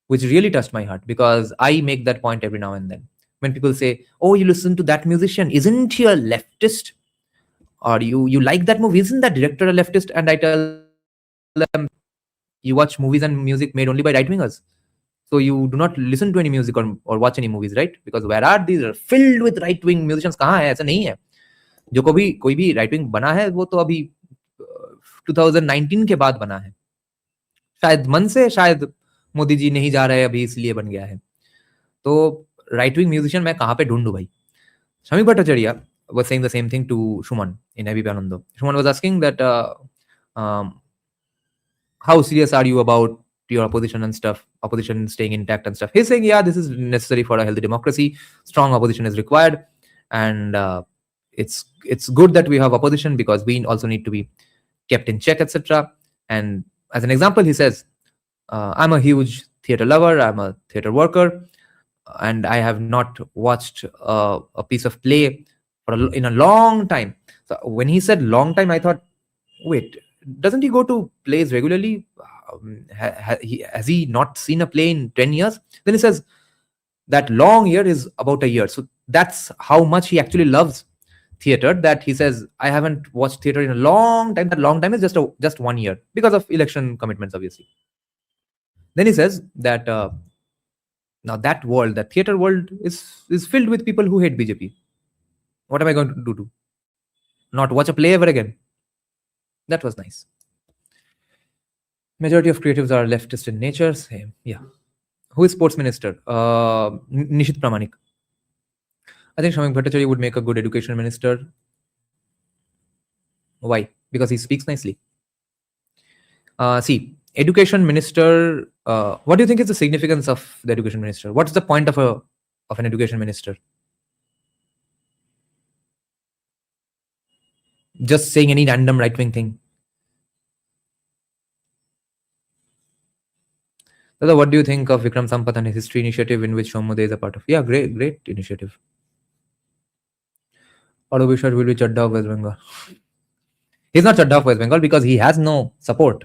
which really touched my heart, because I make that point every now and then. When people say, oh, you listen to that musician, isn't he a leftist? Or you like that movie, isn't that director a leftist? And I tell them, you watch movies and music made only by right-wingers. So you do not listen to any music or watch any movies, right? Because where are these? Are filled with right-wing musicians. कहाँ है? ऐसा नहीं है. जो कोई भी right wing बना है, वो तो अभी 2019 के बाद बना है. शायद मन से, शायद मोदी जी नहीं जा रहे अभी इसलिए बन गया है. तो राइट विंग म्यूजिशियन मैं कहाँ पे ढूंढूं भाई? Shamik Bhattacharya was saying the same thing to Shuman in Abhi Ananda. Shuman was asking that how serious are you about your opposition and stuff, opposition staying intact and stuff. He's saying, yeah, this is necessary for a healthy democracy. Strong opposition is required, and it's good that we have opposition because we also need to be kept in check, etc. And as an example, he says, I'm a huge theater lover, I'm a theater worker, and I have not watched a piece of play in a long time. So when he said long time, I thought, wait, doesn't he go to plays regularly? Has he not seen a play in 10 years? Then he says that long year is about a year. So that's how much he actually loves theater, that he says, I haven't watched theater in a long time. That long time is just 1 year because of election commitments, obviously. Then he says that now that world, that theater world is filled with people who hate BJP. What am I going to do? Not watch a play ever again? That was nice. Majority of creatives are leftist in nature. Same. Yeah. Who is sports minister? Nishit Pramanik. I think Shamik Bhattacharya would make a good education minister. Why? Because he speaks nicely. See, education minister, what do you think is the significance of the education minister? What's the point of an education minister? Just saying any random right-wing thing. Dada, what do you think of Vikram Sampath and his history initiative in which Shomode is a part of? Yeah, great initiative. Aroop will be Chadda of West Bengal. He's not Chadda of West Bengal because he has no support.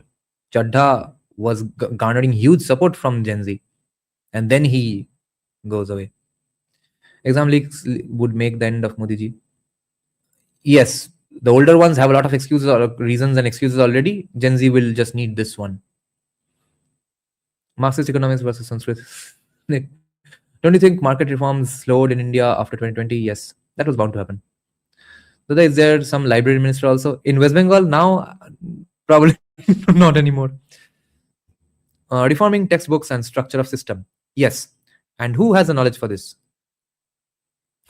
Chadda was garnering huge support from Gen Z, and then he goes away. Exam leaks would make the end of Modi ji. Yes, the older ones have a lot of excuses or reasons and excuses already. Gen Z will just need this one. Marxist economics versus Sanskrit. Don't you think market reforms slowed in India after 2020? Yes, that was bound to happen. So is there some library minister also in West Bengal now? Probably not anymore. Reforming textbooks and structure of system. Yes. And who has the knowledge for this?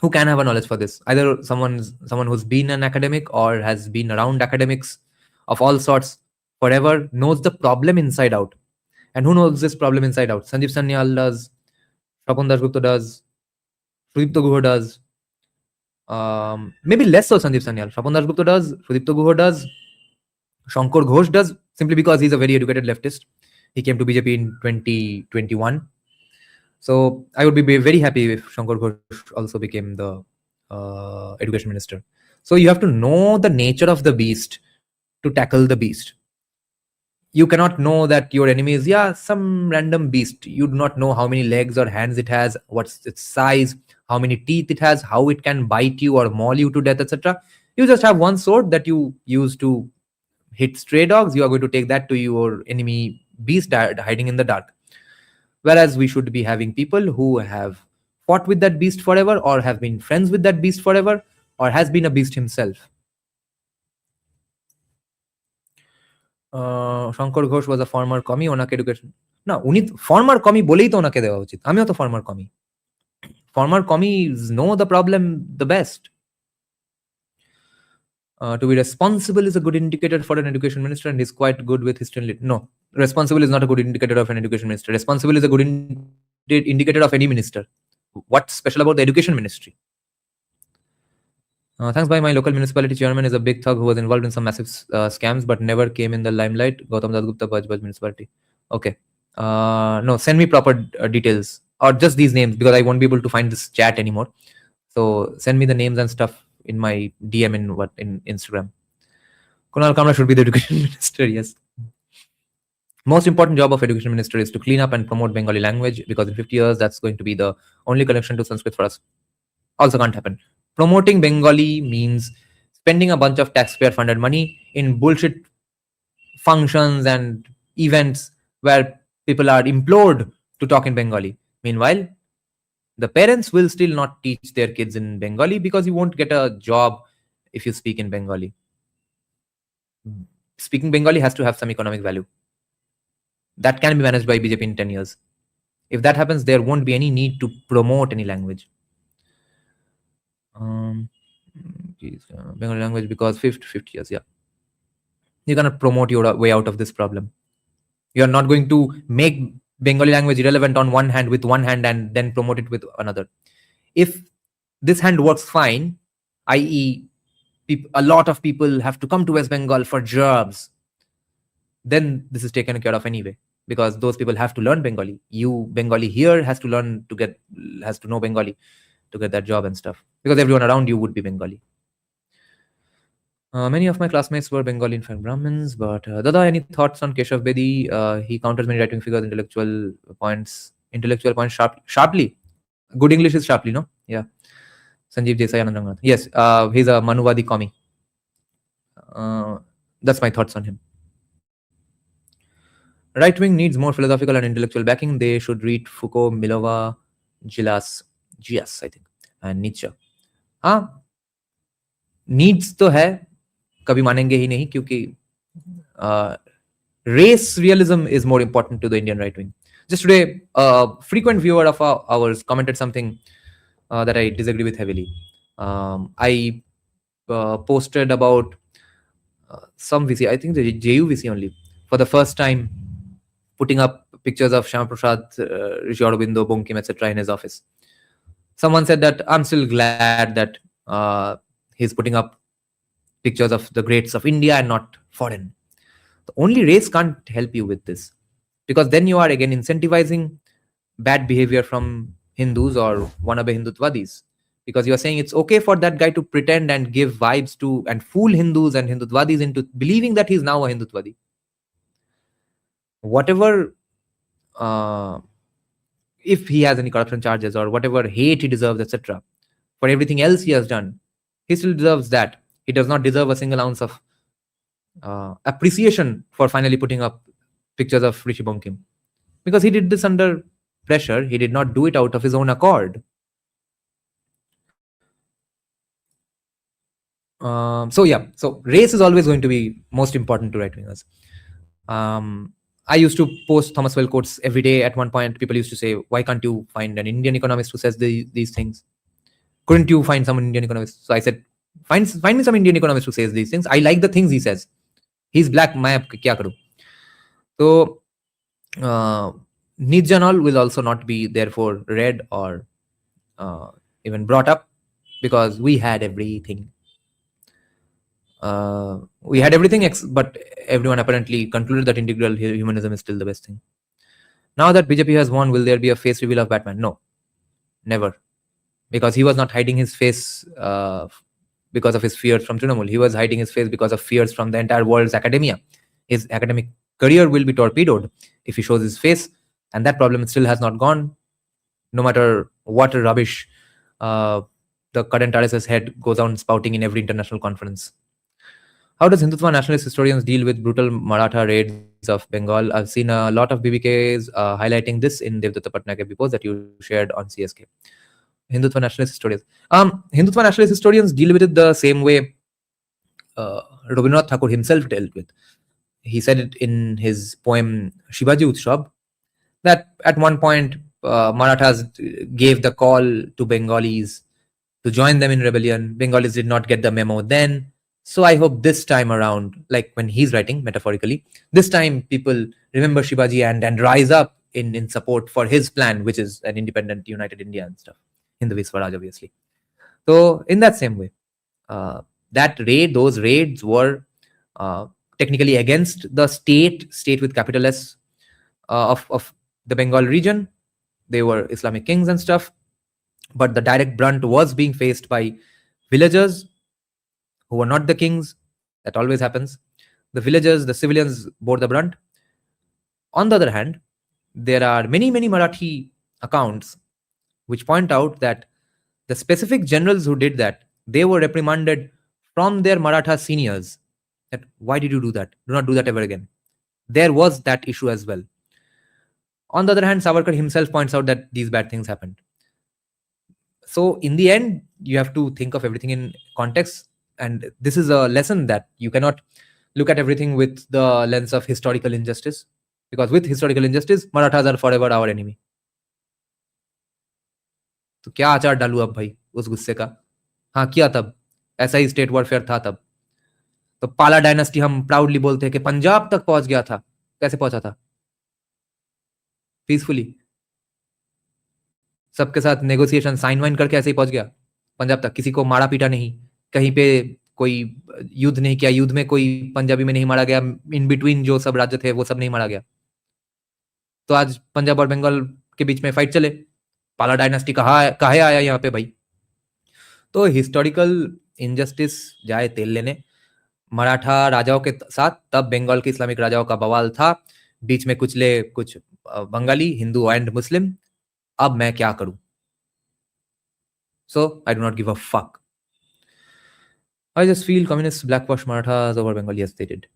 Who can have a knowledge for this? Either someone who's been an academic or has been around academics of all sorts forever, knows the problem inside out. And who knows this problem inside out? Sanjeev Sanyal does, Shapon Dasgupta does, Sudipta Guha does. Maybe less so Sanjeev Sanyal. Shapon Dasgupta does, Sudipta Guha does, Shankar Ghosh does, simply because he's a very educated leftist. He came to BJP in 2021. So I would be very happy if Shankar Ghosh also became the education minister. So you have to know the nature of the beast to tackle the beast. You cannot know that your enemy is some random beast. You do not know how many legs or hands it has, what's its size, how many teeth it has, how it can bite you or maul you to death, etc. You just have one sword that you use to hit stray dogs. You are going to take that to your enemy beast hiding in the dark. Whereas we should be having people who have fought with that beast forever, or have been friends with that beast forever, or has been a beast himself. Shankar Ghosh was a former কমি, ওনাকে education না, উনি former কমি বলেই তো ওনাকে দেওয়া উচিত। আমিও তো ফর্মার কমি। ফর্মার কমি know the problem the best. To be responsible is a good indicator for an education minister, and is quite good with history and no, responsible is not a good indicator of an education minister. Responsible is a good indicator of any minister. What's special about the education ministry? Thanks by my local municipality chairman is a big thug who was involved in some massive scams but never came in the limelight. Gautam Dasgupta, Bajbaj municipality. Okay. No, send me proper details, or just these names, because I won't be able to find this chat anymore. So send me the names and stuff in my DM in Instagram. Kunal Kamra should be the education minister. Yes. Most important job of education minister is to clean up and promote Bengali language, because in 50 years that's going to be the only connection to Sanskrit for us. Also can't happen. Promoting Bengali means spending a bunch of taxpayer funded money in bullshit functions and events where people are implored to talk in Bengali. Meanwhile, the parents will still not teach their kids in Bengali, because you won't get a job if you speak in Bengali. Speaking Bengali has to have some economic value. That can be managed by BJP in 10 years. If that happens, there won't be any need to promote any language. Bengali language, because 50 years, yeah. You cannot promote your way out of this problem. You are not going to make Bengali language irrelevant on one hand with one hand and then promote it with another. If this hand works fine, i.e. a lot of people have to come to West Bengal for jobs, then this is taken care of anyway, because those people have to learn Bengali. You Bengali here has to know Bengali to get that job and stuff, because everyone around you would be Bengali. Many of my classmates were Bengali, in fact Brahmins, but Dada, any thoughts on Keshav Bedi? He counters many right-wing figures, intellectual points sharply. Good English is sharply, no? Yeah. Sanjeev Desai, Anand Ranganath. Yes, he's a Manuvadi commie. That's my thoughts on him. Right-wing needs more philosophical and intellectual backing. They should read Foucault, Milova, Gias, I think, and Nietzsche. Needs to hai, kabhi manenge hi nahi, kyunki race realism is more important to the Indian right wing. Just today, a frequent viewer of ours commented something that I disagree with heavily. I posted about some VC, I think the JU VC only, for the first time putting up pictures of Shyama Prasad, Rishi Aurobindo, Bankim, etc. in his office. Someone said that I'm still glad that he's putting up pictures of the greats of India and not foreign. The only race can't help you with this, because then you are again incentivizing bad behavior from Hindus or wannabe Hindutwadis, because you are saying it's okay for that guy to pretend and give vibes to and fool Hindus and Hindutwadis into believing that he's now a Hindutwadi. Whatever, if he has any corruption charges or whatever hate he deserves, etc., for everything else he has done, he still deserves that. He does not deserve a single ounce of appreciation for finally putting up pictures of Rishi Bankim, because he did this under pressure. He did not do it out of his own accord. So race is always going to be most important to right-wingers. I used to post Thomas Well quotes every day. At one point, people used to say, why can't you find an Indian economist who says these things? Couldn't you find some Indian economist? So I said, find me some Indian economist who says these things. I like the things he says. He's black, main kya karu? So NEERAJAN will also not be therefore read or even brought up, because we had everything. But everyone apparently concluded that integral humanism is still the best thing. Now that BJP has won, will there be a face reveal of Batman? No, never. Because he was not hiding his face because of his fears from Trinamool. He was hiding his face because of fears from the entire world's academia, his academic career will be torpedoed if he shows his face, and that problem still has not gone, no matter what rubbish the current RSS head goes on spouting in every international conference. How does Hindutva nationalist historians deal with brutal Maratha raids of Bengal? I've seen a lot of BBKs highlighting this in Devdatta Patnaik post that you shared on CSK. Hindutva nationalist historians. Hindutva nationalist historians deal with it the same way Rabindranath Thakur himself dealt with. He said it in his poem Shivaji Utsav that at one point Marathas gave the call to Bengalis to join them in rebellion. Bengalis did not get the memo then. So I hope this time around, like when he's writing metaphorically, this time people remember Shivaji and rise up in support for his plan, which is an independent, united India and stuff. Hindu Swaraj, obviously. So in that same way, those raids were technically against the state with capital S of the Bengal region. They were Islamic kings and stuff, but the direct brunt was being faced by villagers who were not the kings. That always happens. The villagers, the civilians bore the brunt. On the other hand, there are many Marathi accounts which point out that the specific generals who did that, they were reprimanded from their Maratha seniors. That why did you do that? Do not do that ever again. There was that issue as well. On the other hand, Savarkar himself points out that these bad things happened. So in the end, you have to think of everything in context. And this is a lesson that you cannot look at everything with the lens of historical injustice. Because with historical injustice, Marathas are forever our enemy. तो क्या आचार डालू अब भाई उस गुस्से का? हाँ किया तब, ऐसा ही स्टेट वॉरफेयर था तब. तो पाला डायनेस्टी हम प्राउडली बोलते हैं कि पंजाब तक पहुंच गया था. कैसे पहुंचा था? पीसफुली, सबके साथ नेगोशिएशन साइन वाइन करके ऐसे ही पहुंच गया पंजाब तक. किसी को मारा पीटा नहीं, कहीं पे कोई युद्ध नहीं किया, युद्ध में कोई पंजाबी में नहीं मारा गया, इन बिटवीन जो सब राज्य थे वो सब नहीं मारा गया. तो आज पंजाब और बंगाल के बीच में फाइट चले, पाला डायनेस्टी कहाँ आया यहाँ पे भाई? तो हिस्टोरिकल इनजस्टिस जाए तेल लेने. मराठा राजाओं के साथ तब बंगाल के इस्लामिक राजाओं का बवाल था, बीच में कुचले कुछ बंगाली, हिंदू एंड मुस्लिम. अब मैं क्या करूं? So I do not give a fuck. I just feel communists blackwash Marathas over Bengal. Yes, they did.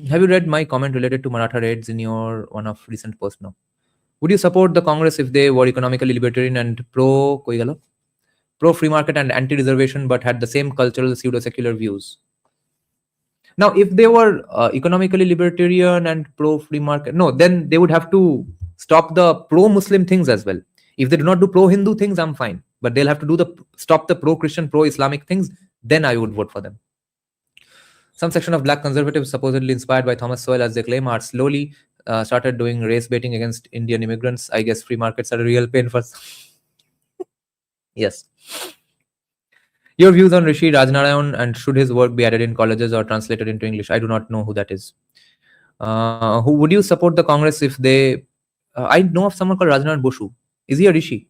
Have you read my comment related to Maratha raids in your one of recent posts? No. Would you support the Congress if they were economically libertarian and pro free market and anti-reservation, but had the same cultural pseudo-secular views? Now, if they were economically libertarian and pro free market, no, then they would have to stop the pro-Muslim things as well. If they do not do pro-Hindu things, I'm fine. But they'll have to stop the pro-Christian, pro-Islamic things. Then I would vote for them. Some section of black conservatives, supposedly inspired by Thomas Sowell, as they claim, are slowly started doing race baiting against Indian immigrants. I guess free markets are a real pain for some. Yes. Your views on Rishi Rajnarayan and should his work be added in colleges or translated into English? I do not know who that is. Who would you support the Congress if they... I know of someone called Rajnarayan Boshu. Is he a Rishi?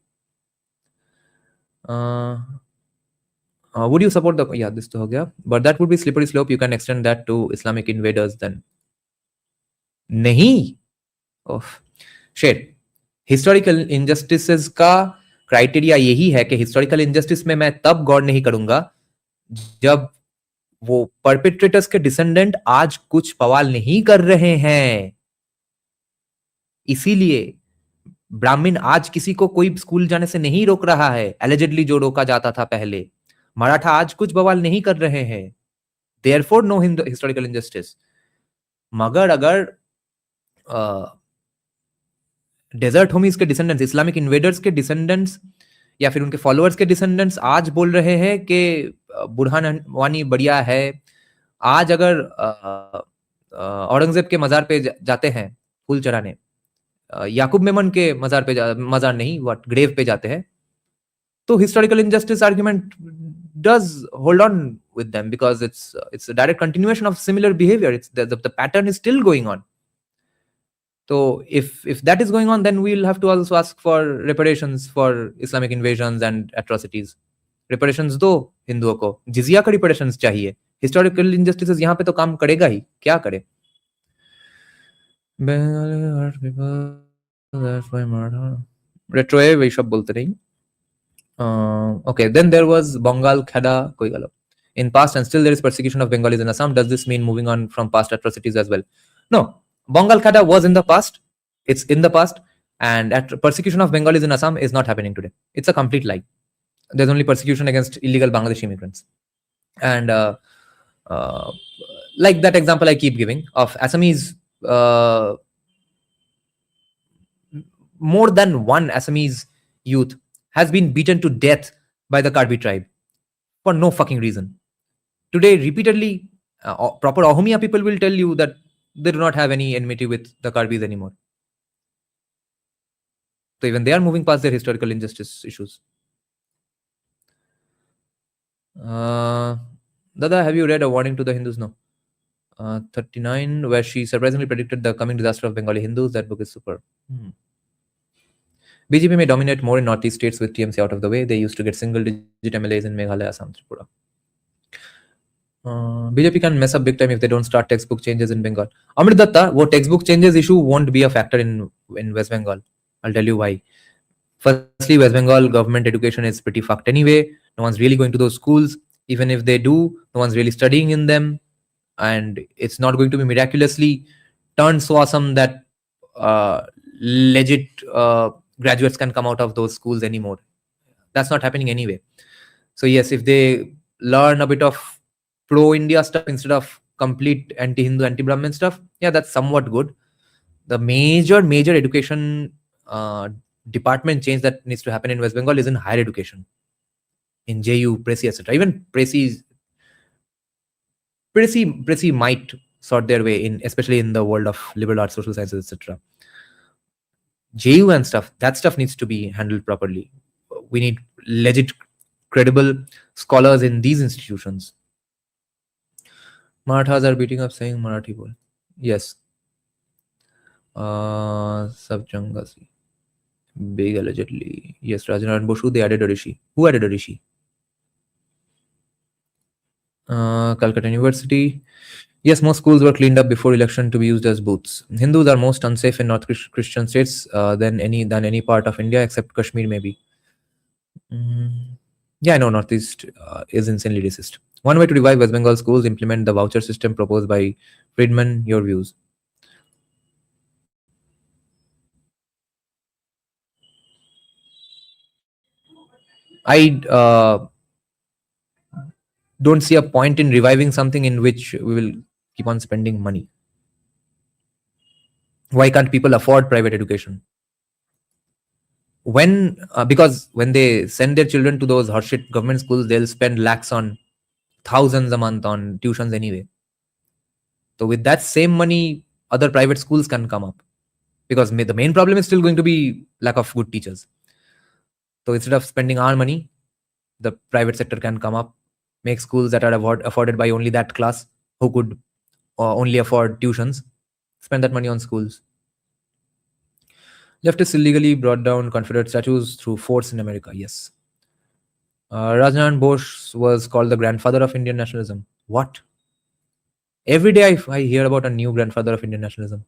Would you support the... Yeah, this to ho gaya. But that would be slippery slope. You can extend that to Islamic invaders then. Nahi. Oh. Shade. Historical injustices का criteria यही है कि historical injustice में मैं तब गौर नहीं करूंगा जब वो परपेट्रेटर्स के डिसेंडेंट आज कुछ बवाल नहीं कर रहे हैं. इसीलिए ब्राह्मण आज किसी को कोई स्कूल जाने से नहीं रोक रहा है, एलिजेडली जो रोका जाता था पहले. मराठा आज कुछ बवाल नहीं कर रहे हैं. Therefore no historical injustice. मगर अगर डेजर्ट होमीज के डिसेंडेंट्स, इस्लामिक इन्वेडर्स के डिसेंडेंट्स या फिर उनके फॉलोअर्स के डिसेंडेंट्स आज बोल रहे हैं कि बुरहान वानी बढ़िया है, आज अगर औरंगजेब के मजार पे जाते हैं फूल चढ़ाने, याकूब मेमन के मजार पे मजार नहीं ग्रेव पे जाते हैं, तो historical injustice argument does hold on with them because it's a direct continuation of similar behavior. It's the pattern is still going on. So if that is going on, then we'll have to also ask for reparations for Islamic invasions and atrocities. Reparations दो हिंदुओं को, जिजिया का reparations चाहिए. Historical injustices यहाँ पे तो काम करेगा ही, क्या करे? Bengali people, that's why murder. Retroave এইসব বলতে নেই. Okay, then there was Bengal Khada koi gelo. In past and still there is persecution of Bengalis in Assam. Does this mean moving on from past atrocities as well? No, Bengal Khada was in the past. It's in the past, and persecution of Bengalis in Assam is not happening today. It's a complete lie. There's only persecution against illegal Bangladeshi immigrants, and uh, like that example I keep giving of Assamese. More than one Assamese youth has been beaten to death by the Karbi tribe for no fucking reason. Today, repeatedly, proper Ohomia people will tell you that they do not have any enmity with the Karbis anymore. So even they are moving past their historical injustice issues. Dada, have you read A Warning to the Hindus? No. 39, where she surprisingly predicted the coming disaster of Bengali Hindus. That book is super. BJP may dominate more in northeast states with TMC out of the way. They used to get single-digit MLAs in Meghalaya, Assam, Tripura. BJP can mess up big time if they don't start textbook changes in Bengal. Amrit Datta, wo textbook changes issue won't be a factor in West Bengal. I'll tell you why. Firstly, West Bengal government education is pretty fucked anyway. No one's really going to those schools. Even if they do, no one's really studying in them. And it's not going to be miraculously turned so awesome that legit graduates can come out of those schools anymore. That's not happening anyway. So yes, if they learn a bit of pro-India stuff instead of complete anti-Hindu, anti-Brahmin stuff, yeah, that's somewhat good. The major education department change that needs to happen in West Bengal is in higher education, in JU, Presi, etc. Even Presi might sort their way in, especially in the world of liberal arts, social sciences, etc. JU and stuff, that stuff needs to be handled properly. We need legit, credible scholars in these institutions. Marathas are beating up saying Marathi bol. Yes. Sabjangasi. Big allegedly. Yes, Rajanaran Boshu, they added a rishi. Who added a rishi? Calcutta University. Yes, most schools were cleaned up before election to be used as booths. Hindus are most unsafe in North Christian states than any part of India except Kashmir, maybe. Yeah, I know Northeast is insanely racist. One way to revive West Bengal schools, implement the voucher system proposed by Friedman. Your views? I don't see a point in reviving something in which we will keep on spending money. Why can't people afford private education? Because when they send their children to those horseshit government schools, they'll spend lakhs on thousands a month on tuitions anyway. So with that same money, other private schools can come up, because the main problem is still going to be lack of good teachers. So instead of spending our money, the private sector can come up, make schools that are afforded by only that class who could only afford tuitions, spend that money on schools. Leftists illegally brought down Confederate statues through force in America. Yes. Rajnaran Bose was called the grandfather of Indian nationalism. What? Every day I hear about a new grandfather of Indian nationalism.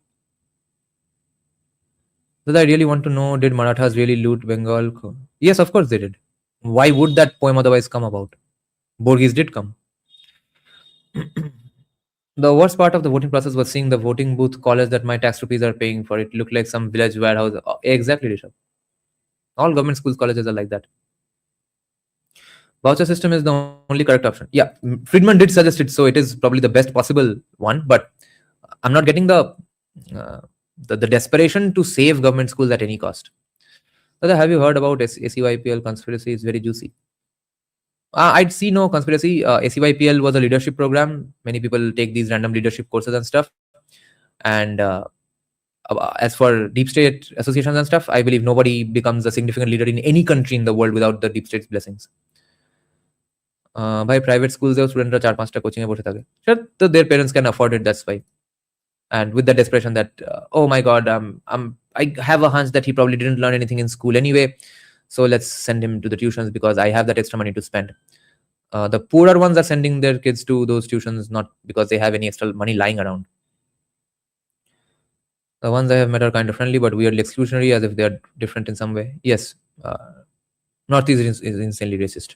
But I really want to know, did Marathas really loot Bengal? Yes, of course they did. Why would that poem otherwise come about? Borghese did come. The worst part of the voting process was seeing the voting booth college that my tax rupees are paying for. It looked like some village warehouse. Exactly, Rishabh. All government schools, colleges are like that. Voucher system is the only correct option. Yeah, Friedman did suggest it, so it is probably the best possible one. But I'm not getting the desperation to save government schools at any cost. Dada, have you heard about ACYPL conspiracy? It's very juicy. I'd see no conspiracy. ACYPL was a leadership program. Many people take these random leadership courses and stuff. And as for deep state associations and stuff, I believe nobody becomes a significant leader in any country in the world without the deep state's blessings. By private schools, their students are 4-5 coaching boshe thake. Sure, so their parents can afford it. That's why. And with the desperation that oh my god, I have a hunch that he probably didn't learn anything in school anyway, so let's send him to the tuitions because I have that extra money to spend. The poorer ones are sending their kids to those tuitions not because they have any extra money lying around. The ones I have met are kind of friendly, but weirdly exclusionary, as if they are different in some way. Yes, Northeast is insanely racist.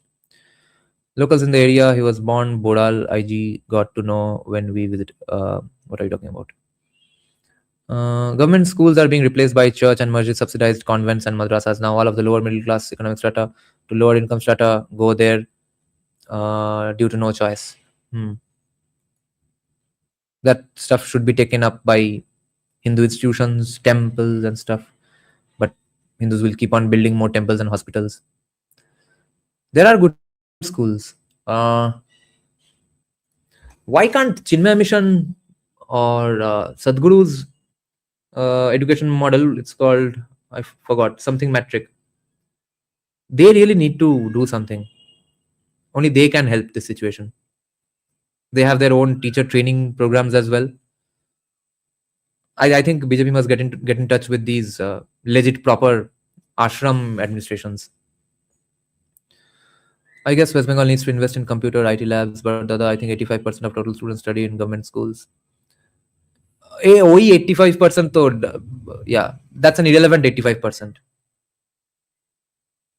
Locals in the area he was born, Bodal IG, got to know when we visit. What are you talking about? Government schools are being replaced by church and masjid subsidized convents and madrasas. Now all of the lower middle class economic strata to lower income strata go there due to no choice. That stuff should be taken up by Hindu institutions, temples, and stuff. But Hindus will keep on building more temples and hospitals. There are good schools. Why can't Chinmay Mission or Sadhguru's education model, it's called, I forgot, something metric. They really need to do something. Only they can help this situation. They have their own teacher training programs as well. I think BJP must get in touch with these legit proper ashram administrations. I guess West Bengal needs to invest in computer IT labs, but I think 85% of total students study in government schools. OE 85% though, yeah, that's an irrelevant 85%.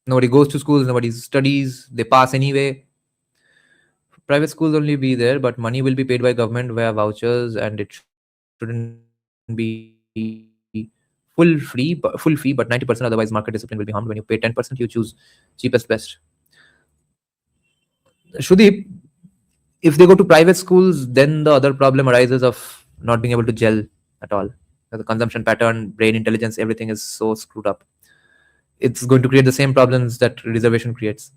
Nobody goes to schools, nobody studies, they pass anyway. Private schools only be there, but money will be paid by government via vouchers, and it shouldn't be full fee, but 90%, otherwise market discipline will be harmed. When you pay 10%, you choose cheapest best. Shrudeep, if they go to private schools, then the other problem arises of not being able to gel at all. The consumption pattern, brain intelligence, everything is so screwed up. It's going to create the same problems that reservation creates.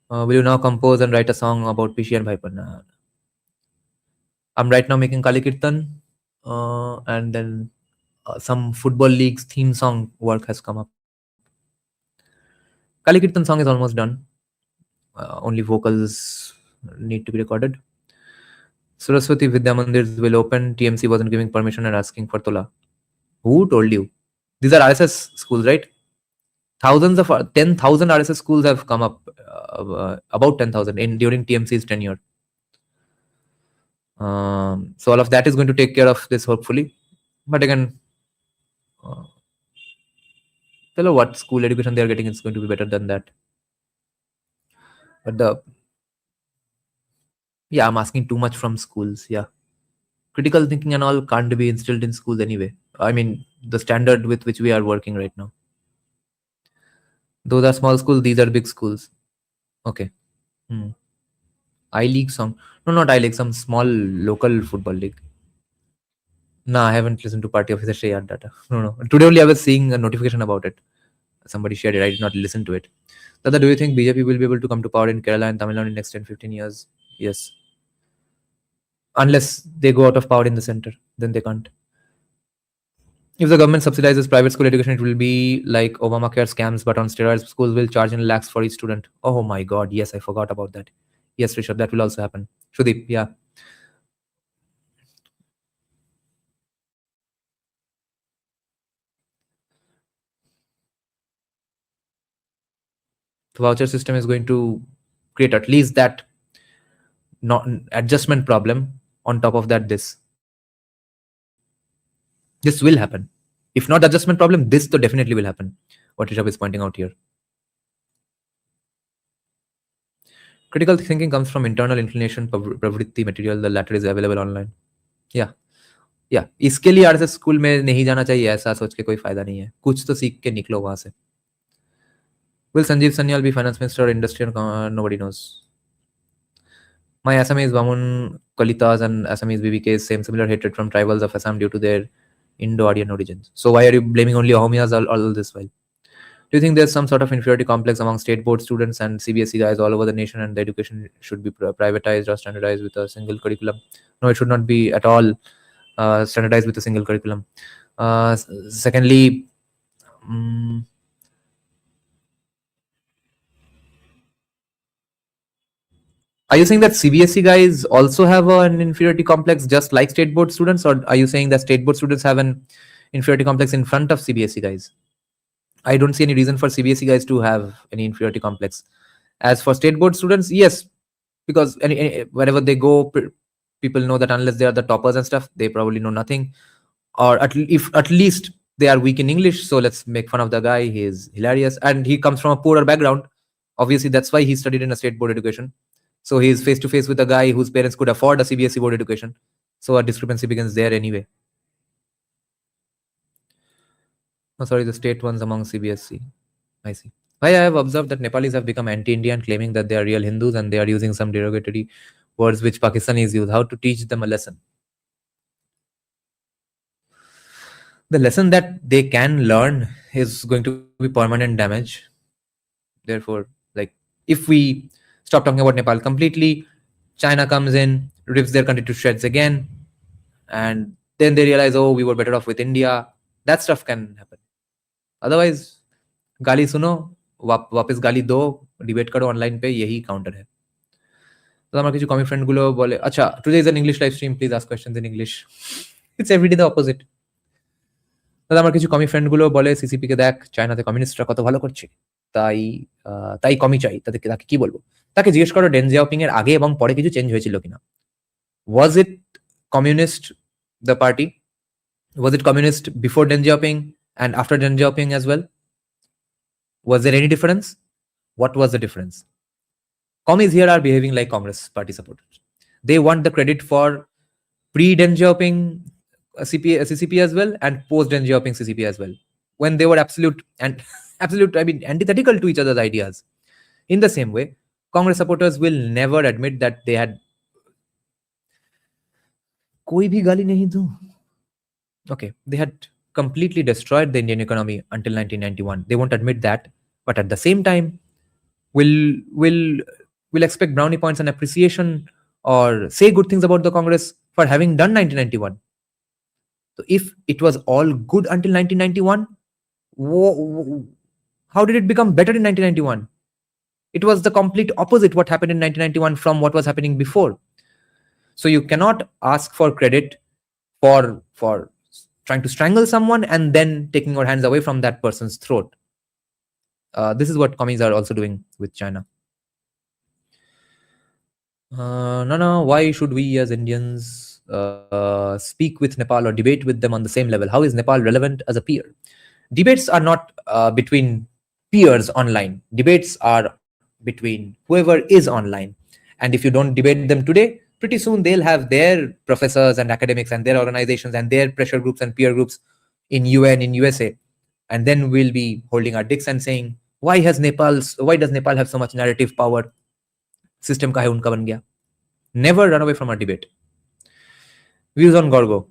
Will you now compose and write a song about Pishi and Bhaipan? I'm right now making Kali Kirtan, and then some football leagues theme song work has come up. Kali Kirtan song is almost done. Only vocals need to be recorded. Saraswati Vidya Mandirs will open. TMC wasn't giving permission and asking for Tola. Who told you? These are RSS schools, right? 10,000 RSS schools have come up, about 10,000 during TMC's tenure. So all of that is going to take care of this, hopefully. But again, tell you what school education they are getting is going to be better than that. But I'm asking too much from schools. Yeah, critical thinking and all can't be instilled in schools anyway. I mean, the standard with which we are working right now. Those are small schools. These are big schools. Okay. I-League song. No, not I-League. Some small local football league. No, I haven't listened to Party Officer Shayad data. No. Today only I was seeing a notification about it. Somebody shared it. I did not listen to it. Dada, do you think BJP will be able to come to power in Kerala and Tamil Nadu in the next 10-15 years? Yes. Unless they go out of power in the center, then they can't. If the government subsidizes private school education, it will be like Obamacare scams, but on steroids. Schools will charge in lakhs for each student. Oh my God. Yes, I forgot about that. Yes, Rishabh, that will also happen. Shrudeep, yeah. The voucher system is going to create at least that not adjustment problem. On top of that, this will happen. If not adjustment problem, this though definitely will happen. What Rishabh is pointing out here. Critical thinking comes from internal inclination, pravritti material. The latter is available online. Yeah. इसके लिए RSS school में नहीं जाना चाहिए, ऐसा सोच के कोई फायदा नहीं है. कुछ तो सीख के निकलो वहां से. Will Sanjeev Sanyal be finance minister or industry? Nobody knows. My Assamese Bamun Kalitas and Assamese BBKs same similar hatred from tribals of Assam due to their Indo-Aryan origins. So why are you blaming only Ahomias all this while? Do you think there's some sort of inferiority complex among state board students and CBSE guys all over the nation, and the education should be privatized or standardized with a single curriculum? No, it should not be at all standardized with a single curriculum. Secondly, are you saying that CBSE guys also have an inferiority complex just like state board students, or are you saying that state board students have an inferiority complex in front of CBSE guys? I don't see any reason for CBSE guys to have any inferiority complex. As for state board students, yes, because wherever they go, people know that unless they are the toppers and stuff, they probably know nothing. Or if at least they are weak in English, so let's make fun of the guy. He is hilarious. And he comes from a poorer background. Obviously, that's why he studied in a state board education. So he is face to face with a guy whose parents could afford a CBSE board education. So a discrepancy begins there anyway. Oh, sorry, the state ones among CBSE. I see. Why I have observed that Nepalis have become anti-Indian, claiming that they are real Hindus and they are using some derogatory words which Pakistanis use. How to teach them a lesson? The lesson that they can learn is going to be permanent damage. Therefore, like, if we stop talking about Nepal completely, China comes in, rips their country to shreds again, and then they realize, oh, we were better off with India. That stuff can happen. Otherwise, गाली सुनो, वापस गाली दो, debate करो online पे, यही counter है। तो আমার কিছু কমি ফ্রেন্ড গুলো বলে, আচ্ছা, today is an English live stream, please ask questions in English. It's everyday the opposite. দাদা আমার কিছু কমি ফ্রেন্ড গুলো বলে, সিসিপি কে দেখ, চায়নাতে কমিউনিস্টরা কত ভালো করছে, তাই কমি চাই। তাকে কি বলবো? তাকে জিজ্ঞেস করো ডেন জিয়াওপিং এর আগে এবং পরে কিছু চেঞ্জ হয়েছিল কিনা। Was it communist the party? Was it communist before Deng Xiaoping and after Deng Xiaoping as well? Was there any difference? What was the difference? Commies here are behaving like Congress party supporters. They want the credit for pre-Deng Xiaoping CCP as well and post-Deng Xiaoping CCP as well, when they were absolute, I mean, antithetical to each other's ideas. In the same way, Congress supporters will never admit that they had koi bhi gali nahi do. Okay, they had completely destroyed the Indian economy until 1991. They won't admit that, but at the same time, will expect brownie points and appreciation or say good things about the Congress for having done 1991. So if it was all good until 1991, how did it become better in 1991? It was the complete opposite what happened in 1991 from what was happening before. So you cannot ask for credit for trying to strangle someone and then taking your hands away from that person's throat. This is what commies are also doing with China. No, why should we as Indians speak with Nepal or debate with them on the same level? How is Nepal relevant as a peer? Debates are not between peers online. Debates are between whoever is online. And if you don't debate them today, pretty soon they'll have their professors and academics and their organizations and their pressure groups and peer groups in UN, in USA. And then we'll be holding our dicks and saying, why does Nepal have so much narrative power? System ka hai unka ban gaya. Never run away from a debate. Views on Garga.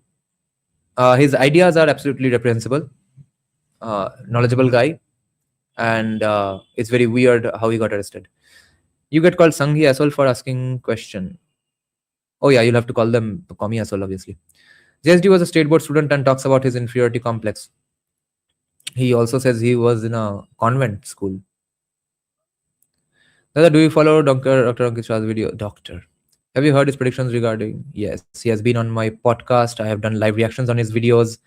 His ideas are absolutely reprehensible. Knowledgeable guy. And it's very weird how he got arrested. You get called Sanghi asshole for asking question. Oh yeah, you'll have to call them commie asshole, obviously. JSD was a state board student and talks about his inferiority complex. He also says he was in a convent school. Dada, do you follow Dr. Ankit Shah's video? Doctor. Have you heard his predictions regarding? Yes, he has been on my podcast. I have done live reactions on his videos.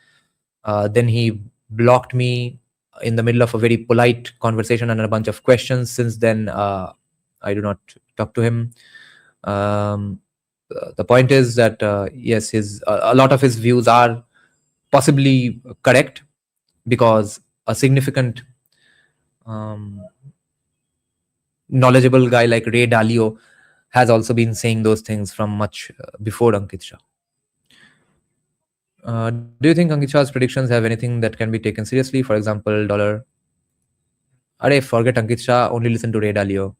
Then he blocked me in the middle of a very polite conversation and a bunch of questions. Since then, I do not talk to him. The point is that yes, a lot of his views are possibly correct, because a significant knowledgeable guy like Ray Dalio has also been saying those things from much before Ankit Shah. Do you think Ankit Shah's predictions have anything that can be taken seriously? For example, dollar. Forget Ankit Shah, only listen to Ray Dalio.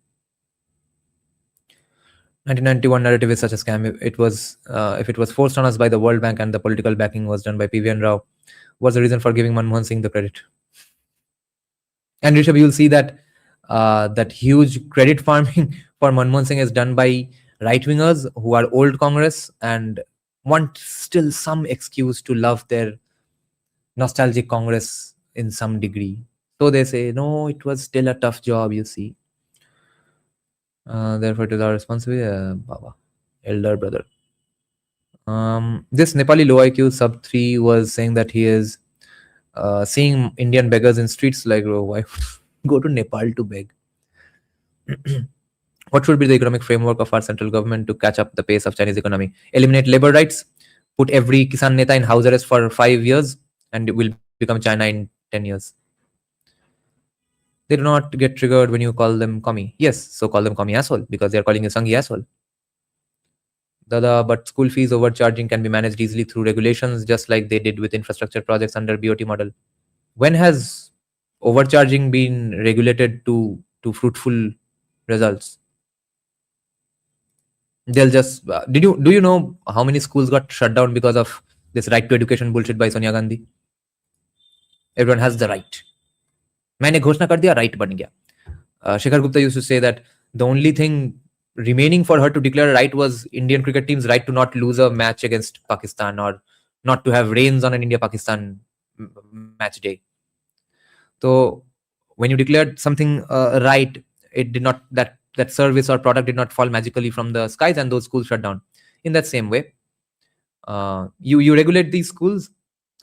1991 narrative is such a scam. If it was forced on us by the World Bank and the political backing was done by PVN Rao, what's the reason for giving Manmohan Singh the credit? And Rishabh, you'll see that that huge credit farming for Manmohan Singh is done by right-wingers who are old Congress and want still some excuse to love their nostalgic Congress in some degree. So they say, no, it was still a tough job, you see. Therefore, it is our responsibility, Baba, elder brother. This Nepali low IQ sub 3 was saying that he is seeing Indian beggars in streets like, oh, why go to Nepal to beg? What should be the economic framework of our central government to catch up the pace of Chinese economy? Eliminate labor rights, put every Kisan Neta in house arrest for 5 years, and it will become China in 10 years. They do not get triggered when you call them commie. Yes, so call them commie asshole because they are calling you Sanghi asshole. Dada, but school fees overcharging can be managed easily through regulations, just like they did with infrastructure projects under BOT model. When has overcharging been regulated to fruitful results? They'll just do you know how many schools got shut down because of this right to education bullshit by Sonia Gandhi? Everyone has the right. मैंने घोषणा कर दिया, right बन गया. Shekhar Gupta used to say that the only thing remaining for her to declare a right was Indian cricket team's right to not lose a match against Pakistan or not to have rains on an India-Pakistan match day. So when you declared something right, it did not, that service or product did not fall magically from the skies and those schools shut down. In that same way, you regulate these schools,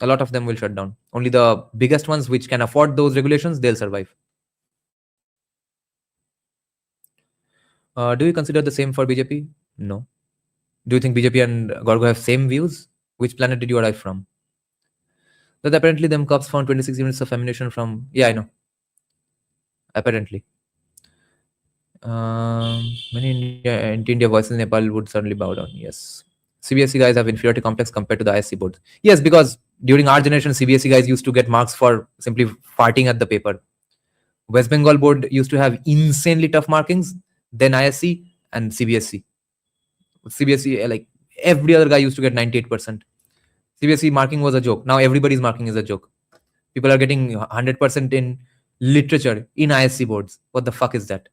a lot of them will shut down. Only the biggest ones which can afford those regulations, they'll survive. Do you consider the same for BJP? No. Do you think BJP and Garga have same views? Which planet did you arrive from? That apparently them cops found 26 units of ammunition from... Yeah, I know. Apparently. Many anti-India voices in Nepal would certainly bow down. Yes. CBSE guys have inferiority complex compared to the IFSC boards. Yes, because during our generation, CBSE guys used to get marks for simply farting at the paper. West Bengal board used to have insanely tough markings, then IFSC and CBSE. CBSE, like every other guy used to get 98%. CBSE marking was a joke. Now everybody's marking is a joke. People are getting 100% in literature in IFSC boards. What the fuck is that?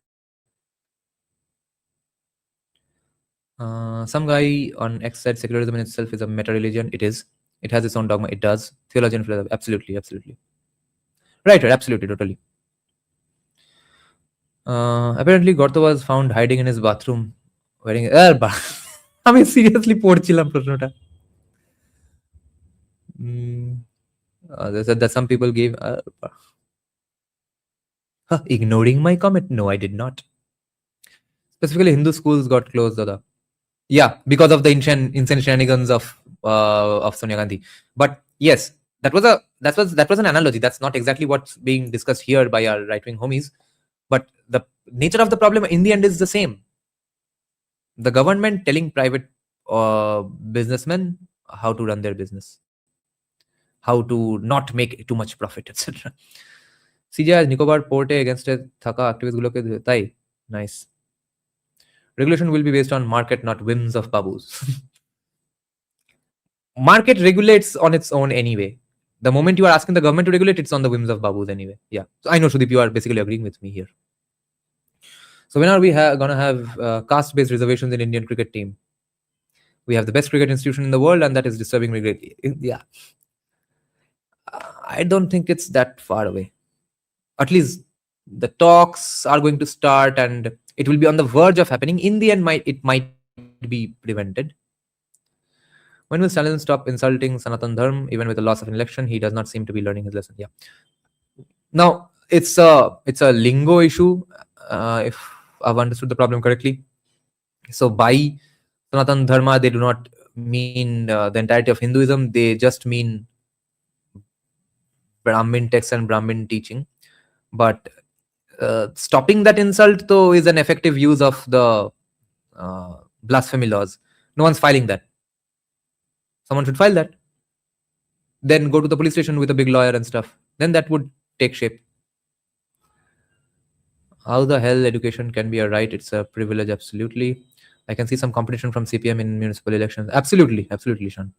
Some guy on X said secularism in itself is a meta-religion. It is. It has its own dogma. It does. Theology and philosophy. Absolutely, absolutely. Right, absolutely, totally. Apparently, Gorto was found hiding in his bathroom wearing... আমি seriously পড়ছিলাম প্রশ্নটা. They said that some people gave... ignoring my comment? No, I did not. Specifically, Hindu schools got closed, Dada. Yeah, because of the insane shenanigans of Sonia Gandhi. But yes, that was an analogy. That's not exactly what's being discussed here by our right-wing homies. But the nature of the problem in the end is the same. The government telling private businessmen how to run their business, how to not make too much profit, etc. CJI Nicobar porte against thaka activist guloke tai nice. Regulation will be based on market, not whims of babus. Market regulates on its own anyway. The moment you are asking the government to regulate, it's on the whims of babus anyway. Yeah. So I know, Sudip, you are basically agreeing with me here. So when are we going to have caste-based reservations in Indian cricket team? We have the best cricket institution in the world, and that is disturbing me greatly. Yeah. I don't think it's that far away. At least the talks are going to start, and it will be on the verge of happening. In the end, it might be prevented. When will Stalin stop insulting Sanatan Dharma? Even with the loss of an election, he does not seem to be learning his lesson. Yeah. Now, it's a lingo issue, if I've understood the problem correctly. So by Sanatan Dharma, they do not mean the entirety of Hinduism. They just mean Brahmin texts and Brahmin teaching. But stopping that insult, though, is an effective use of the blasphemy laws. No one's filing that. Someone should file that. Then go to the police station with a big lawyer and stuff. Then that would take shape. How the hell education can be a right? It's a privilege, absolutely. I can see some competition from CPM in municipal elections. Absolutely, absolutely, Sean.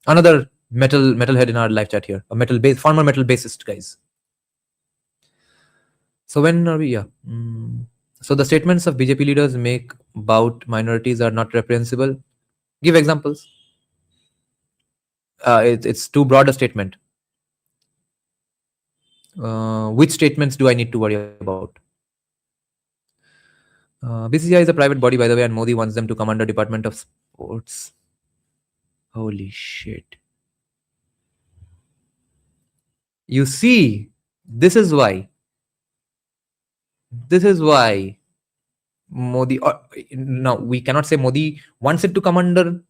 Another metalhead in our live chat here. A former metal bassist, guys. So when are we? Yeah. So the statements of BJP leaders make about minorities are not reprehensible. Give examples. It's too broad a statement. Which statements do I need to worry about? BCCI is a private body, by the way, and Modi wants them to come under Department of Sports. Holy shit. You see, this is why Modi, or now we cannot say Modi wants it to come under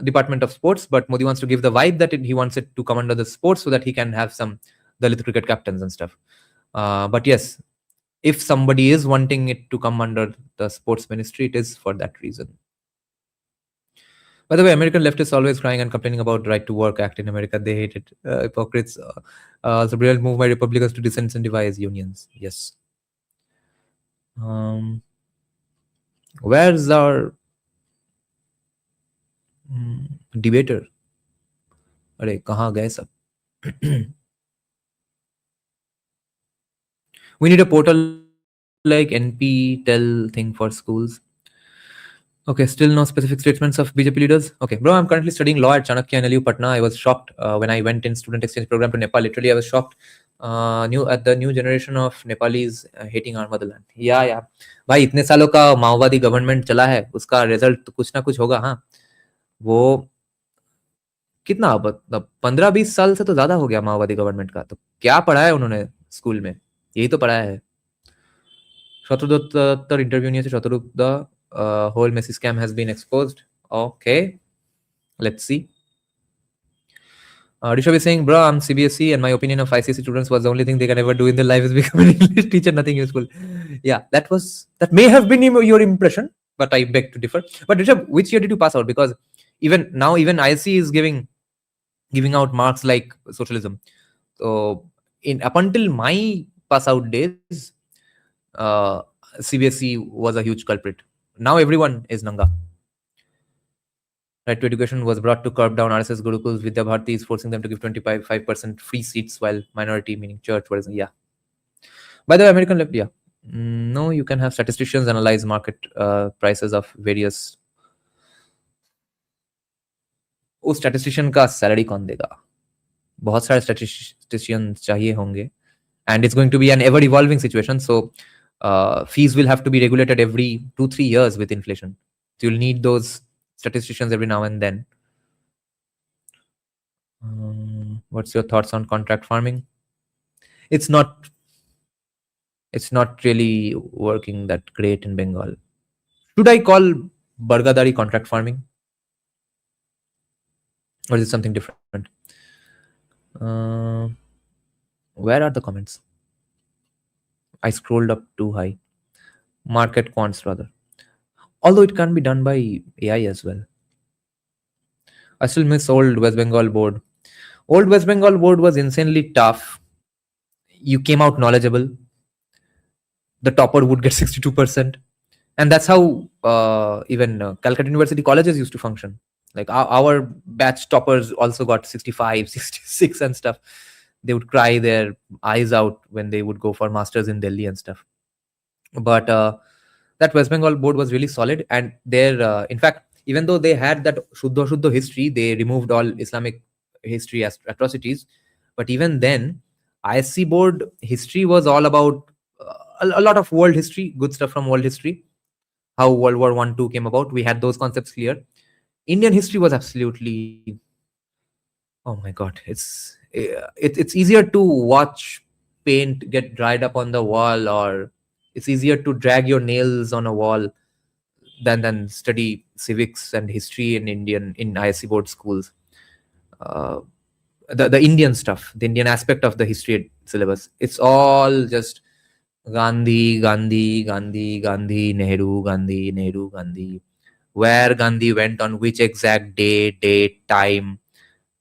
Department of Sports, but Modi wants to give the vibe that he wants it to come under the sports so that he can have some Dalit cricket captains and stuff. But yes, if somebody is wanting it to come under the sports ministry, it is for that reason. By the way, American leftists always crying and complaining about right to work act in America. They hate it. Hypocrites. The brilliant move by Republicans to disincentivize unions. Yes. Where's our debater? अरे कहाँ गए सब? We need a portal like NP-tel thing for schools. Okay, still no specific statements of BJP leaders. Okay, bro, I'm currently studying law at Chanakya and LU Patna. I was shocked when I went in student exchange program to Nepal. Literally, I was shocked. At the new generation of Nepalis hating our motherland. Yeah. भाई इतने सालों का माओवादी government चला है, उसका result तो कुछ ना कुछ होगा. हाँ, वो कितना 15-20 साल से तो ज्यादा हो गया माओवादी गवर्नमेंट का. तो क्या पढ़ा है उन्होंने स्कूल में? यही तो पढ़ाया है. शत्रुदत्तर इंटरव्यू नहीं है. शत्रुदत्त the whole messy scam has been exposed. Okay, let's see. Rishabh is saying, bro, I'm CBSE and my opinion of ICSE students was the only thing they can ever do in their life is become an English teacher, nothing useful. Yeah, that may have been your impression, but I beg to differ. But Rishabh, which year did you pass out? Because even now, ICSE is giving out marks like socialism. So up until my pass out days, CBSE was a huge culprit. Now everyone is Nanga. Right to education was brought to curb down RSS Gurukuls. Vidya Bharati is forcing them to give 25% free seats, while minority, meaning church, yeah. By the way, American left, yeah. No, you can have statisticians analyze market prices of various. उस statistician का salary कौन देगा? बहुत सारे statisticians चाहिए होंगे, and it's going to be an ever evolving situation. So fees will have to be regulated every 2-3 years with inflation. So you'll need those statisticians every now and then. What's your thoughts on contract farming? It's not really working that great in Bengal. Should I call Bargadari contract farming? Or is it something different? Where are the comments? I scrolled up too high. Market quants rather. Although it can be done by AI as well. I still miss old West Bengal board. Old West Bengal board was insanely tough. You came out knowledgeable. The topper would get 62%. And that's how even Calcutta University colleges used to function. Like our batch toppers also got 65, 66 and stuff. They would cry their eyes out when they would go for masters in Delhi and stuff. But that West Bengal board was really solid. And there, in fact, even though they had that Shuddha history, they removed all Islamic history as atrocities. But even then, ISC board history was all about a lot of world history, good stuff from world history, how World War I, II came about. We had those concepts clear. Indian history was absolutely, oh my God, it's easier to watch paint get dried up on the wall, or it's easier to drag your nails on a wall than study civics and history in ISC board schools. The Indian stuff, the Indian aspect of the history syllabus, it's all just Gandhi, Nehru, Gandhi. Where Gandhi went on which exact day, date, time.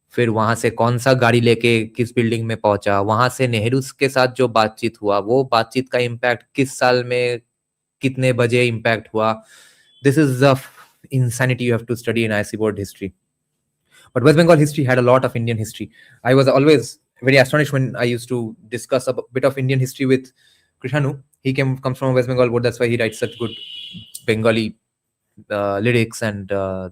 फिर वहां से कौन सा गाड़ी लेके किस building में पहुंचा, वहां से नेहरू के साथ जो बातचीत हुआ, वो बातचीत का इम्पैक्ट किस साल में कितने बजे इम्पैक्ट हुआ. This is the insanity you have to study in IC board history. But West Bengal history had a lot of Indian history. I was always very astonished when I used to discuss a bit of Indian history with Krishanu. He comes from West Bengal board. That's why he writes such good Bengali lyrics, and the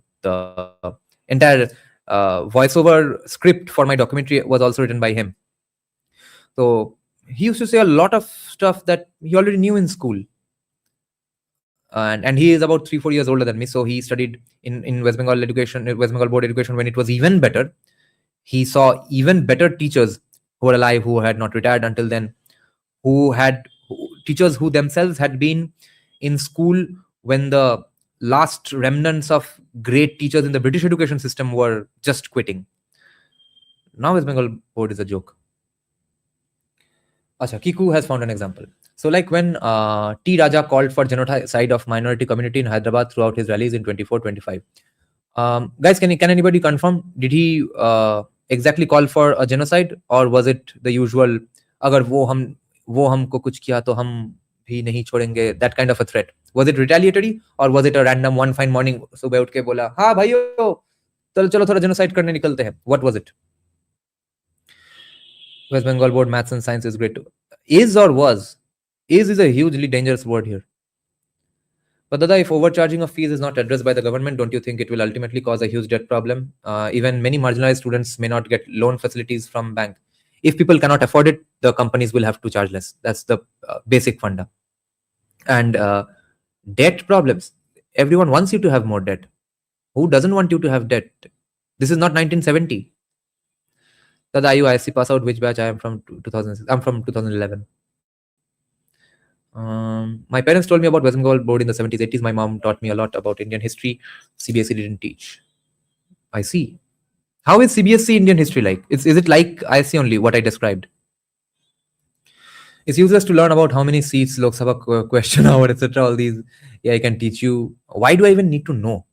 entire voiceover script for my documentary was also written by him. So he used to say a lot of stuff that he already knew in school. And he is about 3-4 years older than me. So he studied in West Bengal board education when it was even better. He saw even better teachers who were alive, who had not retired until then, teachers who themselves had been in school when the last remnants of great teachers in the British education system were just quitting. Now West Bengal board is a joke. Acha, Kiku has found an example. So like when T. Raja called for genocide of minority community in Hyderabad throughout his rallies in 24-25. Guys, can anybody confirm? Did he exactly call for a genocide, or was it the usual "agar wo हमको कुछ किया तो हम भी नहीं छोड़ेंगे" that kind of a threat? Was it retaliatory, or was it a random one fine morning सुबह उठ के बोला हाँ भाइयों चलो चलो थोड़ा genocide करने निकलते हैं? What was it? West Bengal board maths and science is great too. Is or was? Is a hugely dangerous word here. But Dada, if overcharging of fees is not addressed by the government, don't you think it will ultimately cause a huge debt problem? Even many marginalized students may not get loan facilities from bank. If people cannot afford it, the companies will have to charge less. That's the basic funda. And debt problems. Everyone wants you to have more debt. Who doesn't want you to have debt? This is not 1970. Dada, are you IFSC pass out? Which batch? I am from 2006. I'm from 2011. My parents told me about West Bengal board in the 70s, 80s. My mom taught me a lot about Indian history. CBSE didn't teach. I see. How is CBSE Indian history like? Is it like IFSC only, what I described? It's useless to learn about how many seats, Lok Sabha question hour, etc. All these. Yeah, I can teach you. Why do I even need to know?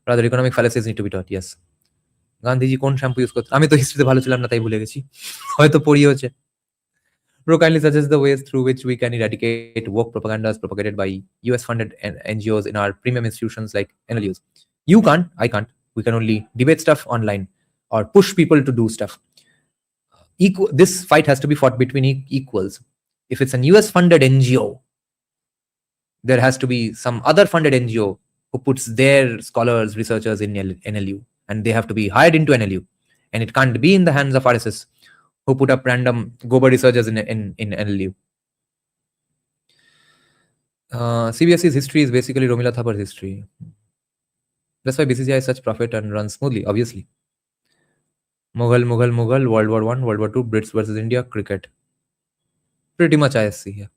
Rather, economic fallacies need to be taught. Yes. Gandhiji কোন shampoo use করতে? আমি তো হিস্ট্রিতে ভালো ছিলাম না তাই ভুলে গেছি, হয়তো পড়িয়েছে। Bro, kindly suggest the ways through which we can eradicate woke propagandas propagated by US-funded NGOs in our premium institutions like NLUs. You can't, I can't. We can only debate stuff online or push people to do stuff. This fight has to be fought between equals. If it's an US-funded NGO, there has to be some other funded NGO who puts their scholars, researchers in NLU, and they have to be hired into NLU. And it can't be in the hands of RSS who put up random Goba researchers in NLU. CBSE's history is basically Romila Thapar's history. That's why BCCI is such profit and runs smoothly, obviously. Mughal, World War I, World War II, Brits versus India, cricket. Pretty much IFSC here.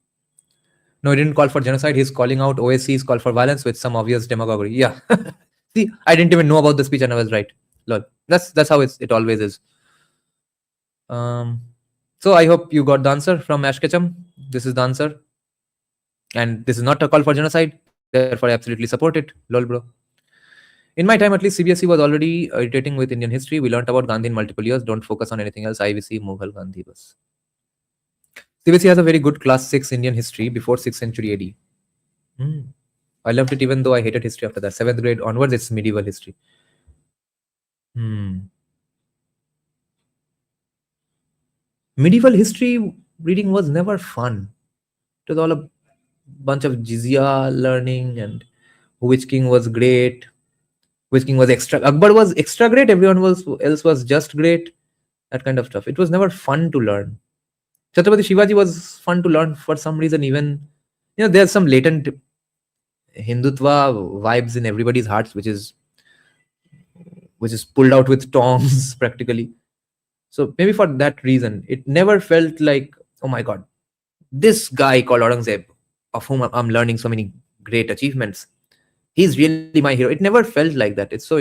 No, he didn't call for genocide. He's calling out OSC's call for violence with some obvious demagoguery. Yeah. See, I didn't even know about the speech and I was right. Lol. That's how it always is. So I hope you got the answer from Ash Ketchum. This is the answer. And this is not a call for genocide. Therefore, I absolutely support it. Lol, bro. In my time, at least, CBSE was already irritating with Indian history. We learnt about Gandhi in multiple years. Don't focus on anything else. IVC, Mughal, Gandhi, bas. CBSE has a very good class 6 Indian history before 6th century AD. I loved it even though I hated history after that. 7th grade onwards, it's medieval history. Medieval history reading was never fun. It was all a bunch of jizya learning and which king was great, which king was extra. Akbar was extra great, everyone else was just great. That kind of stuff. It was never fun to learn. Chhatrapati Shivaji was fun to learn for some reason. Even, there's some latent Hindutva vibes in everybody's hearts, which is pulled out with tongs practically. So maybe for that reason, it never felt like, oh my God, this guy called Aurangzeb, of whom I'm learning so many great achievements, he's really my hero. It never felt like that. It's so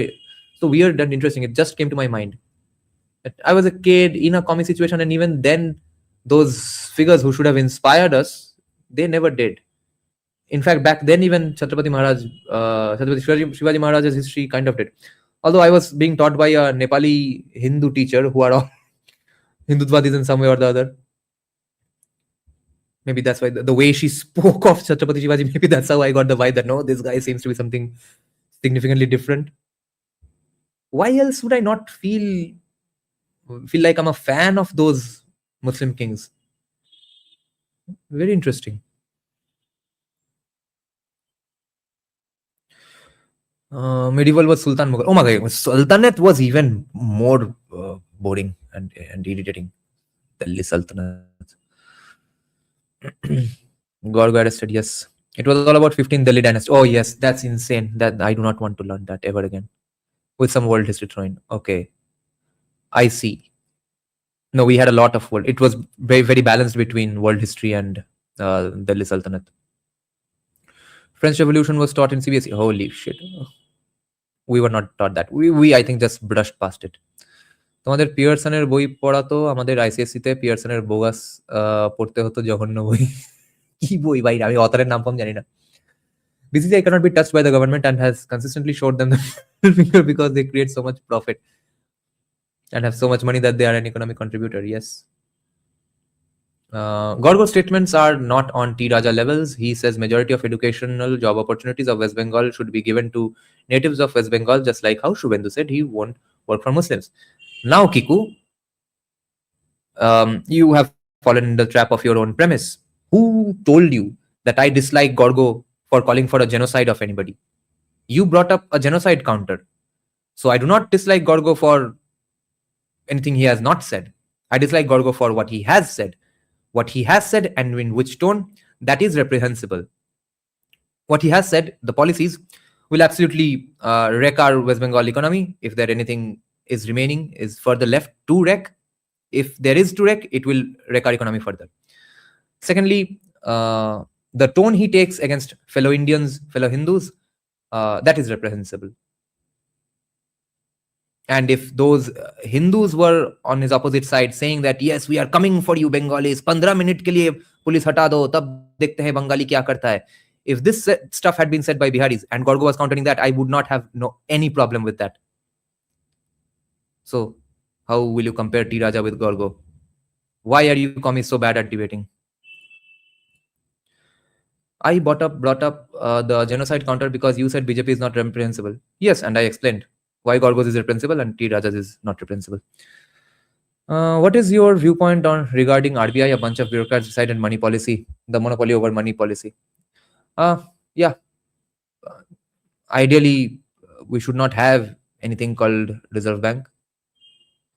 weird and interesting. It just came to my mind. I was a kid in a comic situation, and even then, those figures who should have inspired us, they never did. In fact, back then, even Chhatrapati Shivaji Maharaj's history kind of did. Although I was being taught by a Nepali Hindu teacher who are all Hindutvatis in some way or the other. Maybe that's why the way she spoke of Chhatrapati Shivaji, maybe that's how I got the vibe that no, this guy seems to be something significantly different. Why else would I not feel like I'm a fan of those Muslim kings? Very interesting. Medieval was Sultan Mughal. Oh my God, Sultanate was even more boring and irritating. Delhi Sultanate. Garga arrested, yes. It was all about 15th Delhi dynasty. Oh yes, that's insane. That I do not want to learn that ever again. With some world history thrown. Okay. I see. No, we had a lot of world. It was very, very balanced between world history and Delhi Sultanate. French Revolution was taught in CBSE. Holy shit. We were not taught that. We I think just brushed past it. তোমাদের পিয়ারসনের বই পড়াতো আমাদের ICSE তে পিয়ারসনের bogus পড়তে হতো জঘন্য বই কি বই ভাই আমি অথরের নাম জানি না BCCI cannot be touched by the government and has consistently showed them the finger because they create so much profit and have so much money that they are an economic contributor. Yes. Garga's statements are not on T. Raja levels. He says majority of educational job opportunities of West Bengal should be given to natives of West Bengal, just like how Shubhendu said he won't work for Muslims. Now, Kiku, you have fallen in the trap of your own premise. Who told you that I dislike Garga for calling for a genocide of anybody? You brought up a genocide counter. So I do not dislike Garga for anything he has not said. I dislike Garga for what he has said. What he has said and in which tone, that is reprehensible. What he has said, the policies will absolutely wreck our West Bengal economy. If there anything is remaining is further left to wreck. If there is to wreck, it will wreck our economy further. Secondly, the tone he takes against fellow Indians, fellow Hindus, that is reprehensible. And if those Hindus were on his opposite side saying that, yes, we are coming for you Bengalis, 15 minute ke liye police hata do, tab dekhte hain Bengali kya karta hai. If this stuff had been said by Biharis and Garga was countering that, I would not have any problem with that. So how will you compare T. Raja with Garga? Why are you commies so bad at debating? I brought up the genocide counter because you said BJP is not reprehensible. Yes, and I explained why Garga's is reprehensible and T. Raja's is not reprehensible. What is your viewpoint on regarding RBI, a bunch of bureaucrats decided money policy, the monopoly over money policy? Yeah. Ideally, we should not have anything called Reserve Bank.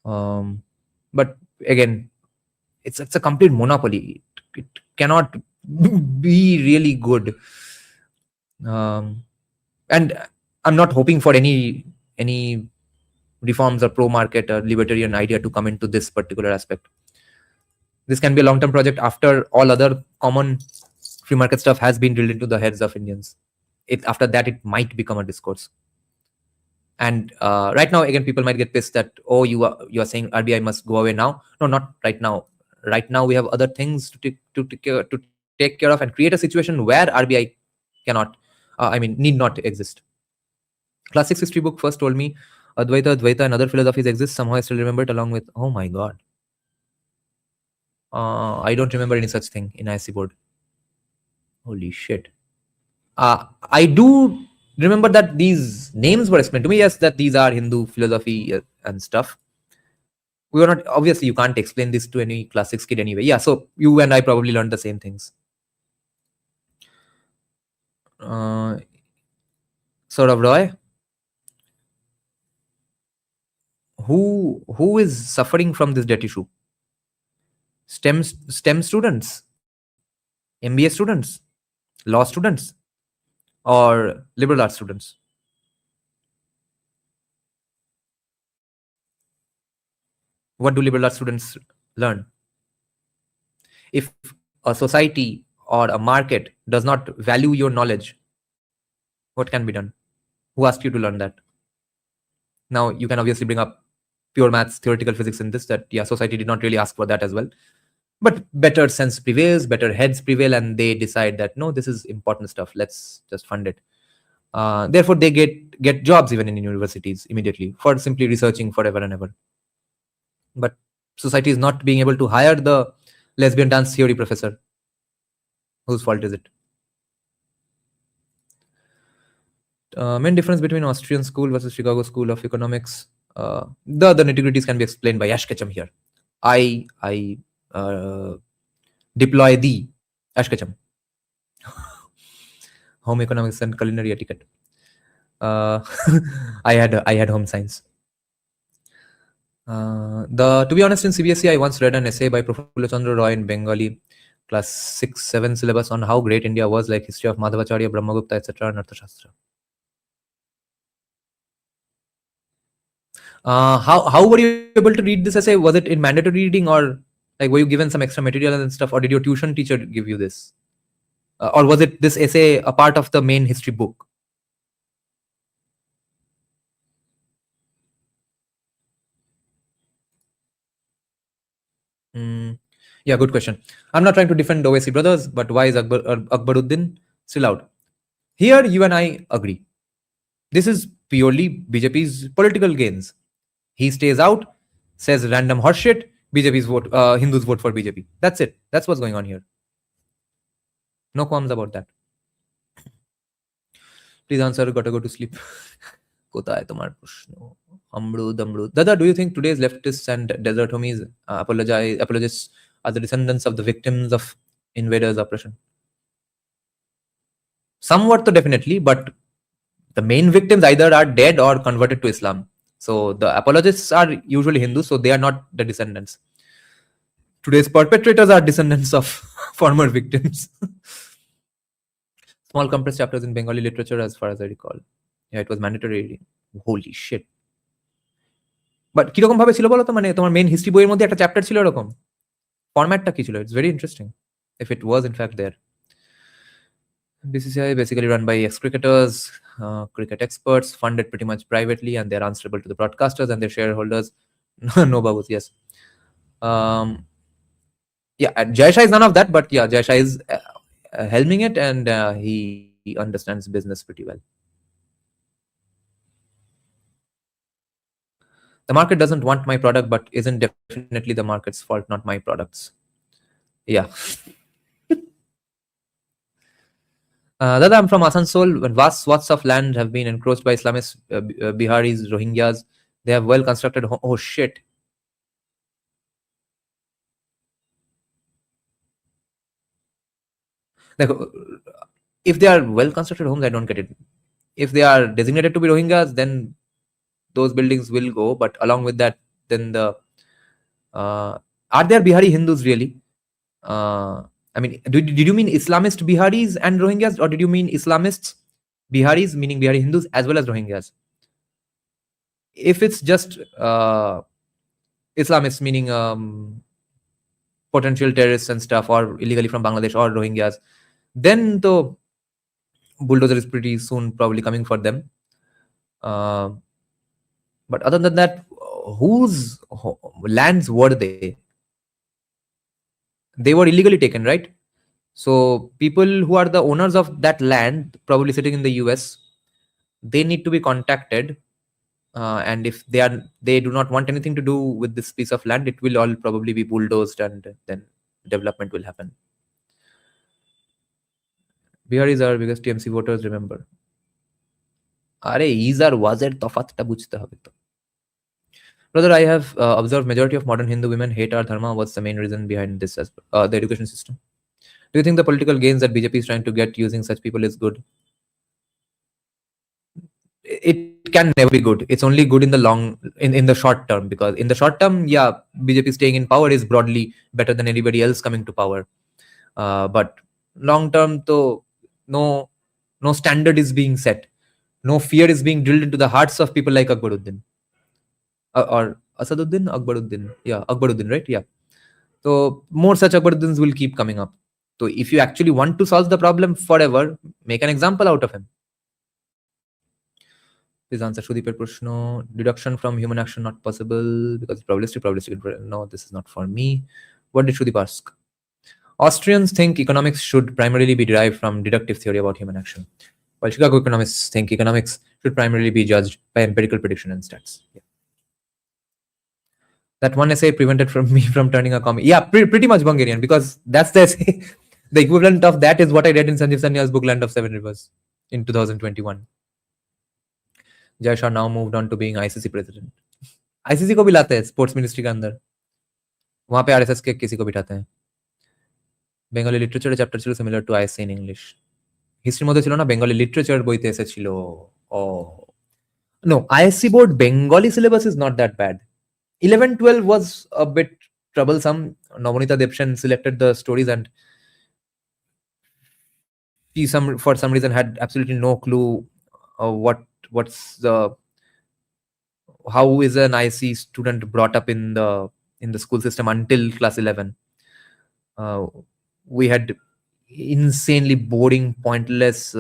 But again, it's a complete monopoly. It cannot be really good. And I'm not hoping for any reforms or pro-market or libertarian idea to come into this particular aspect. This can be a long-term project after all other common free market stuff has been drilled into the heads of Indians. After that, it might become a discourse. And right now, again, people might get pissed that, oh, you are saying RBI must go away now. No, not right now. Right now, we have other things to take care of and create a situation where RBI need not exist. Class 6 history book first told me Advaita, Dvaita and other philosophies exist. Somehow I still remember it along with, oh my God. I don't remember any such thing in ISC board. Holy shit. I do remember that these names were explained to me. Yes, that these are Hindu philosophy and stuff. We were not, obviously you can't explain this to any class 6 kid anyway. Yeah, so you and I probably learned the same things. Saurav Roy. Who is suffering from this debt issue? STEM students, MBA students, law students, or liberal arts students? What do liberal arts students learn? If a society or a market does not value your knowledge, what can be done? Who asked you to learn that? Now, you can obviously bring up pure maths, theoretical physics in this, that, yeah, society did not really ask for that as well. But better sense prevails, better heads prevail, and they decide that, no, this is important stuff. Let's just fund it. Therefore, they get jobs even in universities immediately for simply researching forever and ever. But society is not being able to hire the lesbian dance theory professor. Whose fault is it? Main difference between Austrian school versus Chicago School of Economics. The nitty-gritties can be explained by Ash Ketchum here. I deploy the Ash Ketchum. Home economics and culinary etiquette. I had home science. To be honest, in CBSE, I once read an essay by Prafulla Chandra Roy in Bengali, class 6-7 syllabus, on how great India was, like history of Madhavacharya, Brahmagupta, etc., and Arthashastra. How were you able to read this essay? Was it in mandatory reading, or like were you given some extra material and stuff, or did your tuition teacher give you this? Or was it this essay a part of the main history book? Yeah, good question. I'm not trying to defend Owaisi brothers, but why is Akbaruddin still out? Here, you and I agree. This is purely BJP's political gains. He stays out, says random horseshit. BJP's vote, Hindus vote for BJP. That's it. That's what's going on here. No qualms about that. Please answer. Gotta go to sleep. কোথায় তোমার প্রশ্ন? Amrud. Dada, do you think today's leftists and desert homies apologists are the descendants of the victims of invaders' oppression? Somewhat, so definitely, but the main victims either are dead or converted to Islam. So the apologists are usually Hindus, so they are not the descendants. Today's perpetrators are descendants of former victims. Small compressed chapters in Bengali literature, as far as I recall. Yeah, it was mandatory reading. Holy shit. But কিরকম ভাবে ছিল বলো তো, মানে তোমার main history বইয়ের মধ্যে একটা চ্যাপ্টার ছিল এরকম? ফরম্যাটটা কি ছিল? It's very interesting if it was in fact there. BCCI basically run by ex-cricketers, cricket experts, funded pretty much privately, and they're answerable to the broadcasters and their shareholders. No babus, yes. Yeah, Jay Shah is none of that, but yeah, Jay Shah is helming it, and he understands business pretty well. The market doesn't want my product, but isn't definitely the market's fault, not my products. Yeah. Dada, I'm from Asansol. When vast swaths of land have been encroached by Islamists, Biharis, Rohingyas, they have well constructed oh shit. Like, if they are well constructed homes, I don't get it. If they are designated to be Rohingyas, then those buildings will go. But along with that, then the are there Bihari Hindus really? I mean, did you mean Islamist Biharis and Rohingyas, or did you mean Islamists, Biharis, meaning Bihari Hindus, as well as Rohingyas? If it's just Islamists, meaning potential terrorists and stuff, or illegally from Bangladesh or Rohingyas, then the bulldozer is pretty soon probably coming for them. But other than that, whose lands were they? They were illegally taken, right? So people who are the owners of that land, probably sitting in the US, they need to be contacted. And if they do not want anything to do with this piece of land, it will all probably be bulldozed, and then development will happen. Biharis are biggest TMC voters, remember. Are is or was er তফাৎটা বুঝতে হবে তো। Brother, I have observed majority of modern Hindu women hate our dharma. What's the main reason behind this? As the education system. Do you think the political gains that BJP is trying to get using such people is good? It can never be good. It's only good in the short term, because in the short term, yeah, BJP staying in power is broadly better than anybody else coming to power. But long term, though, no standard is being set. No fear is being drilled into the hearts of people like Akbaruddin. Or Asaduddin? Akbaruddin. Yeah, Akbaruddin, right? Yeah. So more such Akbaruddins will keep coming up. So if you actually want to solve the problem forever, make an example out of him. Please answer Sudip's question. Deduction from human action not possible because probabilistic. No, this is not for me. What did Sudip ask? Austrians think economics should primarily be derived from deductive theory about human action, while Chicago economists think economics should primarily be judged by empirical prediction and stats. Yeah. That one essay prevented me from turning a comic. Yeah, pretty much Bulgarian, because that's the essay. The equivalent of that is what I read in Sanjeev Sanya's book Land of Seven Rivers in 2021. Jay Shah now moved on to being ICC president. ICC को भी लाते हैं sports ministry के अंदर, वहां पे RSS के किसी को बिठाते हैं। বেঙ্গলি লিটারেচারে চ্যাপ্টার ছিল similar to ISC in English. হিস্ট্রির মধ্যে ছিল না, বেঙ্গলি লিটারেচার বইতে এসেছিল। Oh no, ISC board Bengali syllabus is not that bad. 11-12 was a bit troublesome. Navanita Debshen selected the stories, and she for some reason had absolutely no clue how is an IC student brought up in the school system until class 11. We had insanely boring, pointless,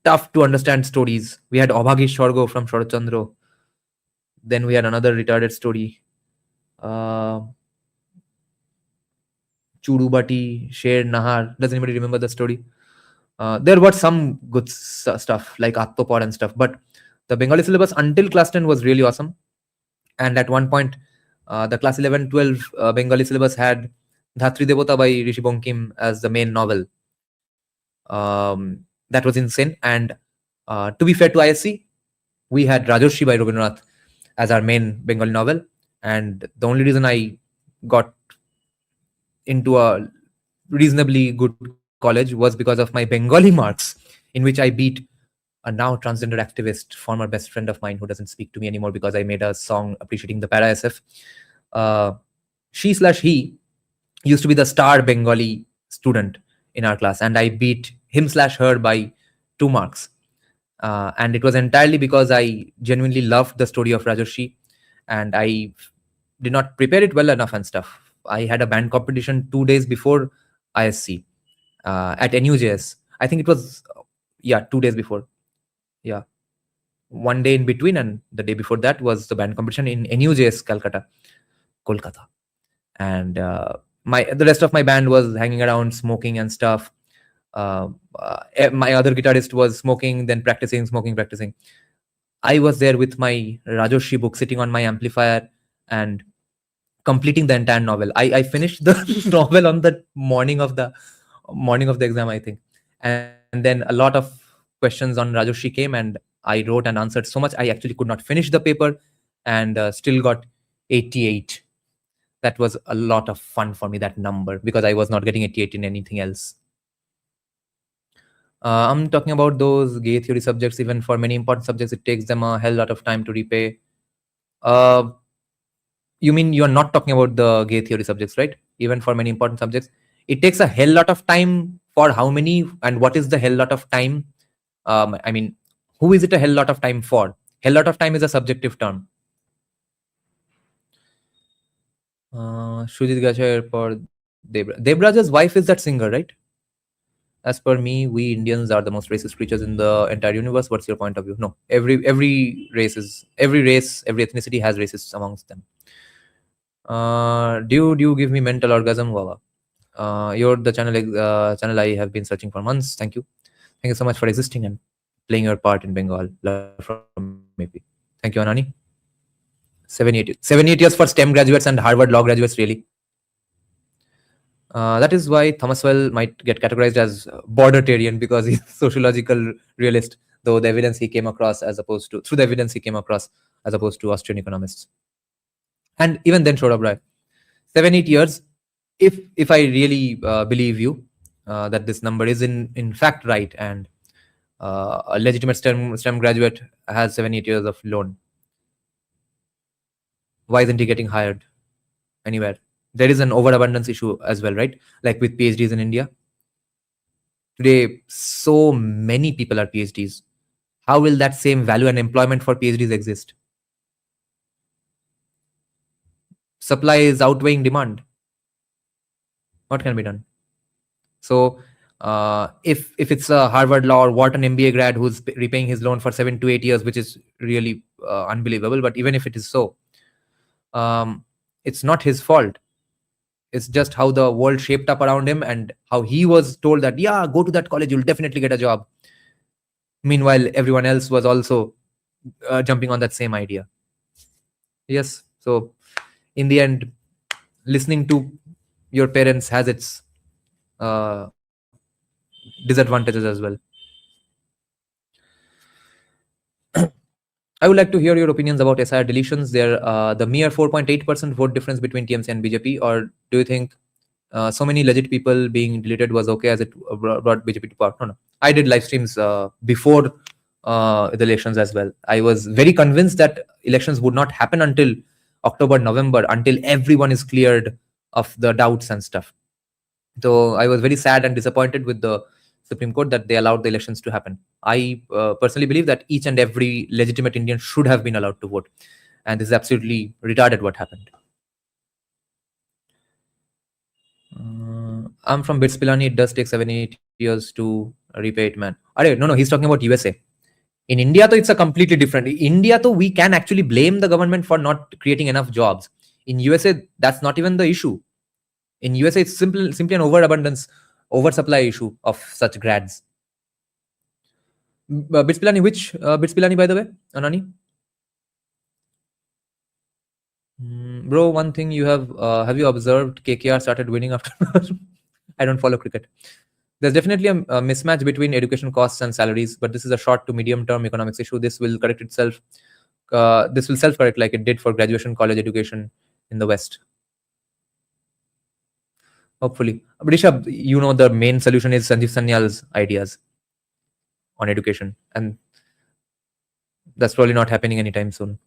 tough to understand stories. We had Abhagi Shorgo from Sharat Chandra. Then we had another retarded story. Chudubati, Sher Nahar. Does anybody remember the story? There was some good stuff like Attopar and stuff, but the Bengali syllabus until class 10 was really awesome. And at one point, the class 11, 12 Bengali syllabus had Dhatri Devota by Rishi Bankim as the main novel. That was insane. And to be fair to ISC, we had Rajarshi by Rabindranath as our main Bengali novel. And the only reason I got into a reasonably good college was because of my Bengali marks, in which I beat a now transgender activist, former best friend of mine who doesn't speak to me anymore because I made a song appreciating the para SF. She/he used to be the star Bengali student in our class, and I beat him/her by 2 marks. And it was entirely because I genuinely loved the story of Rajarshi, and I did not prepare it well enough and stuff. I had a band competition 2 days before ISC at NUJS. I think it was 2 days before. Yeah, 1 day in between, and the day before that was the band competition in NUJS Kolkata. And the rest of my band was hanging around smoking and stuff. My other guitarist was smoking, then practicing, smoking, practicing. I was there with my Rajarshi book sitting on my amplifier and completing the entire novel. I finished the novel on the morning of the exam, I think. And then a lot of questions on Rajarshi came, and I wrote and answered so much. I actually could not finish the paper and still got 88. That was a lot of fun for me, that number, because I was not getting 88 in anything else. I'm talking about those gay theory subjects. Even for many important subjects, it takes them a hell lot of time to repay. You mean you're not talking about the gay theory subjects, right? Even for many important subjects, it takes a hell lot of time. For how many, and what is the hell lot of time? I mean, who is it a hell lot of time for? Hell lot of time is a subjective term. Sujit Gachar for Debraja's wife is that singer, right? As per me, we Indians are the most racist creatures in the entire universe. What's your point of view? No, every race, every ethnicity has racists amongst them. Do you give me mental orgasm, Wawa? You're the channel I have been searching for months. Thank you so much for existing and playing your part in Bengal. Love from maybe. Thank you, Anani. 7-8 years for STEM graduates and Harvard law graduates, really. That is why Thomas Well might get categorized as bordertarian, because he's a sociological realist, though the evidence he came across as opposed to Austrian economists. And even then, Saurabh Rai, 7-8 years. If I really believe you that this number is in fact right, and a legitimate STEM graduate has 7-8 years of loan, why isn't he getting hired anywhere? There is an overabundance issue as well, right? Like with PhDs in India. Today, so many people are PhDs. How will that same value and employment for PhDs exist? Supply is outweighing demand. What can be done? So if it's a Harvard law or Wharton MBA grad who's repaying his loan for 7 to 8 years, which is really unbelievable, but even if it is so, it's not his fault. It's just how the world shaped up around him and how he was told that, yeah, go to that college, you'll definitely get a job. Meanwhile, everyone else was also jumping on that same idea. Yes. So in the end, listening to your parents has its disadvantages as well. I would like to hear your opinions about SIR deletions. There, the mere 4.8% vote difference between TMC and BJP, or do you think so many legit people being deleted was okay as it brought BJP to power? No. I did live streams before the elections as well. I was very convinced that elections would not happen until October, November, until everyone is cleared of the doubts and stuff. So I was very sad and disappointed with the Supreme Court that they allowed the elections to happen. I personally believe that each and every legitimate Indian should have been allowed to vote. And this is absolutely retarded what happened. I'm from Bits Pilani. It does take 7-8 years to repay it, man. No, he's talking about USA. In India, though, it's a completely different. In India, though, we can actually blame the government for not creating enough jobs. In USA, that's not even the issue. In USA, it's simply an oversupply issue of such grads. Bits Pilani, which Bits Pilani, by the way, Anani? Bro, one thing you have you observed KKR started winning after? I don't follow cricket. There's definitely a mismatch between education costs and salaries, but this is a short to medium term economics issue. This will correct itself. This will self-correct like it did for graduation college education in the West. Hopefully. But Rishabh, you know the main solution is Sanjeev Sanyal's ideas on education, and that's probably not happening anytime soon.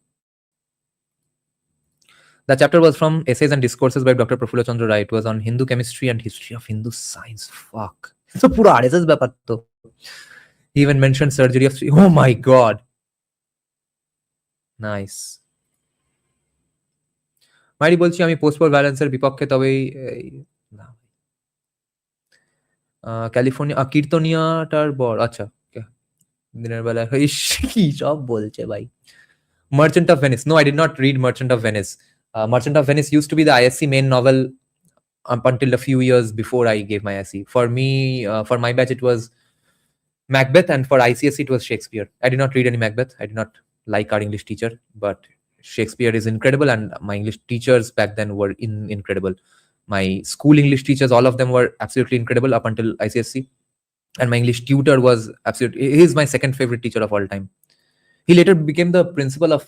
The chapter was from Essays and Discourses by Dr. Prafulla Chandra Rai. It was on Hindu chemistry and history of Hindu science. Fuck. So pura RSS ব্যাপার তো. He even mentioned surgery of... Oh my god. Nice. মাইরি বলছি আমি post-poll ভায়োলেন্সের বিপক্ষে তবেই California কীর্তনিয়াটার বর আচ্ছা দিনের বেলা কি সব বলছে ভাই Merchant of Venice. No, I did not read Merchant of Venice. Merchant of Venice used to be the IFSC main novel up until a few years before I gave my IFSC. For me, for my batch, it was Macbeth, and for ICSE, it was Shakespeare. I did not read any Macbeth. I did not like our English teacher, but Shakespeare is incredible, and my English teachers back then were incredible. My school English teachers, all of them were absolutely incredible up until ICSE. And my English tutor was absolutely... He is my second favorite teacher of all time. He later became the principal of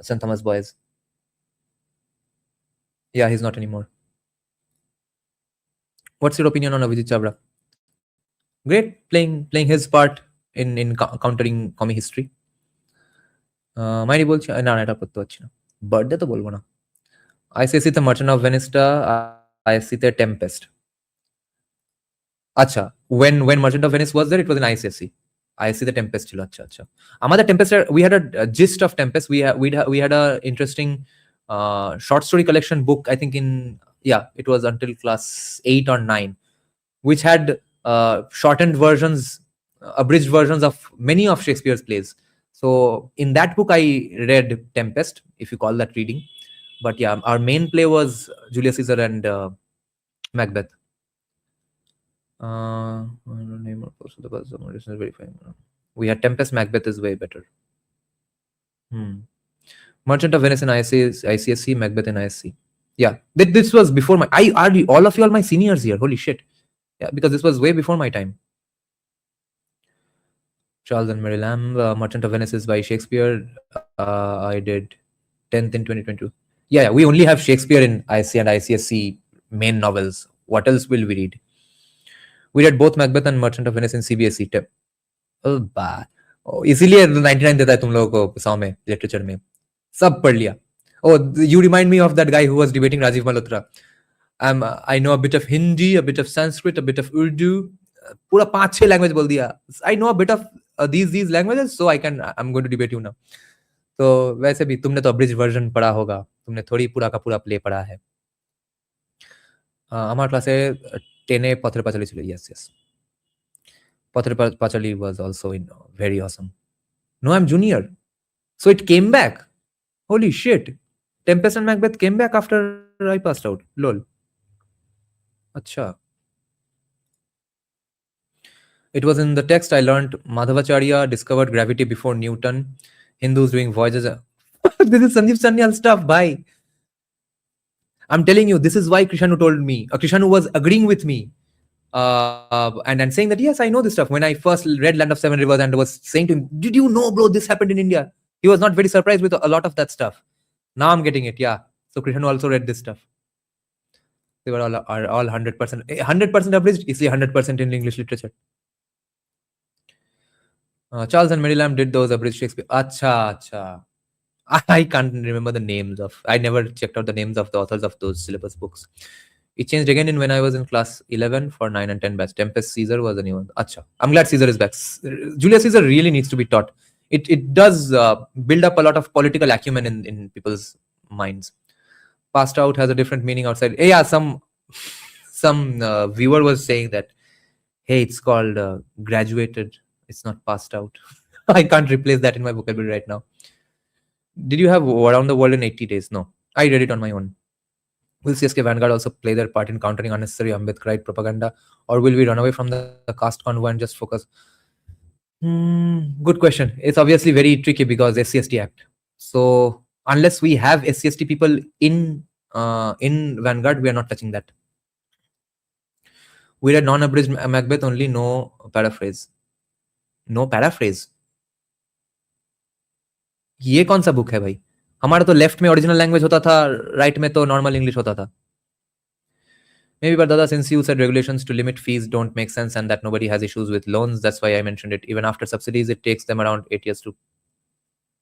St. Thomas Boys. Yeah, he's not anymore. What's your opinion on Avijit Chabra? Great, playing his part in countering commie history. মাইরি বলছি না এটা করতে পারছি না birthday তো বলবো না ICSE তে Merchant of Venice টা IFSC তে Tempest আচ্ছা when Merchant of Venice was there it was in ICSE IFSC তে Tempest ছিল আচ্ছা আমাদের Tempest we had a gist of Tempest we had a interesting short story collection book I think it was until class 8 or 9 which had shortened versions abridged versions of many of Shakespeare's plays. So in that book I read Tempest, if you call that reading. But yeah, our main play was Julius Caesar and Macbeth. We had Tempest. Macbeth is way better. Merchant of Venice in ICSC, Macbeth in ISC. Yeah, this was before my... all of you are my seniors here. Holy shit. Yeah, because this was way before my time. Charles and Mary Lamb, Merchant of Venice is by Shakespeare. I did 10th in 2022. Yeah, we only have Shakespeare in IC and ICSC main novels. What else will we read? We read both Macbeth and Merchant of Venice in CBSE. Oh, bad. इसीलिए 99 देता है तुम लोगों को साव में literature में सब पढ़ लिया. Oh, you remind me of that guy who was debating Rajiv Malhotra. I know a bit of Hindi, a bit of Sanskrit, a bit of Urdu. पूरा 5-6 language बोल दिया. I know a bit of these languages, so I'm going to debate you now. तो वैसे भी तुमने तो abridged version पढ़ा होगा. तुमने थोड़ी पूरा का पूरा play पढ़ा है. আমার ক্লাসে 10 এ পথের পাঁচালী ছিল. Yes. Pather Panchali was also very awesome. No, I'm junior. So it came back. Holy shit. Tempest and Macbeth came back after I passed out. Lol. Acha. It was in the text I learned Madhavacharya discovered gravity before Newton. Hindus doing voyages. This is Sanjeev Sanyal stuff, bhai. I'm telling you, this is why Krishanu told me. Krishanu was agreeing with me. And saying that, yes, I know this stuff. When I first read Land of Seven Rivers and was saying to him, did you know, bro, this happened in India? He was not very surprised with a lot of that stuff. Now I'm getting it, yeah. So Krishanu also read this stuff. They were all 100% abridged. Is 100% in English literature. Charles and Mary Lamb did those abridged Shakespeare. Acha. I can't remember the names of... I never checked out the names of the authors of those syllabus books. It changed again when I was in class 11 for 9 and 10 batch. Tempest Caesar was a new one. Acha. I'm glad Caesar is back. Julius Caesar really needs to be taught. It does build up a lot of political acumen in people's minds. Passed out has a different meaning outside. Yeah, some... some viewer was saying that, hey, it's called graduated, it's not passed out. I can't replace that in my vocabulary right now. Did you have Around the World in 80 Days? No, I read it on my own. Will CSK Vanguard also play their part in countering unnecessary Ambedkarite propaganda, or will we run away from the caste convoy and just focus? Good question. It's obviously very tricky because SC/ST Act. So unless we have SC/ST people in Vanguard, we are not touching that. We read non-abridged Macbeth only, no paraphrase. No paraphrase. ये कौन सा book है भाई? हमारा तो left में original language होता था, राइट में तो नॉर्मल इंग्लिश होता था. Maybe, but Dada, since you said regulations to limit fees don't make sense and that nobody has issues with loans, that's why I mentioned it. Even after subsidies, it takes them around 8 years to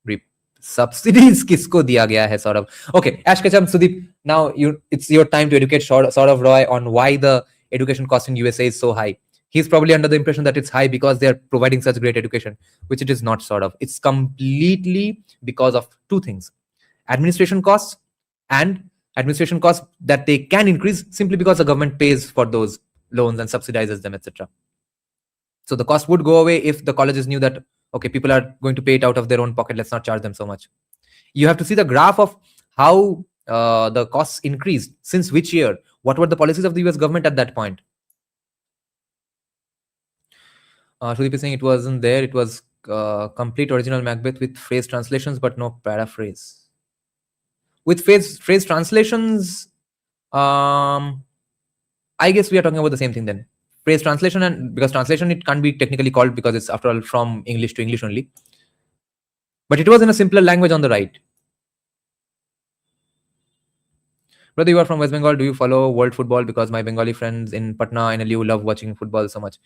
reap. Subsidies kisko diya gaya hai, Saurav? Okay, Ash Kacham, Sudeep, now it's your time to educate Saurav Roy on why the education cost in USA is so high. He's probably under the impression that it's high because they're providing such great education, which it is not, sort of. It's completely because of two things: administration costs and administration costs that they can increase simply because the government pays for those loans and subsidizes them, etc. So the cost would go away if the colleges knew that, okay, people are going to pay it out of their own pocket, let's not charge them so much. You have to see the graph of how the costs increased, since which year, what were the policies of the US government at that point. Sudeep is saying it wasn't there, it was complete original Macbeth with phrase translations but no paraphrase. With phrase translations, I guess we are talking about the same thing then. Phrase translation, and because translation it can't be technically called because it's after all from English to English only. But it was in a simpler language on the right. Brother, you are from West Bengal. Do you follow world football? Because my Bengali friends in Patna and NLU love watching football so much.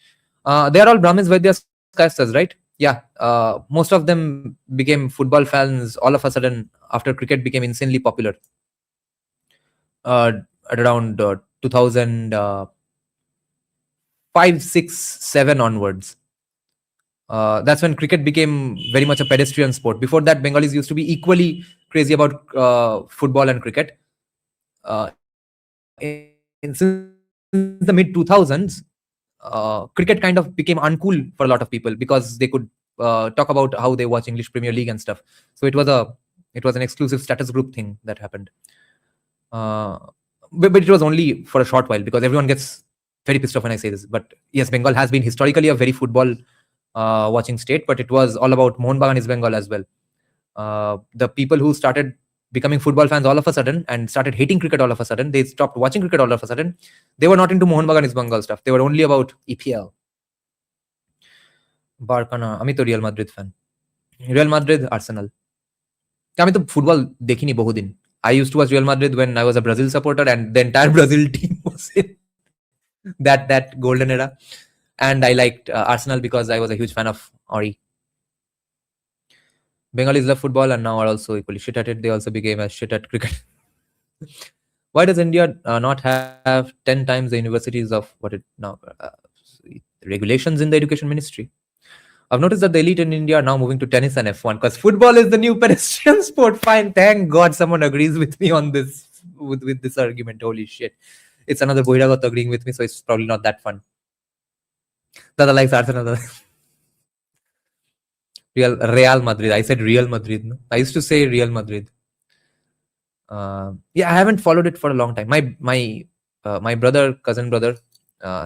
They are all Brahmins, Vaidyas, Kastas, right? Yeah. Most of them became football fans all of a sudden after cricket became insanely popular. At around 2005, 6, 7 onwards. That's when cricket became very much a pedestrian sport. Before that, Bengalis used to be equally crazy about football and cricket. Since the mid 2000s, cricket kind of became uncool for a lot of people because they could talk about how they watch English Premier League and stuff. So it was an exclusive status group thing that happened. But it was only for a short while because everyone gets very pissed off when I say this. But yes, Bengal has been historically a very football watching state, but it was all about Mohun Bagan East Bengal as well. The people who started becoming football fans all of a sudden and started hating cricket all of a sudden, they stopped watching cricket all of a sudden. They were not into Mohun Bagan East Bengal stuff. They were only about EPL. Barkana, আমি তো Real Madrid fan. Real Madrid, Arsenal. আমি তো football দেখিনি বহুদিন. I used to watch Real Madrid when I was a Brazil supporter and the entire Brazil team was in that golden era. And I liked Arsenal because I was a huge fan of Ori. Bengalis love football and now are also equally shit at it. They also became as shit at cricket. Why does India not have 10 times the universities of what it now regulations in the education ministry? I've noticed that the elite in India are now moving to tennis and F1 because football is the new pedestrian sport. Fine, thank God someone agrees with me on this with this argument. Holy shit, it's another Bohiragot agreeing with me, so it's probably not that fun. Dada likes Arsenal. Real Madrid. I said Real Madrid. No? I used to say Real Madrid. Yeah, I haven't followed it for a long time. My cousin brother,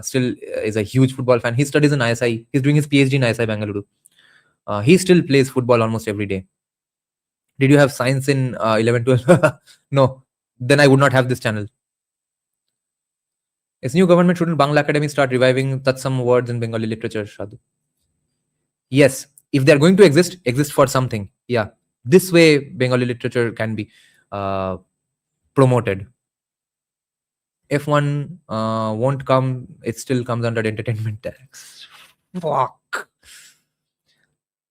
still is a huge football fan. He studies in ISI. He's doing his PhD in ISI Bengaluru. He still plays football almost every day. Did you have science in 11, 12? No. Then I would not have this channel. Is new government shouldn't Bangla Academy start reviving some words in Bengali literature, Shadu? Yes. If they're going to exist for something. Yeah. This way Bengali literature can be promoted. F1 won't come, it still comes under entertainment tax. Fuck.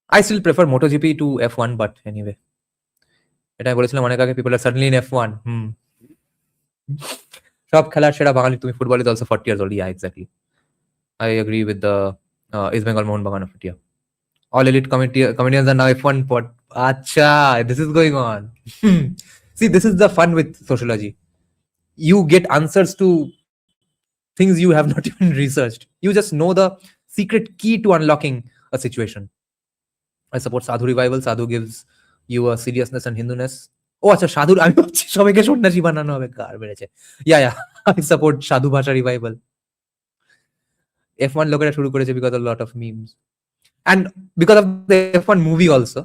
I still prefer MotoGP to F1, but anyway. People are suddenly in F1. Football is also 40 years old. Yeah, exactly. I agree with the East Bengal Mohun Bagan of it. Yeah. All elite comedians are now F1 pod. Acha, this is going on. See, this is the fun with sociology. You get answers to things you have not even researched. You just know the secret key to unlocking a situation. I support Sadhu revival. Sadhu gives you a seriousness and Hinduness. Oh, acha Sadhu. আমি ভাবছি সবাইকে সন্ন্যাসী বানানো হবে, কার বেড়েছে। Yeah. I support Sadhu Bhasha revival. F1 লোকেরা শুরু করেছে because of a lot of memes. And because of the F1 movie also.